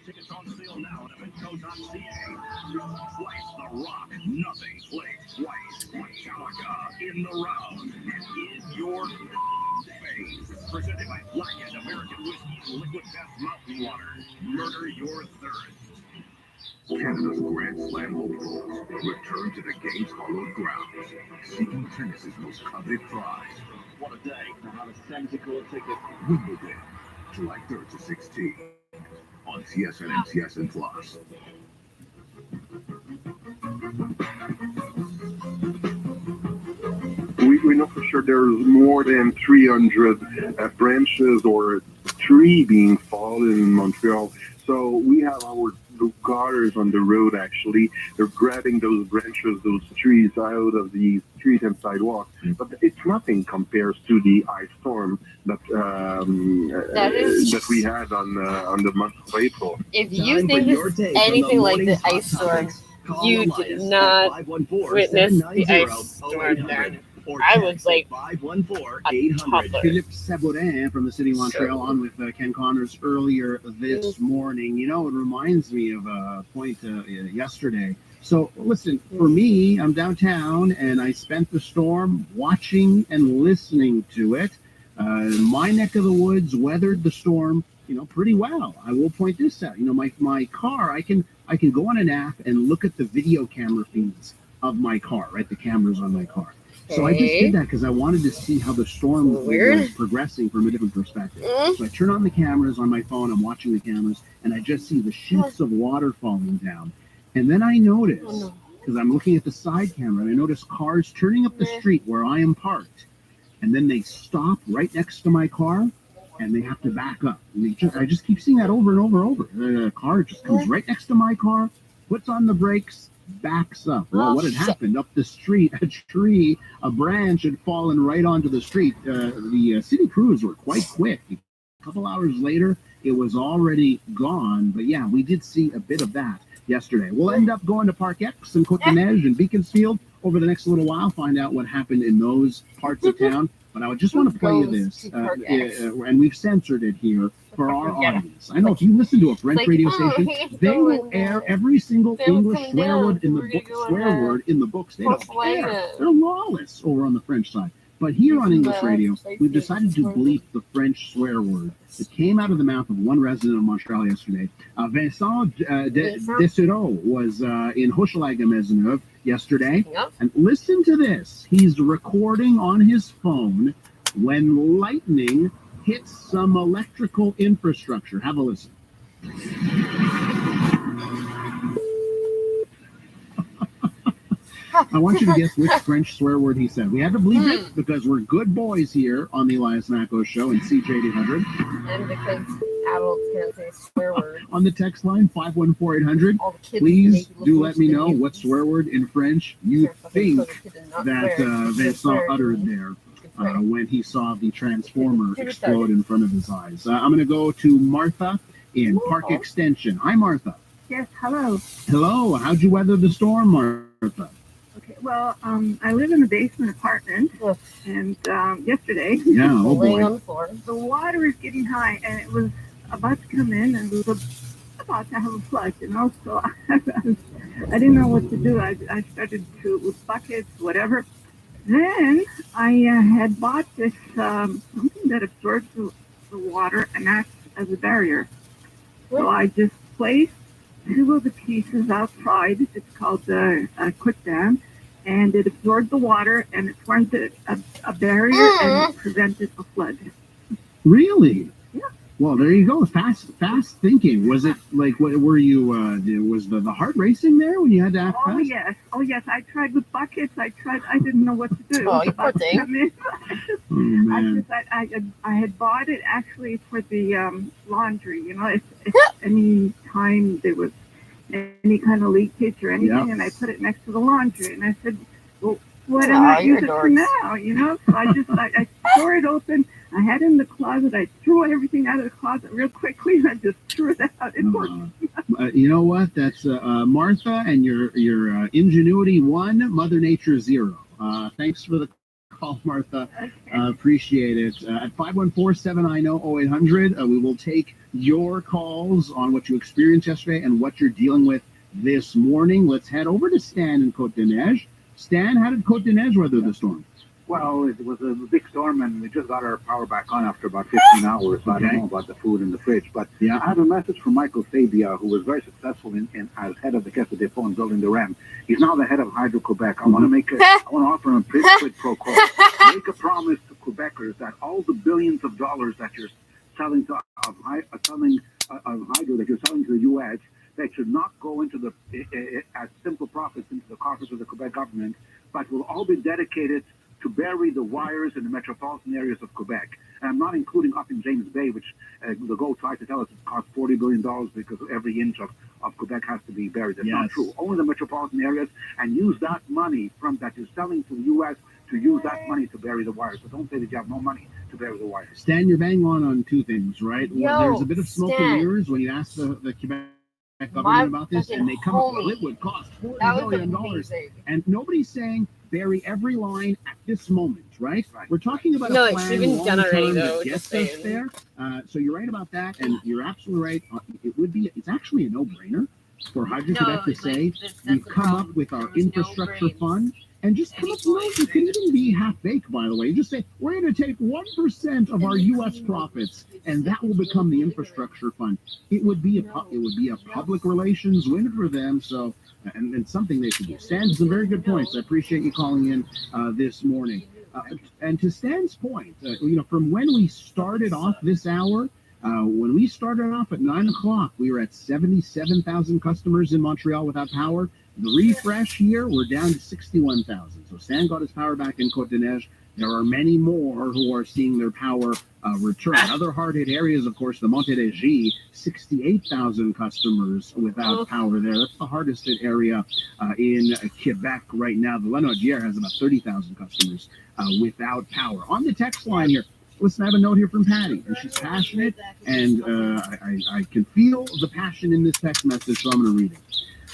Tickets on sale now at eventco.ca. Twice the Rock, nothing plays twice. Metallica in the round and in your face. Presented by Blackened American Whiskey and Liquid Death Mountain Water. Murder your thirst. Canada's Grand Slam hopefuls return to the game's hallowed grounds, seeking tennis's most coveted prize. What a day to have a sensible ticket. Wimbledon, July 3rd to 16th on CSN and CSN Plus. We know for sure there's more than 300 branches or tree being fallen in Montreal. So we have our guarders on the road, actually. They're grabbing those branches, those trees out of the street and sidewalk. But it's nothing compares to the ice storm that we had on the month of April. If you think it's anything like the ice storm, you did not witness the ice storm there. I was like a toddler. Philippe Sabourin from the city of Montreal on with Ken Connors earlier this morning. You know, it reminds me of a point yesterday. So listen, for me, I'm downtown and I spent the storm watching and listening to it. My neck of the woods weathered the storm, pretty well. I will point this out. My car, I can go on an app and look at the video camera feeds of my car, right? The cameras on my car. So I just did that because I wanted to see how the storm was progressing from a different perspective. So I turn on the cameras on my phone, I'm watching the cameras, and I just see the sheets of water falling down. And then I notice, because I'm looking at the side camera, and I notice cars turning up the street where I am parked. And then they stop right next to my car, and they have to back up. And I just keep seeing that over and over and over. The car just comes right next to my car, puts on the brakes, backs up. Well, what had happened up the street, a branch had fallen right onto the street. The city crews were quite quick. A couple hours later, it was already gone. But yeah, we did see a bit of that yesterday. We'll end up going to Park X and Côte-des-Neiges and Beaconsfield over the next little while, find out what happened in those parts of town. But I would just want to play you this, and we've censored it here for our audience. I know if you listen to a French radio station, they will air every single English swear word in the books. They don't care. They're lawless over on the French side. But here on English radio, we've decided to bleep the French swear word. It came out of the mouth of one resident of Montreal yesterday. Vincent Dessureau was in Hochelaga-Maisonneuve yesterday. And listen to this. He's recording on his phone when lightning hits some electrical infrastructure. Have a listen. I want you to guess which French swear word he said. We had to bleep it because we're good boys here on the Elias Nacko Show in CJ800. And because adults can't say swear words. On the text line, 514-800, please do let me know what swear word in French you think that Vincent uttered there when he saw the transformer explode in front of his eyes. I'm going to go to Martha in Park Extension. Hi, Martha. Yes, hello. Hello. How'd you weather the storm, Martha? Okay, well, I live in a basement apartment, and yesterday, Yeah, oh boy. on the floor. The water is getting high, and it was about to come in, and we were about to have a flood, so I didn't know what to do. I started to, with buckets, whatever. Then I had bought this something that absorbs the water and acts as a barrier. So I just placed two of the pieces outside. It's called the quick dam, and it absorbed the water and it formed a barrier and it prevented a flood. Really? Yeah. Well, there you go. Fast thinking. Was it like, what were you, was the heart racing there when you had to act fast? Oh yes. I tried with buckets. I didn't know what to do. Oh, you poor thing. Oh, man. I had bought it actually for the laundry. If any time there was any kind of leakage or anything, and I put it next to the laundry, and I said, well, why don't I use it for now? So I tore it open. I had it in the closet. I threw everything out of the closet real quickly, and I just threw it out. It worked. You know what? That's Martha, and your ingenuity 1, Mother Nature 0. Thanks for the call, Martha. Appreciate it. At 514-790-0800, we will take your calls on what you experienced yesterday and what you're dealing with this morning. Let's head over to Stan in Côte-des-Neiges. Stan, how did Côte-des-Neiges weather the storm? Well, it was a big storm, and we just got our power back on after about 15 hours. So I don't know about the food in the fridge, but I have a message from Michael Sabia, who was very successful as head of the Caisse de Dépôt in building the REM. He's now the head of Hydro-Quebec. I want to offer him a quid pro quo. Make a promise to Quebecers that all the billions of dollars that you're selling of hydro that you're selling to the U.S. that should not go into the as simple profits into the coffers of the Quebec government, but will all be dedicated to bury the wires in the metropolitan areas of Quebec. And I'm not including up in James Bay, which the GO tried to tell us it costs $40 billion because every inch of Quebec has to be buried. That's not true. Only the metropolitan areas, and use that money from that you're selling to the U.S. to use that money to bury the wires. So don't say that you have no money to bury the wires. Stan, you're bang on 2 things, right? Yo, there's a bit of smoke and mirrors when you ask the Quebec government about this, and they come up, well, it would cost $40 billion. And nobody's saying bury every line at this moment, right? We're talking about a plan long-term that gets us there. So you're right about that, and you're absolutely right. It's actually a no-brainer for Hydro-Quebec to say, we've come up with our infrastructure fund, and just come up with, it could even be half-baked, by the way. Just say, we're going to take 1% of our U.S. profits, and that will become the infrastructure fund. It would be a public relations win for them, so, and something they should do. Stan, some very good points. I appreciate you calling in this morning. And to Stan's point, from when we started off this hour, when we started off at 9 o'clock, we were at 77,000 customers in Montreal without power. The refresh here, we're down to 61,000. So Stan got his power back in Côte-des-Neiges. There are many more who are seeing their power return. Other hard-hit areas, of course, the Montérégie, 68,000 customers without power there. That's the hardest hit area in Quebec right now. The Lanaudière has about 30,000 customers without power. On the text line here, listen, I have a note here from Patty, and she's passionate, and I can feel the passion in this text message, so I'm going to read it.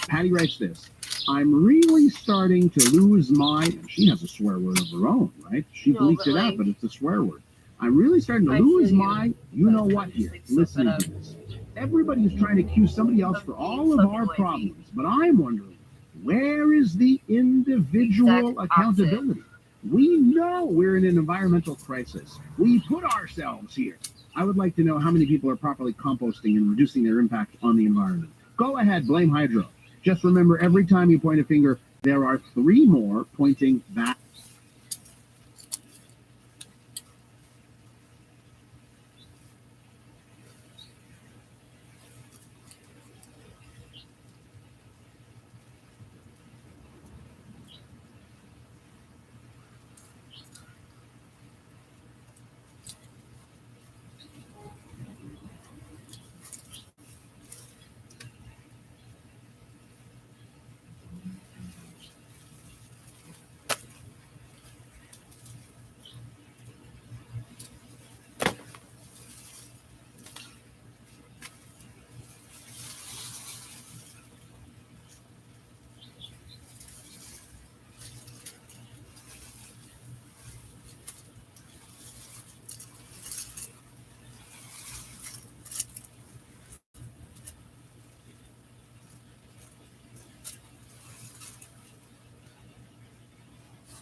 Patty writes this: I'm really starting to lose my, and she has a swear word of her own, right? She bleeped it out, but it's a swear word. I'm really starting to lose my, you know what here. Listen to this. Everybody is trying to accuse somebody else for all of our problems, but I'm wondering, where is the individual accountability? We know we're in an environmental crisis. We put ourselves here. I would like to know how many people are properly composting and reducing their impact on the environment. Go ahead, blame hydro. Just remember, every time you point a finger, there are 3 more pointing back.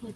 Mhm.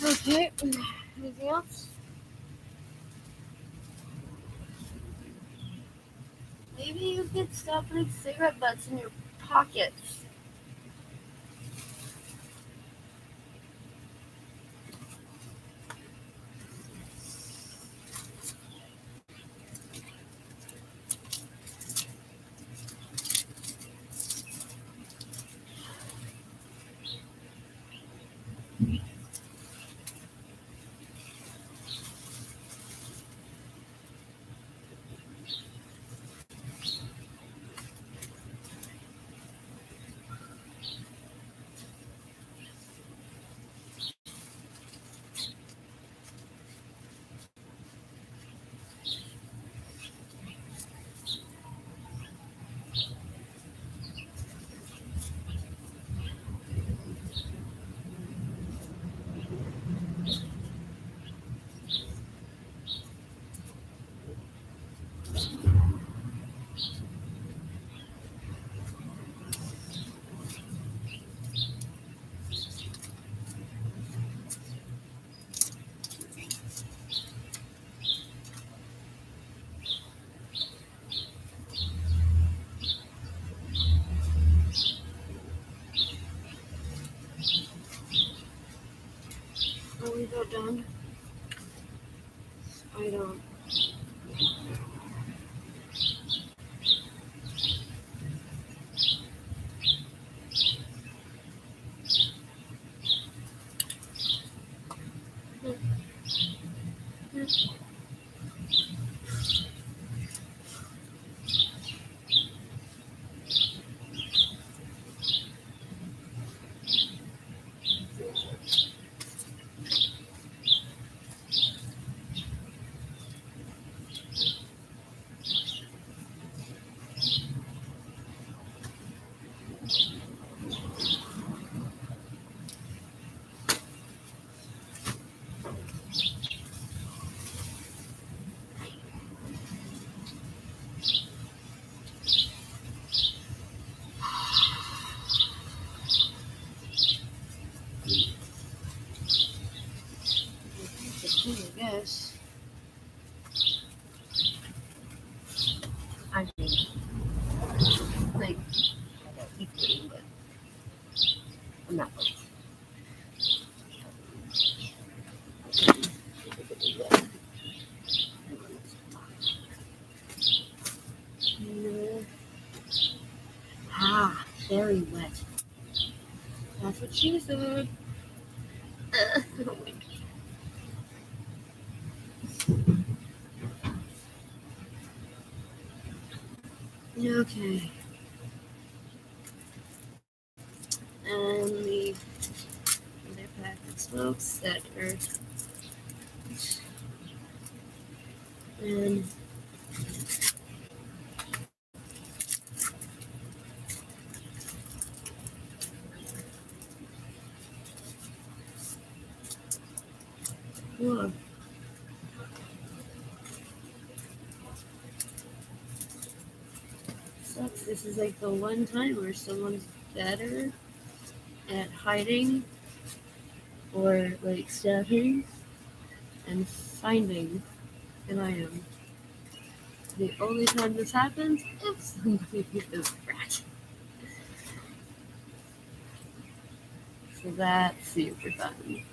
Okay. Anything else? Maybe you could stop putting cigarette butts in your pockets. Are we about done? I don't. I guess. I mean, like, I don't keep doing, but I'm not like. No. Ah, very wet. That's what she said. Okay. And the smokes that are, and whoa. Sucks. This is like the one time where someone's better at hiding or like stabbing and finding than I am. The only time this happens if somebody is a rat. So that's super fun.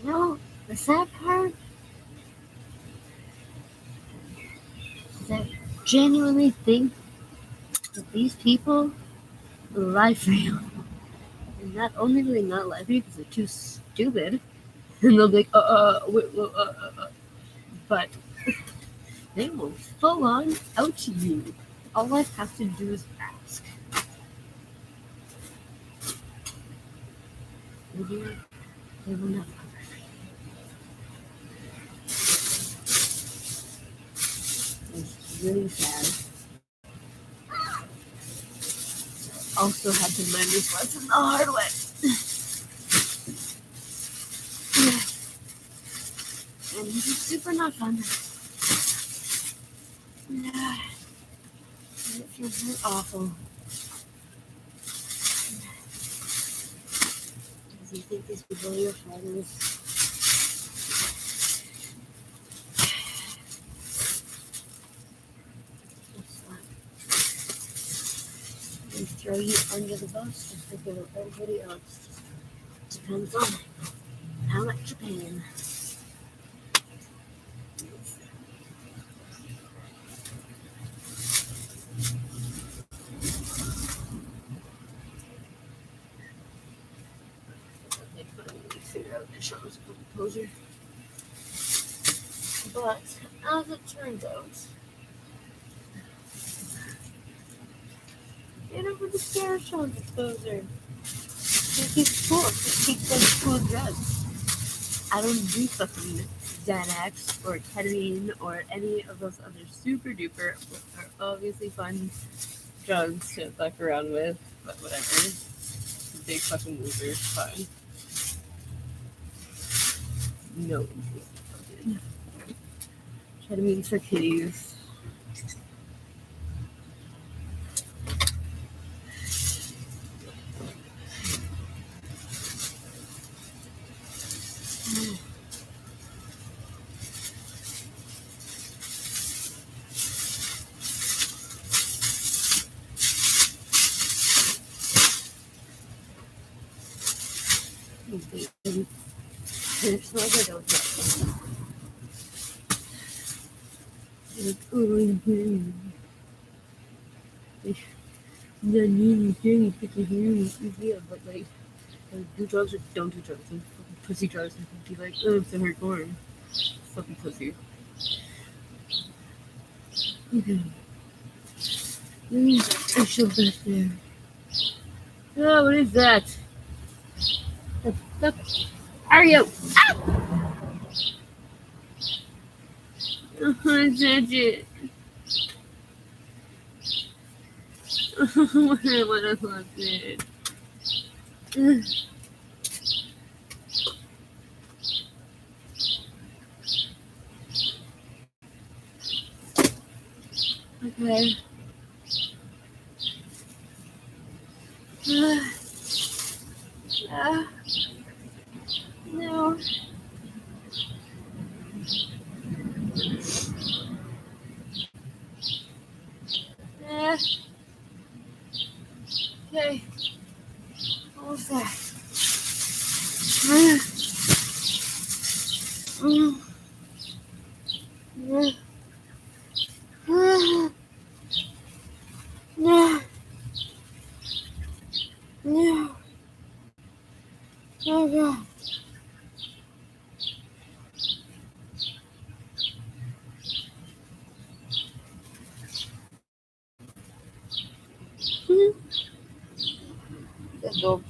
No, the sad part is I genuinely think that these people lie for you. And not only do they not lie for you because they're too stupid, and they'll be like, wait, but they will full on out you. All I have to do is ask. They will not. It's really sad. Also had to learn this lesson the hard way. And this is super not fun. Yeah. It feels really awful. Because you think these people are your friends. They throw you under the bus just like everybody else. Depends on how much you're paying. They finally figure out that Sean's a composer. But as it turns out, they don't really care if Sean's a composer. He's cool. He takes cool drugs. I don't do fucking Xanax or ketamine or any of those other super duper or obviously fun drugs to fuck around with, but whatever. Big fucking loser. Fine. No interest in fucking ketamine for kitties. It's like I don't know. Like, but like, do drugs or don't do drugs. And fucking pussy drugs and be like, oh, it's a hardcore. Fucking pussy. Okay. I shove back there. Oh, what is that? The fuck are you? Ah! That's it. What I want it. Okay. No. Yeah. Good job.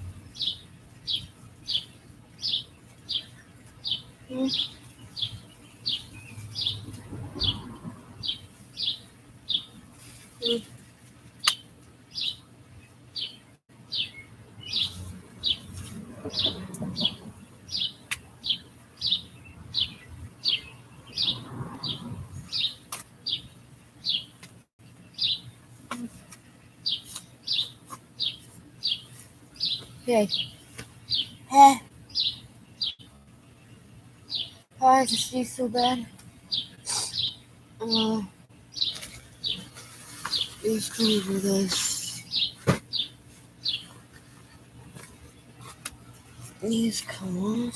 Okay. I just feel so bad. Please come over this. Please come on.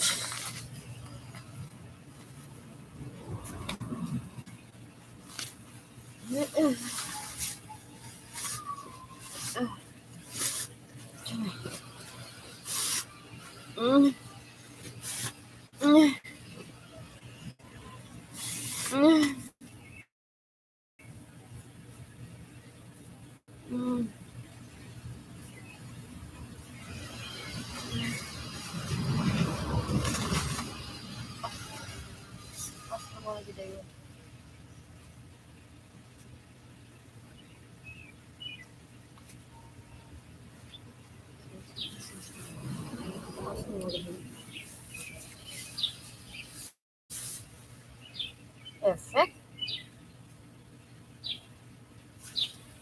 Perfect.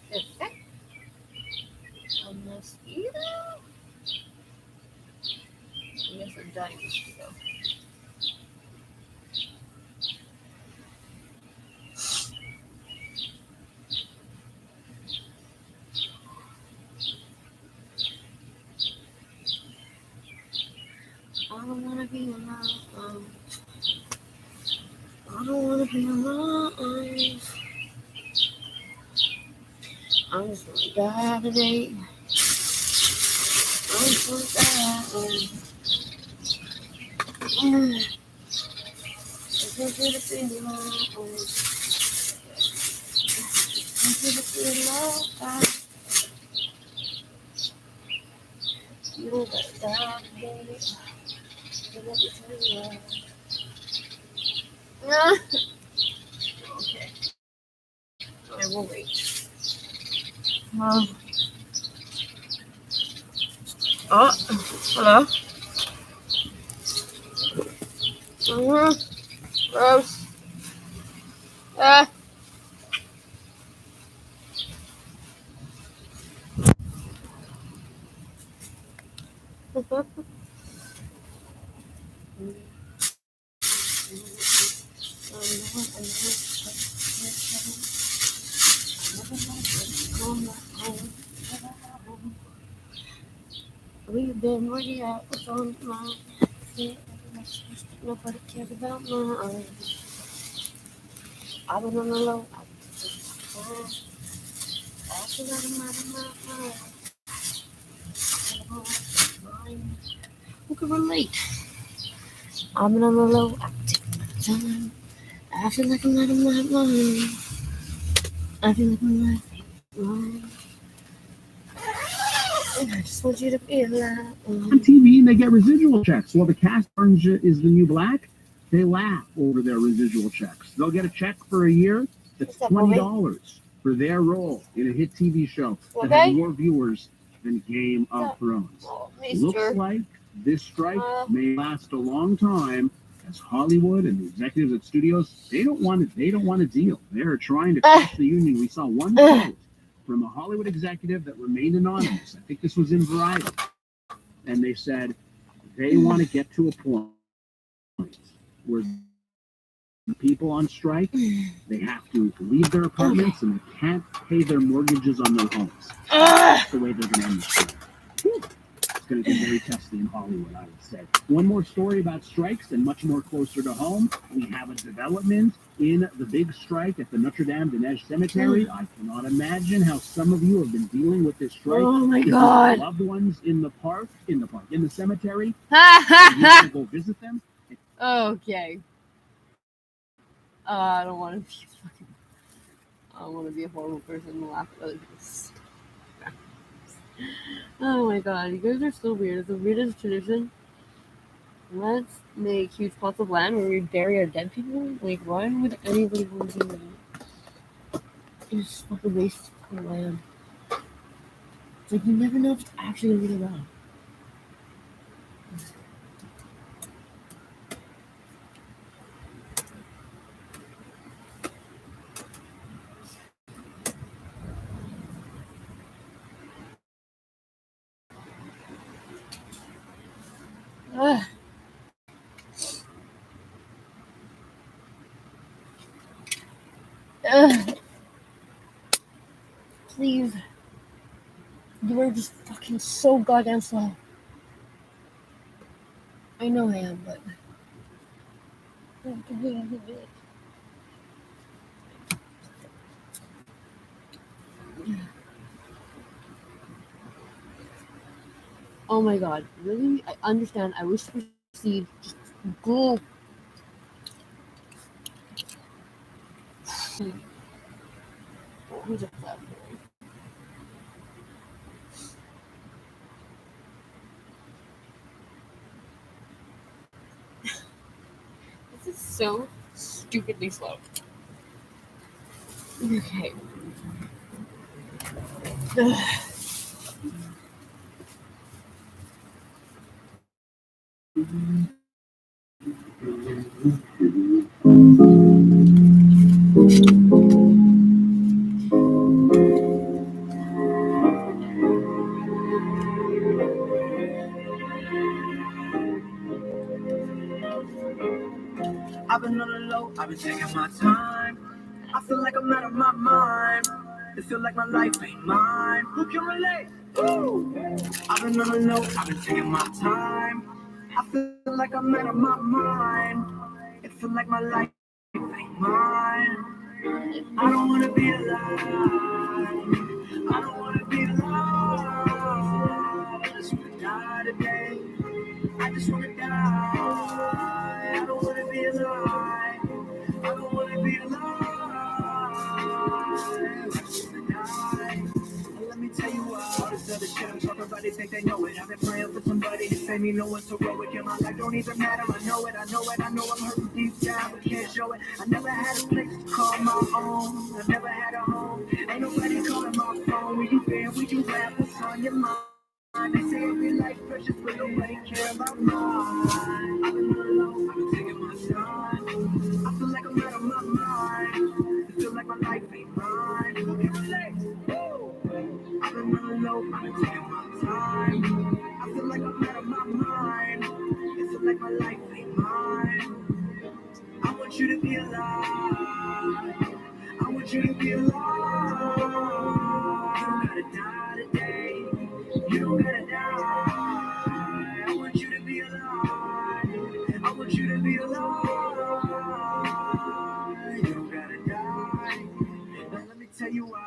Perfect. Unless either. Yes, I'm dying to go. I don't wanna be alone. I don't wanna be alone. I'm just gonna die today. I'm just gonna die. I can't get a feel alone. I can't get a feel alone. You gotta die today. Okay. I will wait. Oh, hello. Gross. We've been working out what's on my head. Nobody cares about mine. I've been on the low. Who can relate? I've been on the low. I take my time. I feel like I'm not in my mind. I feel like I'm not in my I just want you to feel that. On TV, and they get residual checks. Well, the cast Orange is the New Black, they laugh over their residual checks. They'll get a check for a year that's $20 for their role in a hit TV show that has more viewers than Game of Thrones. Looks like this strike may last a long time, as Hollywood and the executives at studios, they don't want a deal. They're trying to crush the union. We saw one quote from a Hollywood executive that remained anonymous. I think this was in Variety. And they said they want to get to a point where the people on strike, they have to leave their apartments and they can't pay their mortgages on their homes. That's the way they're going to end the strike. going to get very testy in Hollywood, I would say. One more story about strikes, and much more closer to home. We have a development in the big strike at the Notre Dame de Neige Cemetery. I cannot imagine how some of you have been dealing with this strike. Oh my If you God. have loved ones in the cemetery, you want to go visit them. Okay. I don't want to be fucking. I don't want to be a horrible person and laugh at other people's. Oh my God, you guys are so weird. It's the weirdest tradition. Let's make huge plots of land where we bury our dead people. Like, why would anybody want to do that? It's just fucking waste of land. It's like, you never know if it's actually gonna be around. Please. You are just fucking so goddamn slow. I know I am, but. Oh my God, really? I understand. I wish to proceed. Just go. Who's a fat boy? This is so stupidly slow. Okay. I've been on the low, I've been taking my time. I feel like I'm out of my mind. It feel like my life ain't mine. Who can relate? Woo! I've been on the low, I've been taking my time. I feel like I'm out of my mind. It feel like my life ain't mine. I don't wanna be alive. I don't wanna be alive. I just wanna die today. I just wanna die. I don't wanna be alive. I don't wanna be alive. I just wanna die. Let me tell you why. All this other shit I'm talking about, they think they know it. I've been praying for somebody to say me no one's heroic. And my life don't even matter. I know it, I know it, I know I'm hurting deep down, but can't show it. I never had a place to call my own. I never had a home. Ain't nobody calling my phone. Where you been? Where you at? What's on your mind? They say every life precious, but nobody care about mine. I've been alone, I've been taking my time. I feel like I'm out of my mind. I feel like my life ain't mine. Who can relate? Woo! I've been alone, I've been taking my time. I feel like I'm out of my mind. I feel like my life ain't mine. I want you to be alive. I want you to be alive. You don't gotta die today. You don't gotta die. I want you to be alive. I want you to be alive. You don't gotta die. Now let me tell you why.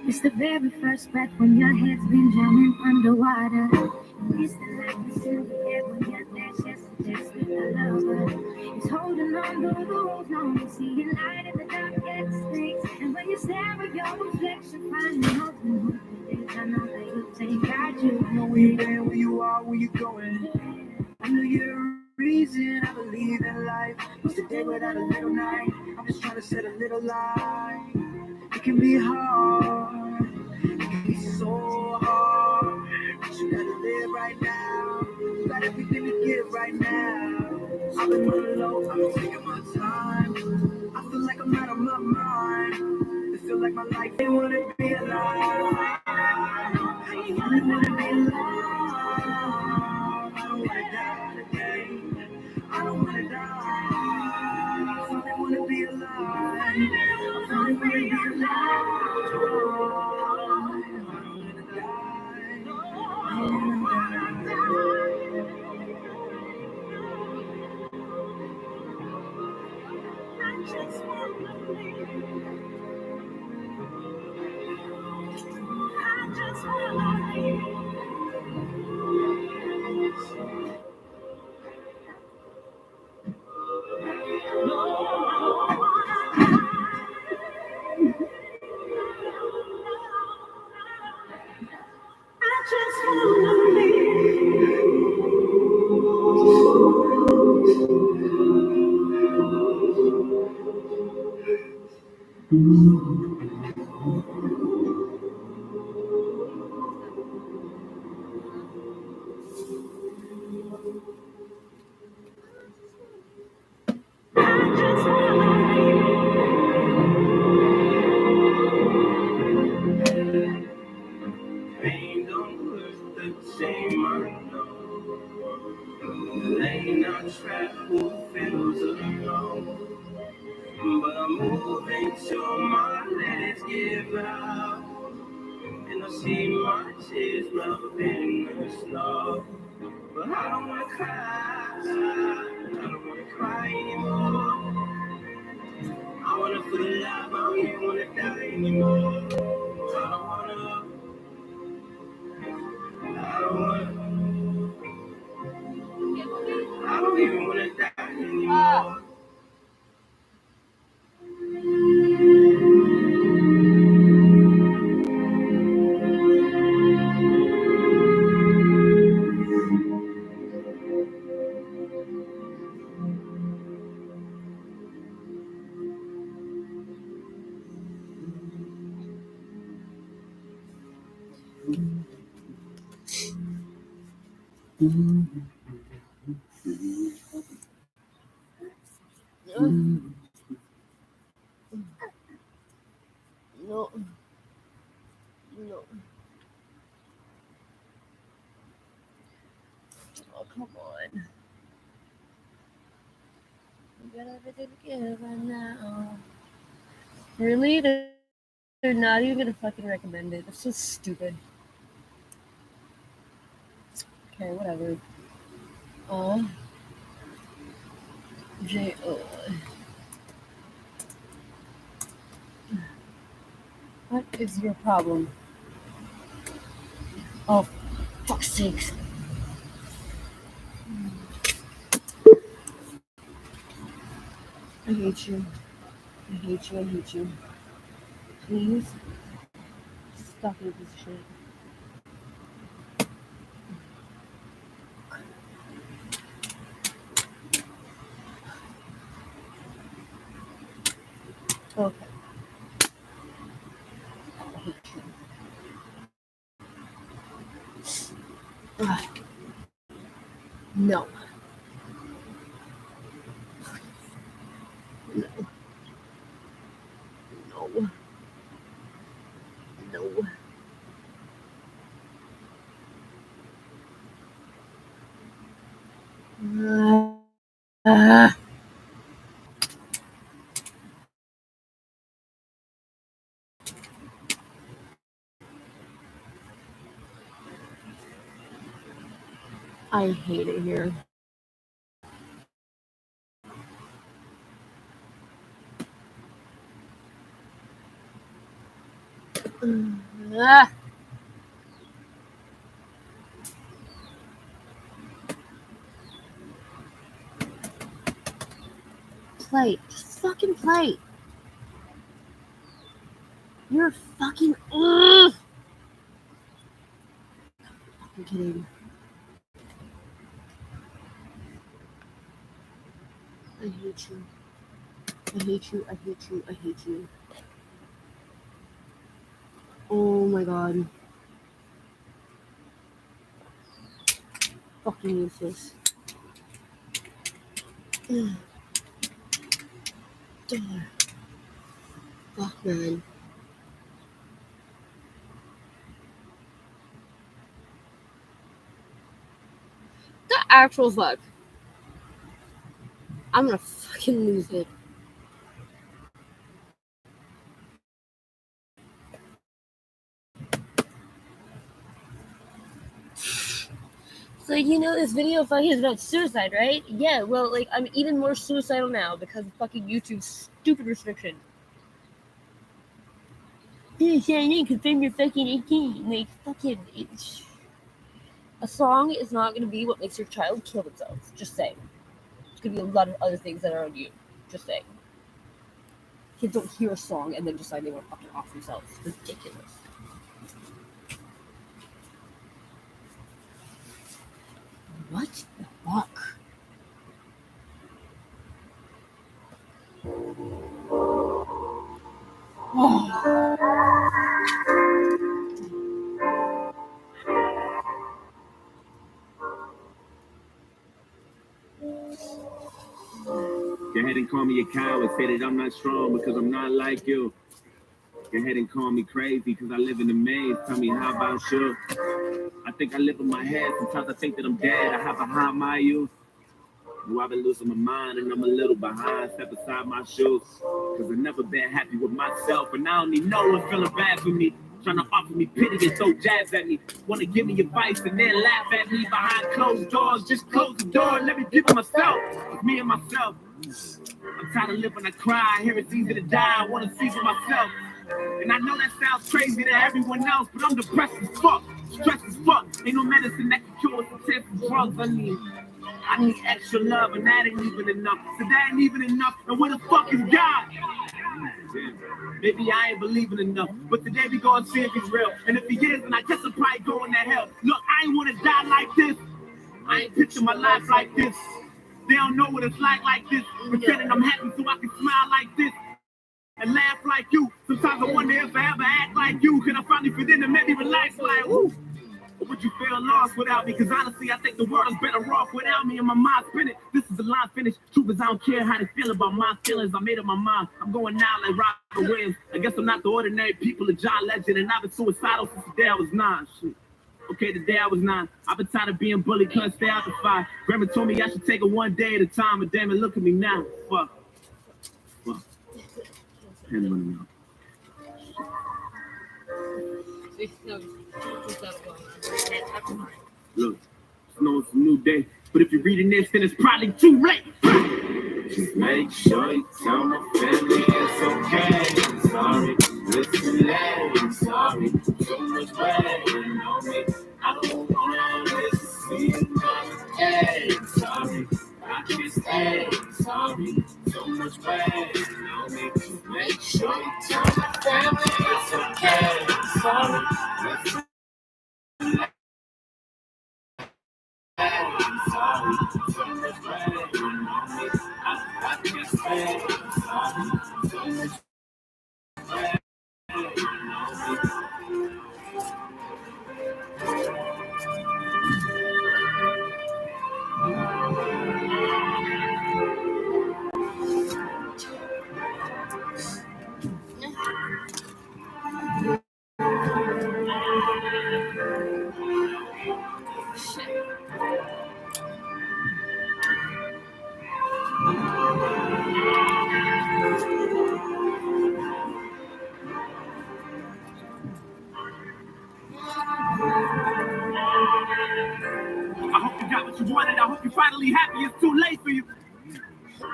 It's the very first breath when your head's been drowning underwater. It's the light we still get when your dash just text with a lover. know where you been, where you are, where you going. I know you're the reason I believe in life. What's the day without a little night? I'm just trying to set a little light. It can be hard, it can be so hard. But you gotta live right now. You got everything to give right now. I've been on the low, I've been taking my time. I feel like I'm out of my mind. It feel like my life ain't wanna be alive. I really wanna be alive. I don't wanna die today. I don't wanna die. I really wanna be alive. I really wanna be alive. I don't wanna die. I just wanna live. I just wanna live. I just wanna Pain don't look the same, I know. Lay not track who feels alone. But I'm moving till my legs give out. And I see my tears melt in the snow. But I don't wanna cry, I don't wanna cry anymore. I wanna feel alive, I don't even wanna die anymore. I don't even wanna die anymore. No. No. Oh, come on. We got everything to give right now. Really? They're not even gonna fucking recommend it. That's so stupid. Okay, whatever. J-O. What is your problem? Oh, fuck's sakes. I hate you. I hate you. I hate you. Please stop with this shit. Okay. I hate you. Ugh. No. No. No. No. I hate it here. Play. Just fucking play. You're fucking. fucking kidding. I hate you. I hate you. I hate you. I hate you. Oh my god. Fucking useless. Fuck, man. The actual fuck. I'm gonna fucking lose it. So, you know, this video fucking is about suicide, right? Yeah, well, like, I'm even more suicidal now because of fucking YouTube's stupid restriction. Yeah, Shiny, confirm you're fucking 18. Like, fucking, a song is not gonna be what makes your child kill themselves. Just saying. There's gonna be a lot of other things that are on you. Just saying. Kids don't hear a song and then decide they want to fucking off themselves. It's ridiculous. What the fuck? Go ahead and call me a coward, say that I'm not strong because I'm not like you. Go ahead and call me crazy because I live in a maze. Tell me how about you? I think I live in my head. Sometimes I think that I'm dead. I have behind my youth. No, I've been losing my mind and I'm a little behind. Step aside my shoes. Cause I've never been happy with myself. And I don't need no one feeling bad for me. Trying to offer me pity and throw jabs at me. Wanna give me advice and then laugh at me behind closed doors. Just close the door and let me give it myself. It's me and myself. I'm tired of living, I cry. I hear it's easy to die. I wanna see for myself. And I know that sounds crazy to everyone else, but I'm depressed as fuck. Stressed as fuck. Ain't no medicine that can cure some type of drugs I need extra love, and that ain't even enough. So that ain't even enough. And where the fuck is God? Maybe I ain't believing enough, but today we go and see if he's real. And if he is, then I guess I'm probably going to hell. Look, I ain't want to die like this. I ain't picture my life like this. They don't know what it's like this. Pretending I'm happy so I can smile like this. And laugh like you. Sometimes I wonder if I ever act like you. Can I finally fit in and maybe relax like, woo? Or would you feel lost without me? Because honestly, I think the world is better off without me and my mind spinning. This is the line finish. Truth is, I don't care how they feel about my feelings. I made up my mind. I'm going now like Robert Williams. I guess I'm not the ordinary people of John Legend. And I've been suicidal since the day I was 9. Shit. Okay, the day I was 9. I've been tired of being bullied, couldn't stay out the fire. Grandma told me I should take it one day at a time. And damn it, look at me now. Fuck. Look, know it's a new day, but if you're reading this, then it's probably too late. Just make sure you tell my family it's okay. I'm sorry, it's too late. I'm sorry, so much waiting on me. I don't want to see you hey, I'm sorry, I can't stay. I'm sorry, so much waiting on me. Just make sure you tell my family it's okay. I'm sorry, it's too late. I'm sorry, so much waiting on me. I can't stay. I'm sorry, so much waiting on me. I hope you got what you wanted. I hope you're finally happy. It's too late for you.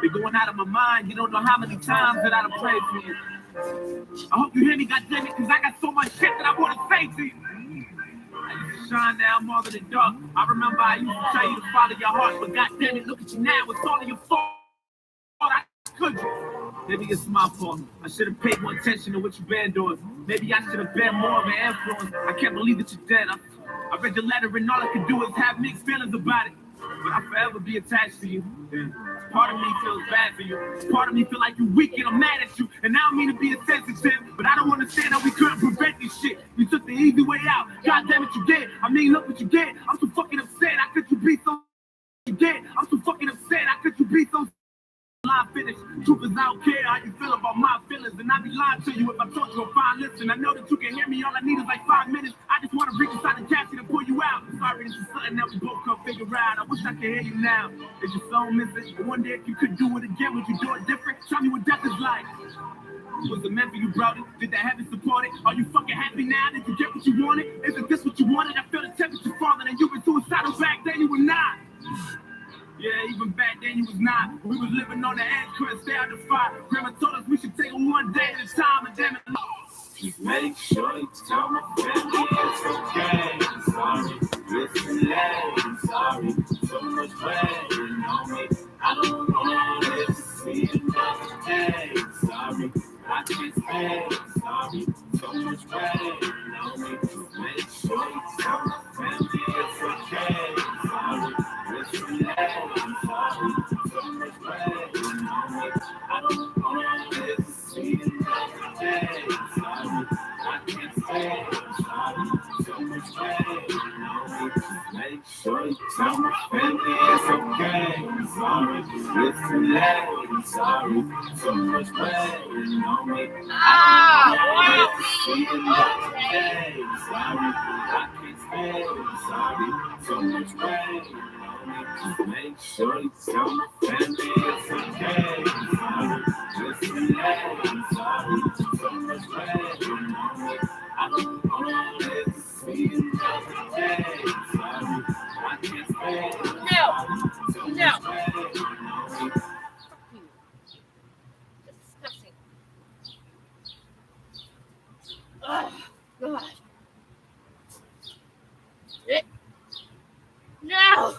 Been going out of my mind. You don't know how many times that I've prayed for you. I hope you hear me, goddammit, because I got so much shit that I want to say to you. I used to shine now more than the dark. I remember I used to tell you to follow your heart, but goddammit, look at you now. It's all your fault. I could you. Maybe it's my fault. I should have paid more attention to what you've been doing. Maybe I should have been more of an influence. I can't believe that you're dead. I read your letter and all I could do is have mixed feelings about it. But I'll forever be attached to you. Part of me feels bad for you. Part of me feel like you're weak and I'm mad at you. And I don't mean to be insensitive, but I don't understand how we couldn't prevent this shit. You took the easy way out. God damn it, you did. I mean, look what you did. I'm so fucking upset. How could you be so you did? I'm so fucking upset. How could you be so line finish? Truth is I don't care how you feel about my feelings. And I'd be lying to you if I told you a fine listen. I know that you can hear me. All I need is like 5 minutes. I just want to reach inside the casket and pull you out. I'm sorry, this is something that we both can't figure out. I wish I could hear you now. Is your soul missing? I wonder if you could do it again. Would you do it different? Tell me what death is like. Was it meant for you, brother? Did that heaven support it? Are you fucking happy now? Did you get what you wanted? Isn't this what you wanted? I feel the temperature falling and you were suicidal back then. You were not. Yeah, even back then you was not. We was living on the edge, couldn't stay out the fire. Grandma told us we should take it one day at a time, and damn it. Just make sure you tell my family it's okay. Sorry, listen, I'm sorry. So much waiting on me. I don't want to see another day. Sorry, I can't stay. Sorry, so much waiting on me. Just make sure you tell my family it's okay. Sorry, listen, I'm sorry. So much waiting on me. I don't want to see another day. Sorry, I can't stay. Sorry, so much waiting on me. Just make sure you tell my family it's okay. Sorry, it's too late. Sorry, so much waiting on me. I don't want to see another day. Sorry, I can't stay. Sorry, so much waiting on me. Just make sure you tell my family it's okay. Sorry, it's too late. Sorry, so much waiting on me. I don't want to see another day. Sorry, I can't stay. No. Disgusting. Oh, God. No!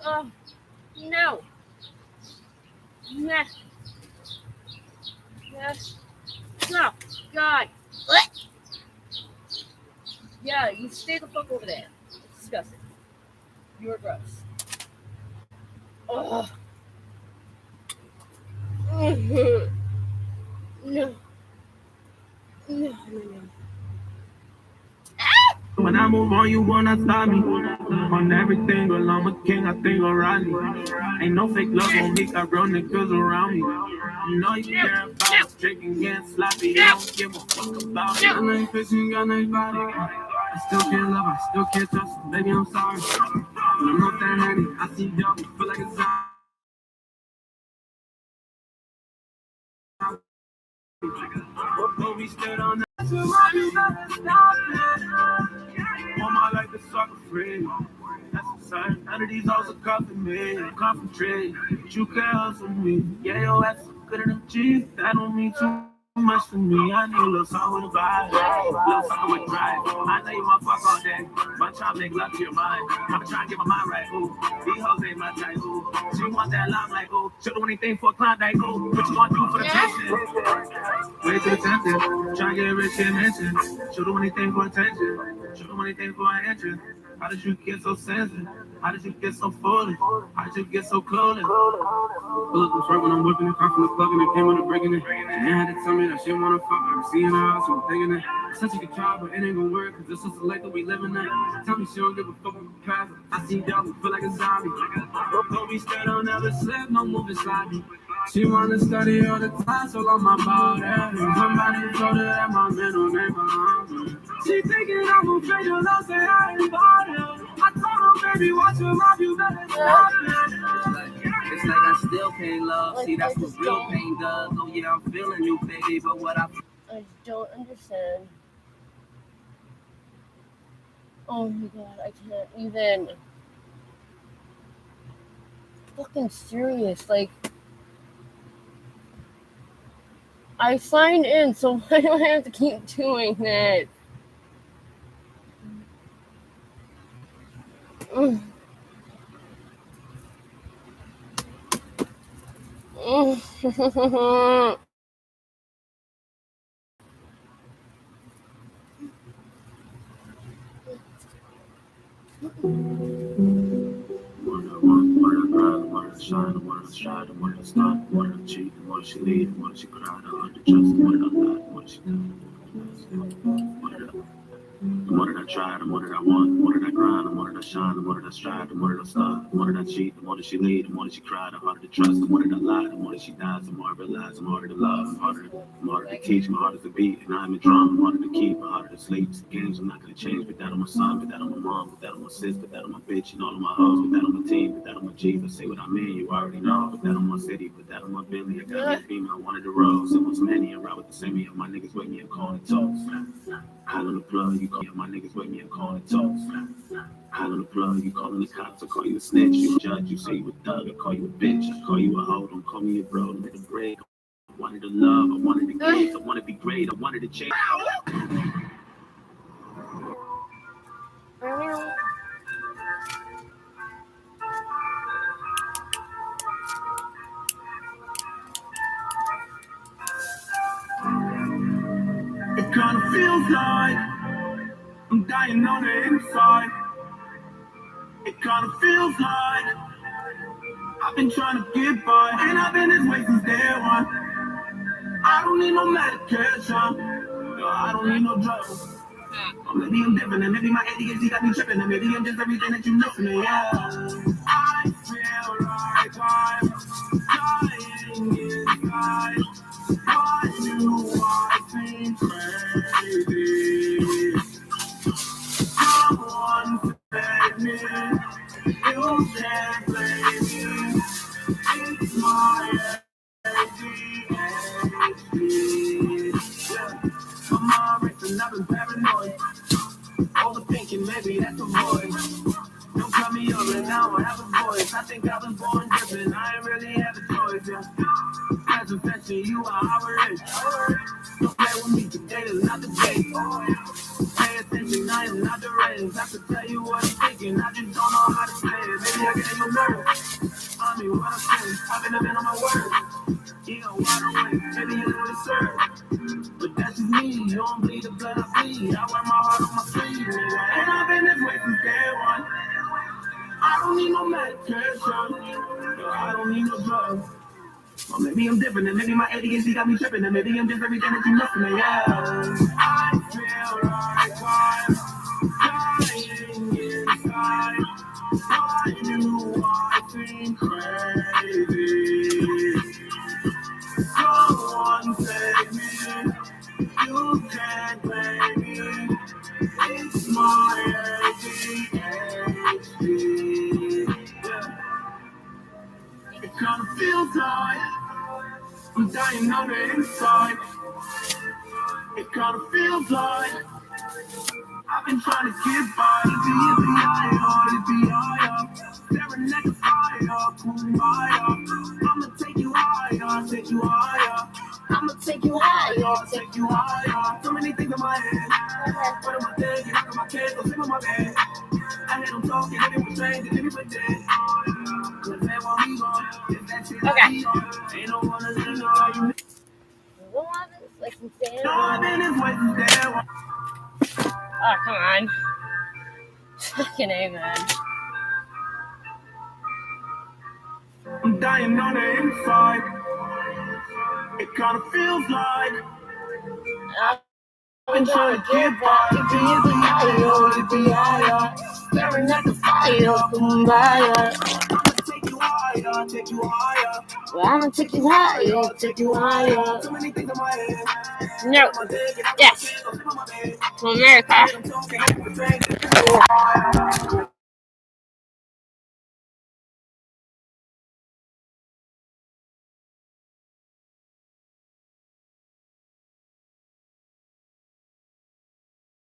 Oh, no. Yes. Yes. Oh, God. What? Yeah, you stay the fuck over there. It's disgusting. You are gross. Oh. No. No, no, no. When I move on, you wanna stop me. On everything, but I'm a king, I think around me. Ain't no fake love on me, got real niggas around me. You know you care about drinking, getting sloppy. You don't give a fuck about it. I know you fishing, got nice body. I still can't love, I still can't trust. Baby, I'm sorry. When I'm not that handy, I see y'all, feel like a zombie. But we stood on that. All my life is sucker free. That's a sign. None of these hoes are cuffing me. Concentrate. But you can't hustle me. Yeah, yo, that's good enough G. That don't mean too much to me. I need a little something with a vibe. Little something with drive. I know you want fuck all day. But try to make love to your mind. I'm trying to get my mind right. Ooh. These hoes ain't my type. Ooh. She want that limelight. Ooh. She'll do anything for a Klondike. Ooh. What you gonna do for the attention? Way too tempting. Try to get rich and mention. She'll do anything for attention. She'll do anything for an entrance. How did you get so sensitive? How did you get so foolish? How did you get so clueless? Pull up the truck when I'm whipping it, off from the plug and it came on the breaking it. She had to tell me that she wanna fuck. I was seeing her house, she was thinking that. Said she could try, but it ain't gonna work, cause this is the life that we living in. Tell me she don't give a fuck about the past. I see y'all who feel like a zombie. But we still don't ever slip, no moving sloppy. She wanna study all the time, so on my body. Somebody told her that my middle name behind me. She thinking I'm a failure, I'll say I ain't bought it. I told her, baby, watch your mouth, you better stop it. It's like I still can't love. See, that's what real pain does. Oh yeah, I'm feeling you, baby, but what I don't understand. Oh my God, I can't even. fucking serious? Like, I signed in, so why do I have to keep doing that? Wanted to shine, wanted to strive, wanted to stop, wanted to cheat, wanted to leave, wanted to cry, wanted to trust, wanted to lie, wanted to the more that I try, the more that I want, the more that I grind, the more that I shine, the more that I strive, the more that I stop, the more that I cheat, the more that she lead, the more that she cry, the harder to trust, the more that I lie, the more that she dies, the more I realize, the harder to love, the harder to teach, the harder to beat, and I'm a drum, the harder to keep, the harder to sleep. It's the games I'm not gonna change, but that on my son, but that on my mom, but that on my sis, but that on my bitch, and all of my hoes, but that on my team, but that on my G, but say what I mean, you already know, but that on my city, but that on my Bentley, I got me a beam, I wanted to roll, so much many, and ride with the same, me, and my niggas wake me up calling toast. High on the plug, you call my niggas wake me up calling toast. High on the plug, you calling the cops, I call you a snitch, you a judge, you say you a thug, I call you a bitch, I call you a hoe, don't call me a bro, don't make a break. I wanted to love, I wanted to give, I wanted to be great, I wanted to change. It kinda feels like I'm dying on the inside. It kinda feels like I've been trying to get by, and I've been this way since day one. I don't need no medication, no, I don't need no drugs. Or maybe I'm different, and maybe my ADHD got me tripping, and maybe I'm just everything that you know for me, yeah. I feel like I'm dying inside. Why do I seem crazy? Someone save me, you can't blame me. It's my ADHD. Yeah. My mind racing, I've been paranoid. Overthinking, maybe that's a voice. Don't cut me up and now I have a voice. I think I was born different, I ain't really have a choice, yeah. That's affection, you are average. Don't play with me, today is not the day. Pay attention, I am not the range. I can tell you what I'm thinking, I just don't know how to say it. Maybe I get in your nerves. I mean, what I'm saying, I've been a man on my word. You know, wide awake, maybe you know it's served. But that's just me, you don't bleed the blood I bleed. I wear my heart on my sleeve, nigga. And I've been this way since day one. I don't need no medication, no, I don't need no drugs. Or maybe I'm different, and maybe my ADHD got me tripping, and maybe I'm just everything that you know for me, yeah. I feel like I'm dying inside. Why do I seem crazy? Someone save me, you can't blame me. It's my ADHD. Yeah. It kinda feels like I'm dying on the inside. It kinda feels like I've been trying to get by. Staring at the fire, kumbaya. I'ma take you higher, take you higher. I'ma take you higher, take you higher. So many things in my head. What am I thinking? How come I can't go sleep on my bed? I hear them talking, they were saying, they were dead. Okay. Ain't no one to know you. Oh, come on. Fucking A, man. I'm dying on the inside. It kinda feels like I've been trying to get by. Staring at the fire, kumbaya. I'ma take you higher, take you higher. Well, I'm gonna take you higher, take you higher. So many things in my head. No. Yes. To America.